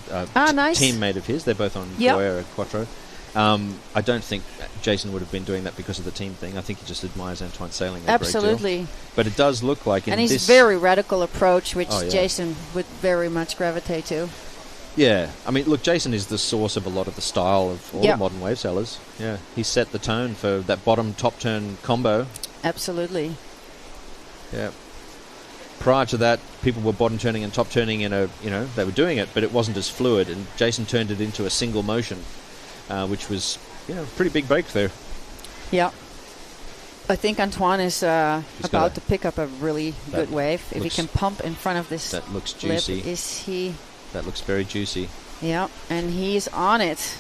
nice teammate of his. They're both on Goya and Quattro. I don't think Jason would have been doing that because of the team thing. I think he just admires Antoine's sailing. Absolutely. But it does look like and he's very radical approach, which Jason would very much gravitate to. Yeah, I mean, look, Jason is the source of a lot of the style of all the modern wave sailors. Yeah, he set the tone for that bottom top turn combo. Absolutely. Yeah. Prior to that, people were bottom turning and top turning they were doing it, but it wasn't as fluid, and Jason turned it into a single motion, which was, a pretty big breakthrough. Yeah. I think Antoine is about to pick up a really good wave. If he can pump in front of this that looks juicy. That looks very juicy. Yeah, and he's on it.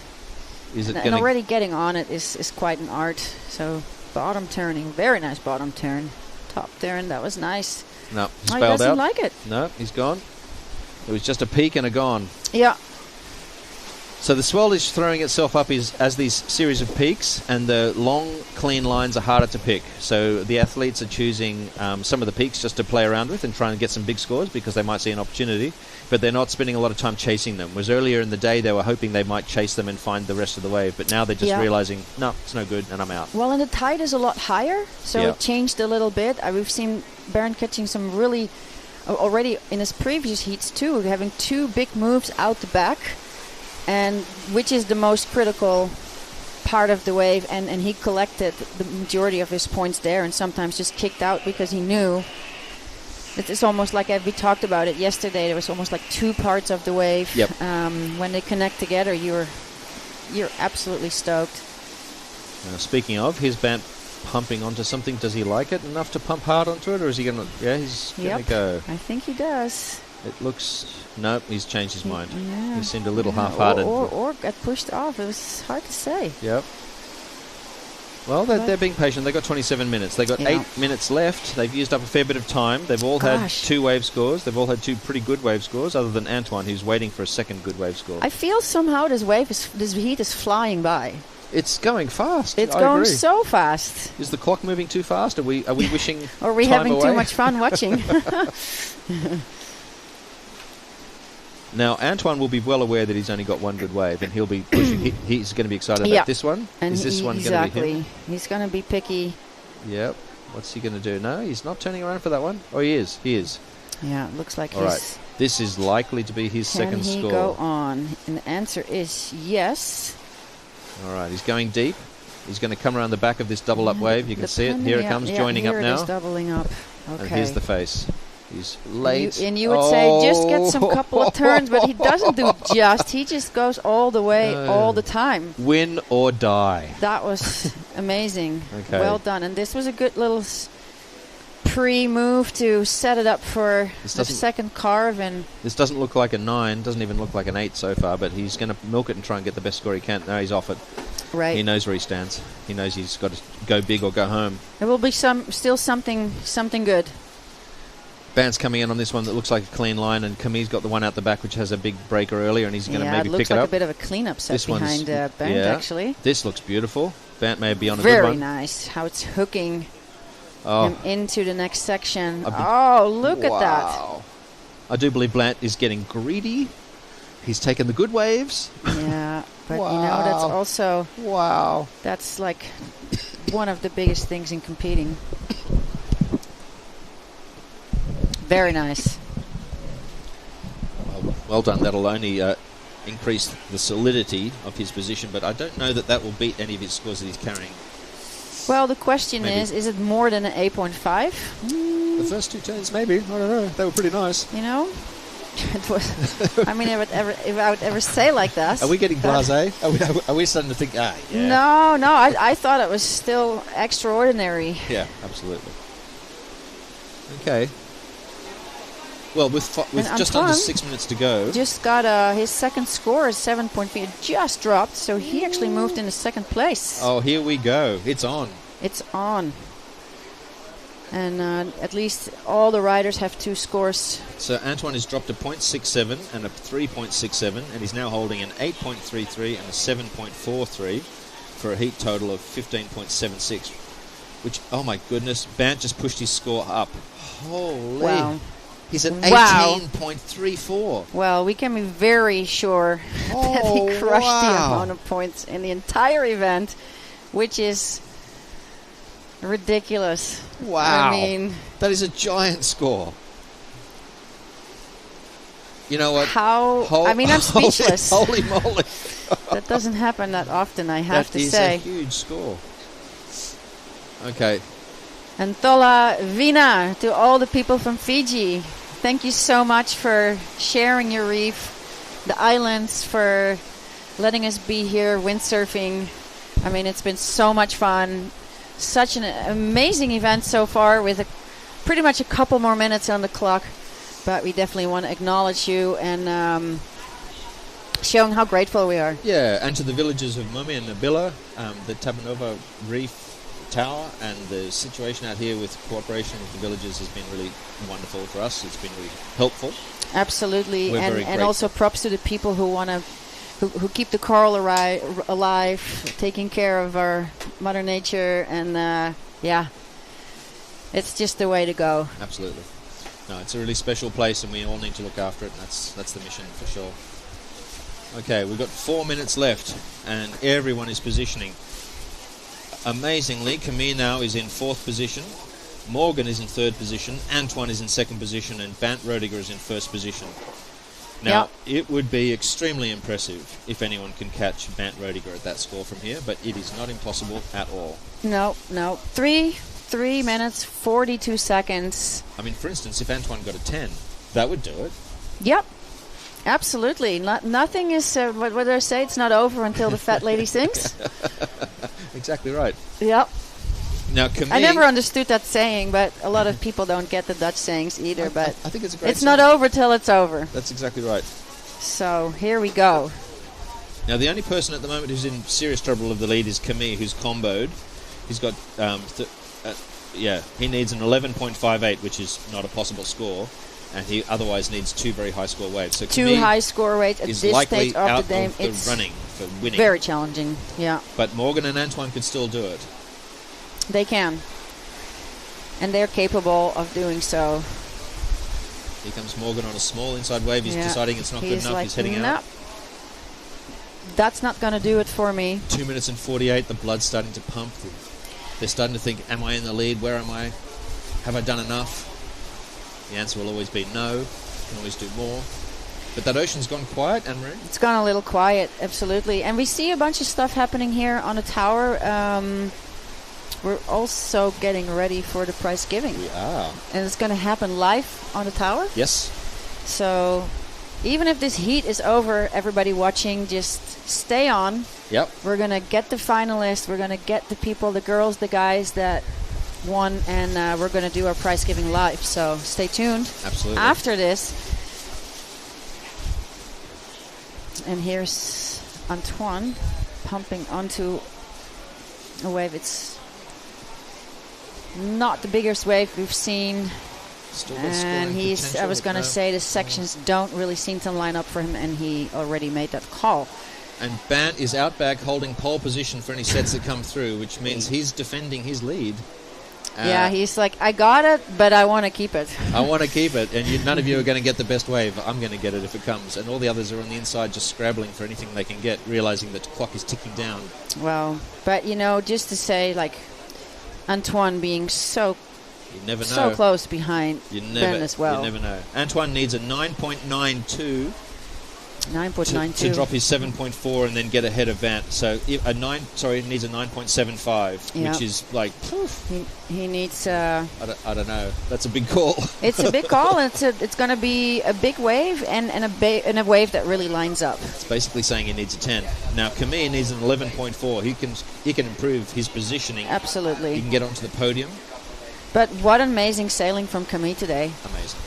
And already getting on it is quite an art. So bottom turning, very nice bottom turn. Top turn, that was nice. No, he's he bailed doesn't out. like it. No, he's gone. It was just a peak and a gone. Yeah. So the swell is throwing itself up as these series of peaks, and the long, clean lines are harder to pick. So the athletes are choosing some of the peaks just to play around with and try and get some big scores because they might see an opportunity, but they're not spending a lot of time chasing them. Whereas earlier in the day, they were hoping they might chase them and find the rest of the wave, but now they're just realizing, no, it's no good, and I'm out. Well, and the tide is a lot higher, so it changed a little bit. We've seen Bernd catching some really, already in his previous heats too, having 2 big moves out the back, and which is the most critical part of the wave, and he collected the majority of his points there, and sometimes just kicked out because he knew it's almost like we talked about it yesterday. There was almost like 2 parts of the wave. Yep. When they connect together, you're absolutely stoked. Speaking of, here's Bant pumping onto something. Does he like it enough to pump hard onto it, or is he gonna? Yeah, he's gonna go. I think he does. It looks. Nope, he's changed his mind. Yeah. He seemed a little half-hearted. Or got pushed off. It was hard to say. Yep. Well, they're being patient. They've got 27 minutes. They've got 8 minutes left. They've used up a fair bit of time. They've all had 2 wave scores. They've all had 2 pretty good wave scores, other than Antoine, who's waiting for a second good wave score. I feel somehow this heat is flying by. It's going fast. It's going so fast. Is the clock moving too fast? Are we wishing Or are we time having away? too much fun watching? Now, Antoine will be well aware that he's only got 1 good wave, and he'll be pushing. He's going to be excited about this one. And is this one going to be him? He's going to be picky. Yep. What's he going to do? No, he's not turning around for that one. Oh, he is. He is. Yeah, it looks like All right. This is likely to be his second score. Can he go on? And the answer is yes. All right, he's going deep. He's going to come around the back of this double-up wave. You can see it. Here it comes, joining up now. Here it is doubling up. Okay. And here's the face. He's late. And you would say just get some couple of turns, but he doesn't do just. He just goes all the way, all the time. Win or die. That was amazing. Okay. Well done. And this was a good little pre-move to set it up for the second carve. And this doesn't look like a 9, doesn't even look like an 8 so far, but he's going to milk it and try and get the best score he can. No, he's off it. Right. He knows where he stands. He knows he's got to go big or go home. There will be still something good. Band's coming in on this one that looks like a clean line, and Camille's got the one out the back which has a big breaker earlier, and he's going to maybe pick it up. It looks like a bit of a cleanup set behind Bant, actually. This looks beautiful. Bant may be on a good one. Very nice how it's hooking him into the next section. Look at that. I do believe Blant is getting greedy. He's taken the good waves. Yeah, but you know, that's also... Wow. That's like one of the biggest things in competing. Very nice. Well done. That'll only increase the solidity of his position, but I don't know that will beat any of his scores that he's carrying. Well, the question is it more than an 8.5? The first 2 turns, maybe. I don't know. They were pretty nice. You know? It was. I mean, if I would ever say like that. Are we getting blasé? Are we starting to think, yeah. No, I thought it was still extraordinary. Yeah, absolutely. Okay. Well, with just under 6 minutes to go. Just got his second score is 7.3. It just dropped, so he actually moved into second place. Oh, here we go. It's on. It's on. And at least all the riders have 2 scores. So Antoine has dropped a 0.67 and a 3.67, and he's now holding an 8.33 and a 7.43 for a heat total of 15.76. Which, oh my goodness, Bant just pushed his score up. Holy. Wow. He's at 18.34. Well, we can be very sure that he crushed the amount of points in the entire event, which is ridiculous. Wow. I mean, that is a giant score. You know what? I'm speechless. Holy moly. That doesn't happen that often, I have to say. That is a huge score. Okay. And Tola Vina, to all the people from Fiji, thank you so much for sharing your reef, the islands, for letting us be here windsurfing. I mean, it's been so much fun. Such an amazing event so far with pretty much a couple more minutes on the clock. But we definitely want to acknowledge you and showing how grateful we are. Yeah, and to the villages of Mumi and Nabila, the Tabanova Reef Tower, and the situation out here with cooperation with the villages has been really wonderful for us. It's been really helpful. Absolutely, and also props to the people who want to, who keep the coral alive, taking care of our Mother Nature, and it's just the way to go. Absolutely. No, it's a really special place, and we all need to look after it, and that's the mission for sure. Okay, we've got 4 minutes left, and everyone is positioning. Amazingly, Camille now is in 4th position, Morgan is in 3rd position, Antoine is in 2nd position, and Bant Rodiger is in 1st position. Now, it would be extremely impressive if anyone can catch Bant Rodiger at that score from here, but it is not impossible at all. No. 3 minutes, 42 seconds. I mean, for instance, if Antoine got a 10, that would do it. Yep. Absolutely. Nothing is, what do they say? It's not over until the fat lady sings. Exactly right. Yep. Now, Camille, I never understood that saying, but a lot of people don't get the Dutch sayings either. But I think it's a great It's not over till it's over. That's exactly right. So here we go. Now, the only person at the moment who's in serious trouble of the lead is Camille, who's comboed. He's got, he needs an 11.58, which is not a possible score, and he otherwise needs 2 very high score waves. So 2 high score waves at is this likely stage of out the game. of the It's running for winning. very challenging. Yeah, But Morgan and Antoine could still do it. they can, and they're capable of doing so. Here comes Morgan on a small inside wave. He's deciding it's not good enough. Like, He's heading "Nope, out. that's not going to do it for me." 2 minutes and 48. The blood's starting to pump. They're starting to think, am I in the lead? Where am I? Have I done enough? The answer will always be no. You can always do more. But that ocean's gone quiet, Anne-Marie? It's gone a little quiet, absolutely. And we see a bunch of stuff happening here on the tower. We're also getting ready for the prize giving. We are. And it's going to happen live on the tower. Yes. So even if this heat is over, everybody watching, just stay on. Yep. We're going to get the finalists. We're going to get the people, the girls, the guys that won, and we're going to do our prize giving live. So stay tuned. Absolutely. After this. And here's Antoine pumping onto a wave. It's not the biggest wave we've seen. And he's, I was going to say, the sections don't really seem to line up for him, and he already made that call. And Bant is out back holding pole position for any sets that come through, which means he's defending his lead. Yeah, he's like, I got it, but I want to keep it. I want to keep it, and none of you are going to get the best wave. I'm going to get it if it comes. And all the others are on the inside just scrabbling for anything they can get, realizing that the clock is ticking down. Well, but, you know, just to say, like, Antoine being so close behind Ben as well. You never know. Antoine needs a 9.92. 9.92 to drop his 7.4 and then get ahead of Vant. So he needs a 9.75, which is like he needs. I don't know. That's a big call. It's a big call, and it's going to be a big wave and a wave that really lines up. It's basically saying he needs a 10. Now Camille needs an 11.4. He can improve his positioning. Absolutely. He can get onto the podium. But what amazing sailing from Camille today. Amazing.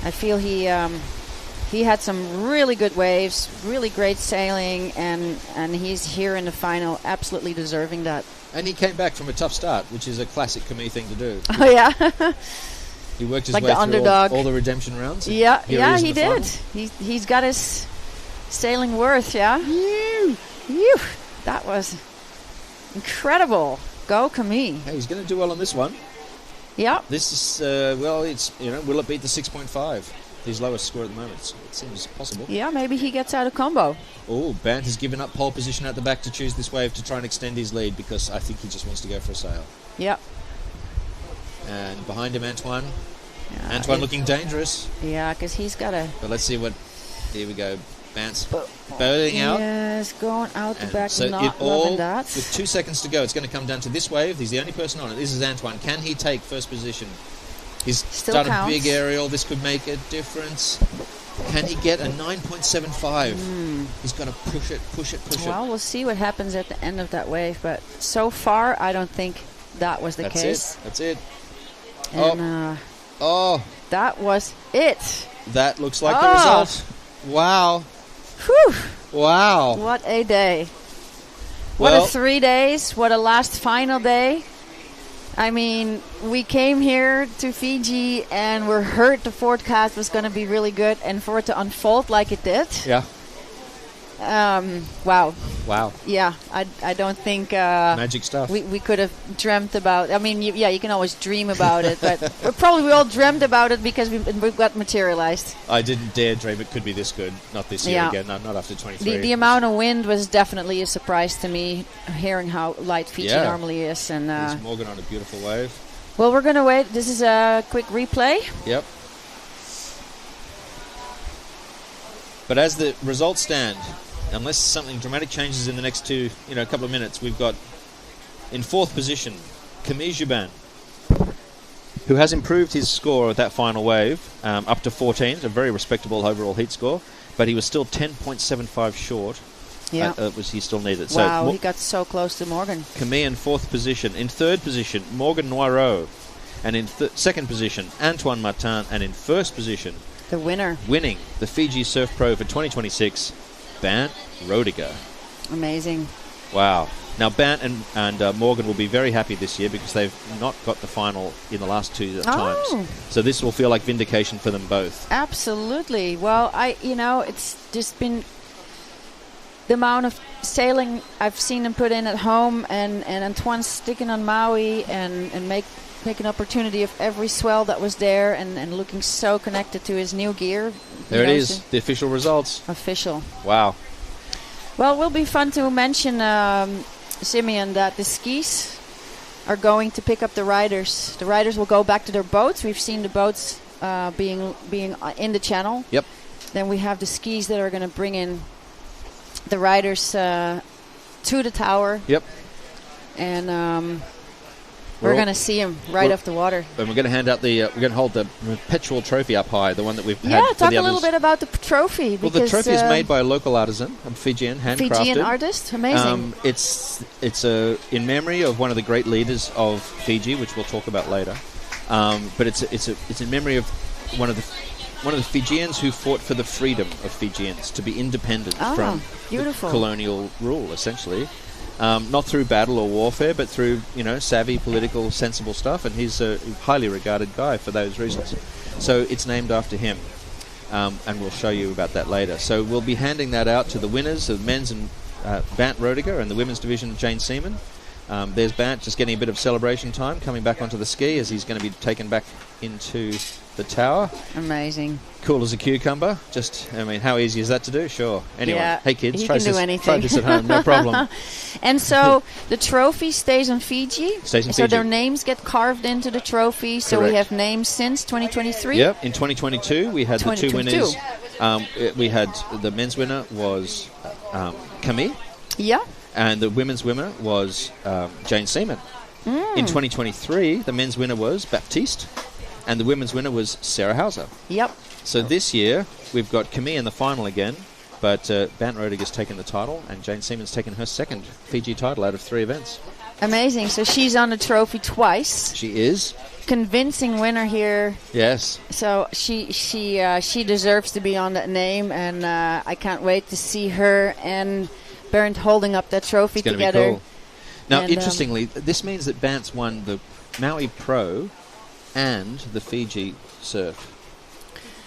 I feel he had some really good waves, really great sailing, and he's here in the final, absolutely deserving that. And he came back from a tough start, which is a classic Camille thing to do. Oh, yeah. He worked his like way the through underdog. All the redemption rounds. Yeah, he did. He's got his sailing worth, yeah? Phew. That was incredible. Go Camille. Hey, he's going to do well on this one. Yeah. This is, will it beat the 6.5? His lowest score at the moment. So it seems possible. Yeah, maybe he gets out a combo. Oh, Bant has given up pole position at the back to choose this wave to try and extend his lead because I think he just wants to go for a sail. Yep. And behind him, Antoine. Yeah, Antoine looking dangerous. Yeah, because he's got a... But let's see what... Here we go. Bant's boating out. Yes, going out the back, so not loving that. With 2 seconds to go, it's going to come down to this wave. He's the only person on it. This is Antoine. Can he take first position? He's done a big aerial. This could make a difference. Can he get a 9.75? He's got to push it. Well, we'll see what happens at the end of that wave. But so far, I don't think that was the case. That's it. And, that was it. That looks like the result. Wow. Whew. Wow. What a day. What a 3 days. What a last final day. I mean, we came here to Fiji and we're heard the forecast was going to be really good, and for it to unfold like it did. Yeah. Wow. Yeah, I don't think magic stuff. We could have dreamt about. I mean, you can always dream about it, but we all dreamt about it because we got materialized. I didn't dare dream it could be this good. Not this year again. No, not after 23. The amount of wind was definitely a surprise to me, hearing how light Fiji normally is. And there's Morgan on a beautiful wave. Well, we're gonna wait. This is a quick replay. Yep. But as the results stand, unless something dramatic changes in the next couple of minutes, we've got in 4th position Camille Jubin, who has improved his score at that final wave up to 14, a very respectable overall heat score, but he was still 10.75 short. Yeah, he still needed. Wow, so he got so close to Morgan. Camille in 4th position. In 3rd position, Morgan Noirot, and in 2nd position, Antoine Martin, and in 1st position, the winner, winning the Fiji Surf Pro for 2026, Bant Rodiger. Amazing. Wow. Now, Bant and Morgan will be very happy this year because they've not got the final in the last two times. So this will feel like vindication for them both. Absolutely. Well, it's just been the amount of sailing I've seen them put in at home, and Antoine sticking on Maui and make an opportunity of every swell that was there, and looking so connected to his new gear. There it is, the official results. Official. Wow. Well, it will be fun to mention, Simeon, that the skis are going to pick up the riders. The riders will go back to their boats. We've seen the boats being in the channel. Yep. Then we have the skis that are going to bring in the riders to the tower. Yep. And we're going to see them right off the water. And we're going to hand out we're going to hold the perpetual trophy up high, the one that we've had. Yeah, talk a little bit about the trophy. Well, the trophy is made by a local artisan, a Fijian, handcrafted. Fijian artist, amazing. It's in memory of one of the great leaders of Fiji, which we'll talk about later. But it's in memory of one of the Fijians who fought for the freedom of Fijians to be independent from the colonial rule, essentially. Not through battle or warfare, but through, savvy, political, sensible stuff. And he's a highly regarded guy for those reasons. So it's named after him. And we'll show you about that later. So we'll be handing that out to the winners of men's and Bant Roediger, and the women's division, Jane Seaman. There's Bant just getting a bit of celebration time, coming back onto the ski as he's going to be taken back into the tower. Amazing. Cool as a cucumber. How easy is that to do? Sure. Anyway, hey kids, try this at home, no problem. And so the trophy stays on Fiji. Stays on so Fiji. their names get carved into the trophy. So Correct. We have names since 2023. Yep. In 2022, we had the two winners. We had the men's winner was Camille. Yeah. And the women's winner was Jane Seaman. In 2023, the men's winner was Baptiste. And the women's winner was Sarah Hauser. Yep. So this year, we've got Camille in the final again, but Bant Roediger's taken the title, and Jane Seaman's taken her second Fiji title out of 3 events. Amazing. So she's on the trophy twice. She is. Convincing winner here. Yes. So she deserves to be on that name, and I can't wait to see her and Bernd holding up that trophy it's together. Be cool. Now, interestingly, this means that Bant's won the Maui Pro and the Fiji Surf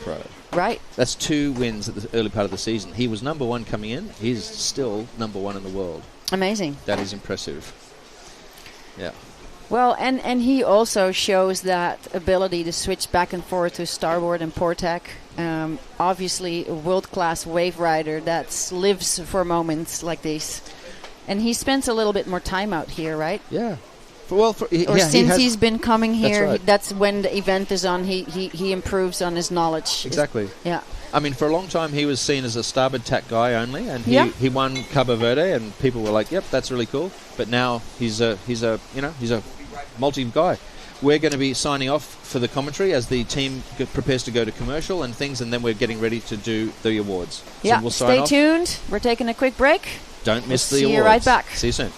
Pro. Right. That's 2 wins at the early part of the season. He was number 1 coming in. He's still number 1 in the world. Amazing. That is impressive. Yeah. Well, and he also shows that ability to switch back and forth to starboard and port tack. Obviously, a world-class wave rider that lives for moments like these. And he spends a little bit more time out here, right? Yeah. Since he's been coming here, that's right. When the event is on, he improves on his knowledge. Exactly. Yeah. I mean, for a long time, he was seen as a starboard tack guy only, and he won Cabo Verde, and people were like, "Yep, that's really cool." But now he's a multi guy. We're going to be signing off for the commentary as the team prepares to go to commercial and things, and then we're getting ready to do the awards. Yeah. So we'll stay tuned. We're taking a quick break. Don't miss the awards. See you right back. See you soon.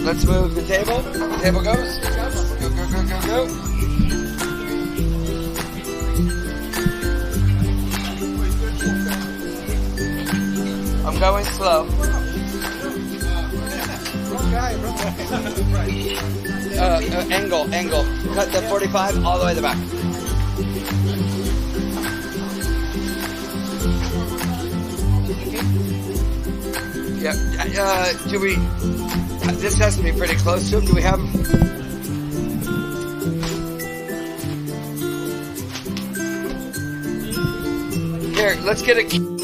Let's move the table. The table goes. Go, go, go, go, go. I'm going slow. Angle. Cut the 45 all the way to the back. Yeah. Do we? This has to be pretty close to him. Do we have him? Here, let's get a...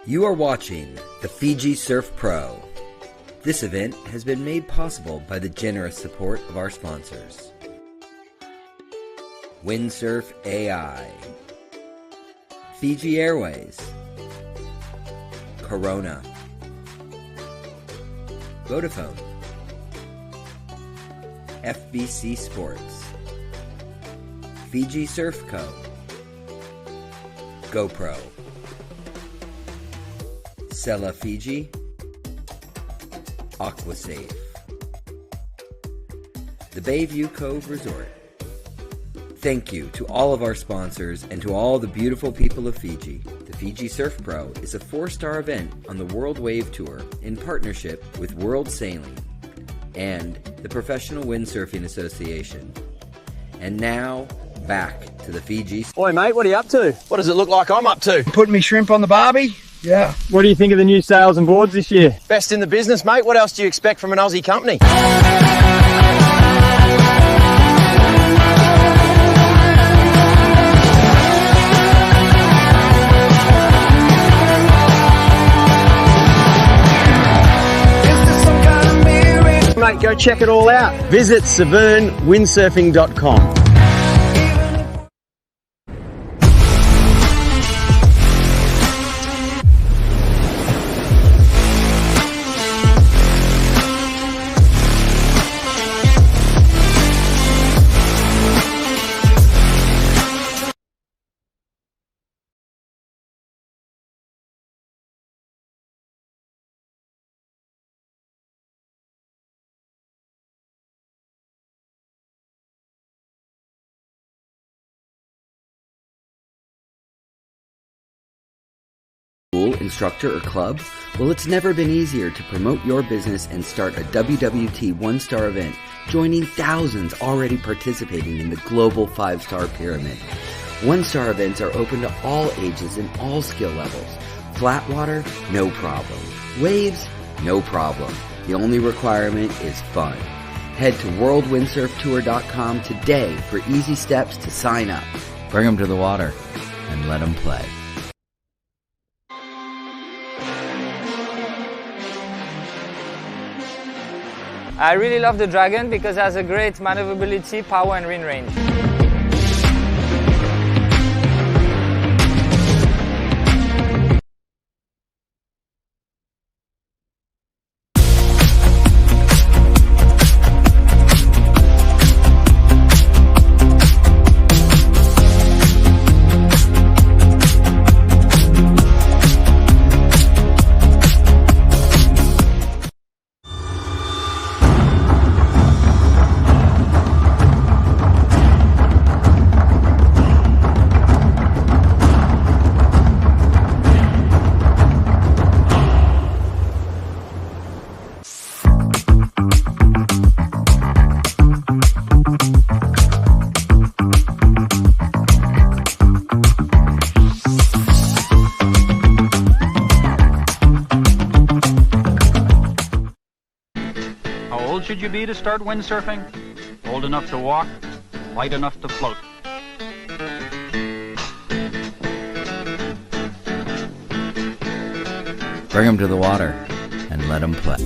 You are watching the FIJI Surf Pro. This event has been made possible by the generous support of our sponsors. Windsurf AI, Fiji Airways, Corona, Vodafone, FBC Sports, Fiji Surf Co, GoPro, Sella Fiji, Aquasafe, the Bayview Cove Resort. Thank you to all of our sponsors and to all the beautiful people of Fiji. The FIJI Surf Pro is a 4-star event on the World Wave Tour in partnership with World Sailing and the Professional Windsurfing Association. And now, back to the Fiji. Oi mate, what are you up to? What does it look like I'm up to? Putting me shrimp on the barbie? Yeah. What do you think of the new sails and boards this year? Best in the business, mate. What else do you expect from an Aussie company? Mate, go check it all out. Visit SavernWindsurfing.com. School, instructor, or club? Well, it's never been easier to promote your business and start a WWT 1-star event, joining thousands already participating in the global 5-star pyramid. 1-star events are open to all ages and all skill levels. Flat water? No problem. Waves? No problem. The only requirement is fun. Head to worldwindsurftour.com today for easy steps to sign up. Bring them to the water and let them play. I really love the Dragon because it has a great maneuverability, power and wind range. How old should you be to start windsurfing? Old enough to walk, light enough to float. Bring them to the water and let them play.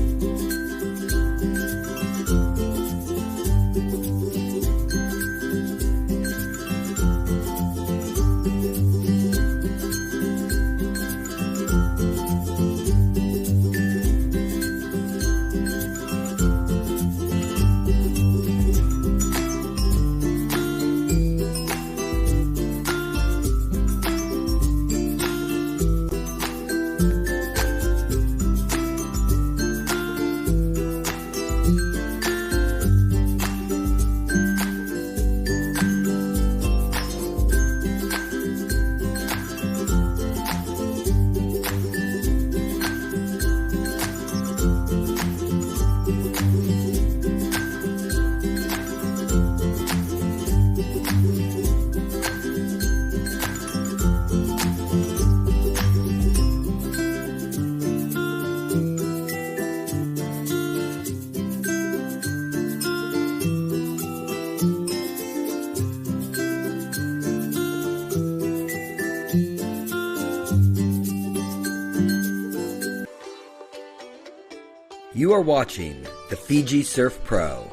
You are watching the FIJI Surf Pro.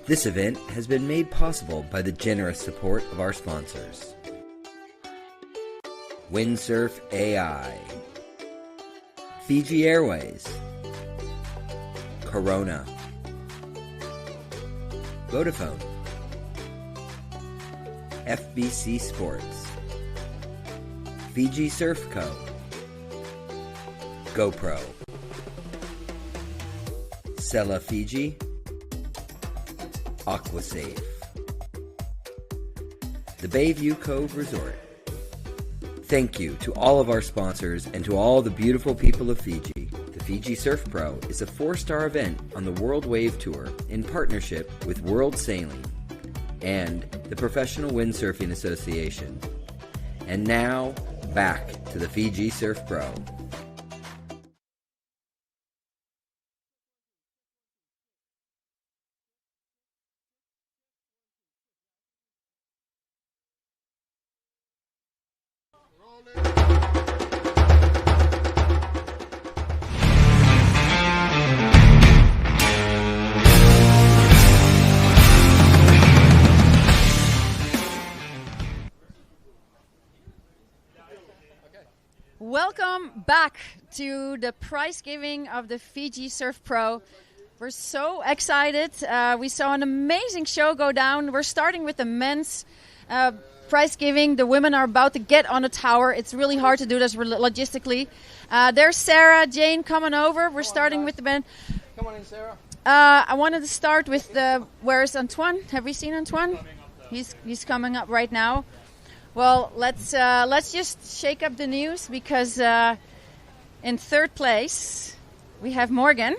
This event has been made possible by the generous support of our sponsors. Windsurf AI, Fiji Airways, Corona, Vodafone, FBC Sports, Fiji Surf Co., GoPro, Sella Fiji, Aquasafe, the Bayview Cove Resort. Thank you to all of our sponsors and to all the beautiful people of Fiji. The FIJI Surf Pro is a 4-star event on the World Wave Tour in partnership with World Sailing and the Professional Windsurfing Association. And now, back to the FIJI Surf Pro. Welcome back to the prize giving of the FIJI Surf Pro. We're so excited. We saw an amazing show go down. We're starting with the men's prize giving. The women are about to get on the tower. It's really hard to do this logistically. There's Sarah, Jane coming over. We're starting with the men. Come on in, Sarah. I wanted to start with where's Antoine? Have we seen Antoine? He's coming up right now. Well, let's just shake up the news because in third place we have Morgan.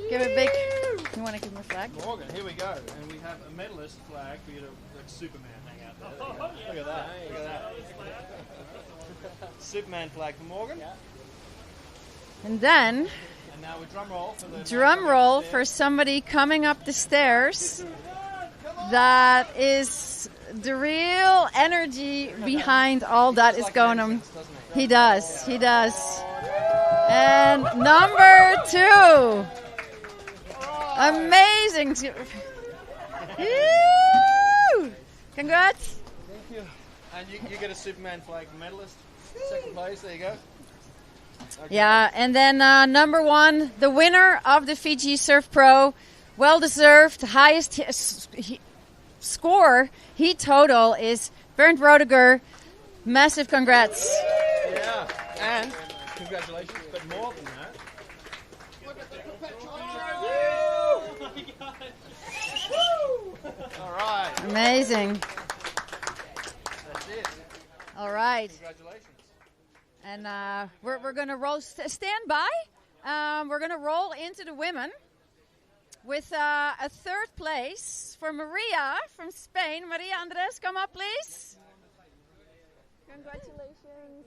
Give a big. You want to give him a flag? Morgan, here we go, and we have a medalist flag for you to like Superman hang out there. Look at that! Look at that! Superman flag for Morgan. And then. And now we drum roll for the. Drum roll for somebody coming up the stairs. That is the real energy behind all that is going on. He does. He does. And number 2. Amazing. Woo! Congrats. Thank you. And you get a Superman flag medalist. Second place. There you go. Okay. Yeah, and then number 1, the winner of the FIJI Surf Pro. Well deserved. Highest score, heat total, is Bernd Roediger. Massive congrats. Yeah, and congratulations, but more than that. Look at the perpetual All right. Amazing. That's it. All right. Congratulations. And we're going to roll. Stand by. We're going to roll into the women with a third place for Maria from Spain. Maria Andres, come up, please. Congratulations.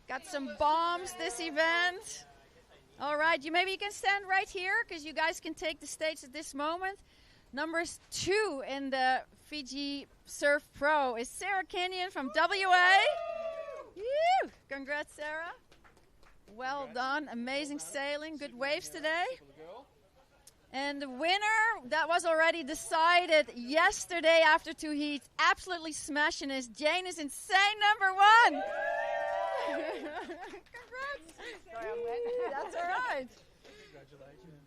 Got some bombs this event. All right, maybe you can stand right here because you guys can take the stage at this moment. Number 2 in the FIJI Surf Pro is Sarah Kenyon from WA. Woo! Congrats, Sarah. Well done. Amazing sailing. Good waves today. And the winner, that was already decided yesterday after 2 heats. Absolutely smashing this. Jane is insane, number 1. Congrats. Sorry, I'm wet. That's all right. Congratulations.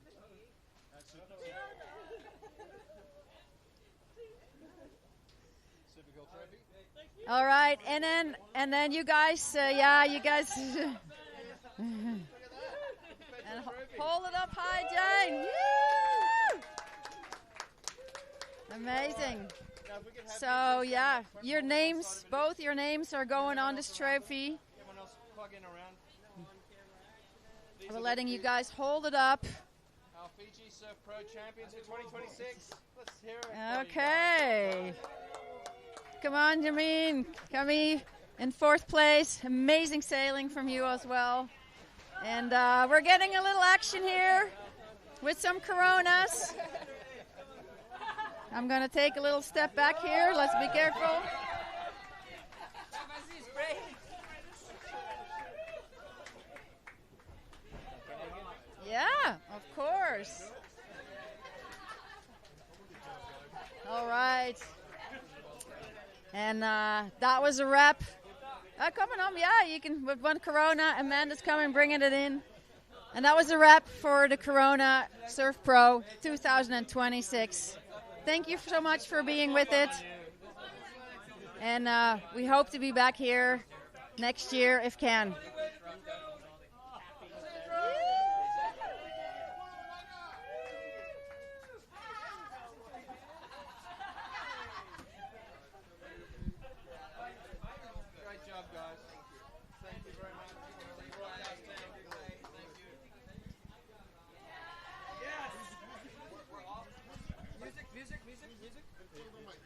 Supergirl trophy. All right, and then you guys, you guys. And hold it up high, Jane. Woo! Amazing. So yeah, your names, both your names are going on this trophy. Everyone else plug in around. We're letting you guys hold it up. Our FIJI Surf Pro champions for 2026. Let's hear it. Okay. Come on, Jameen. Come in fourth place. Amazing sailing from you as well. And we're getting a little action here with some Coronas. I'm going to take a little step back here. Let's be careful. And that was a wrap. Coming home, yeah, you can, with one Corona, Amanda's coming, bringing it in. And that was a wrap for the Corona Surf Pro 2026. Thank you so much for being with it. And we hope to be back here next year if can. Great job, guys. Thank you very much. Music.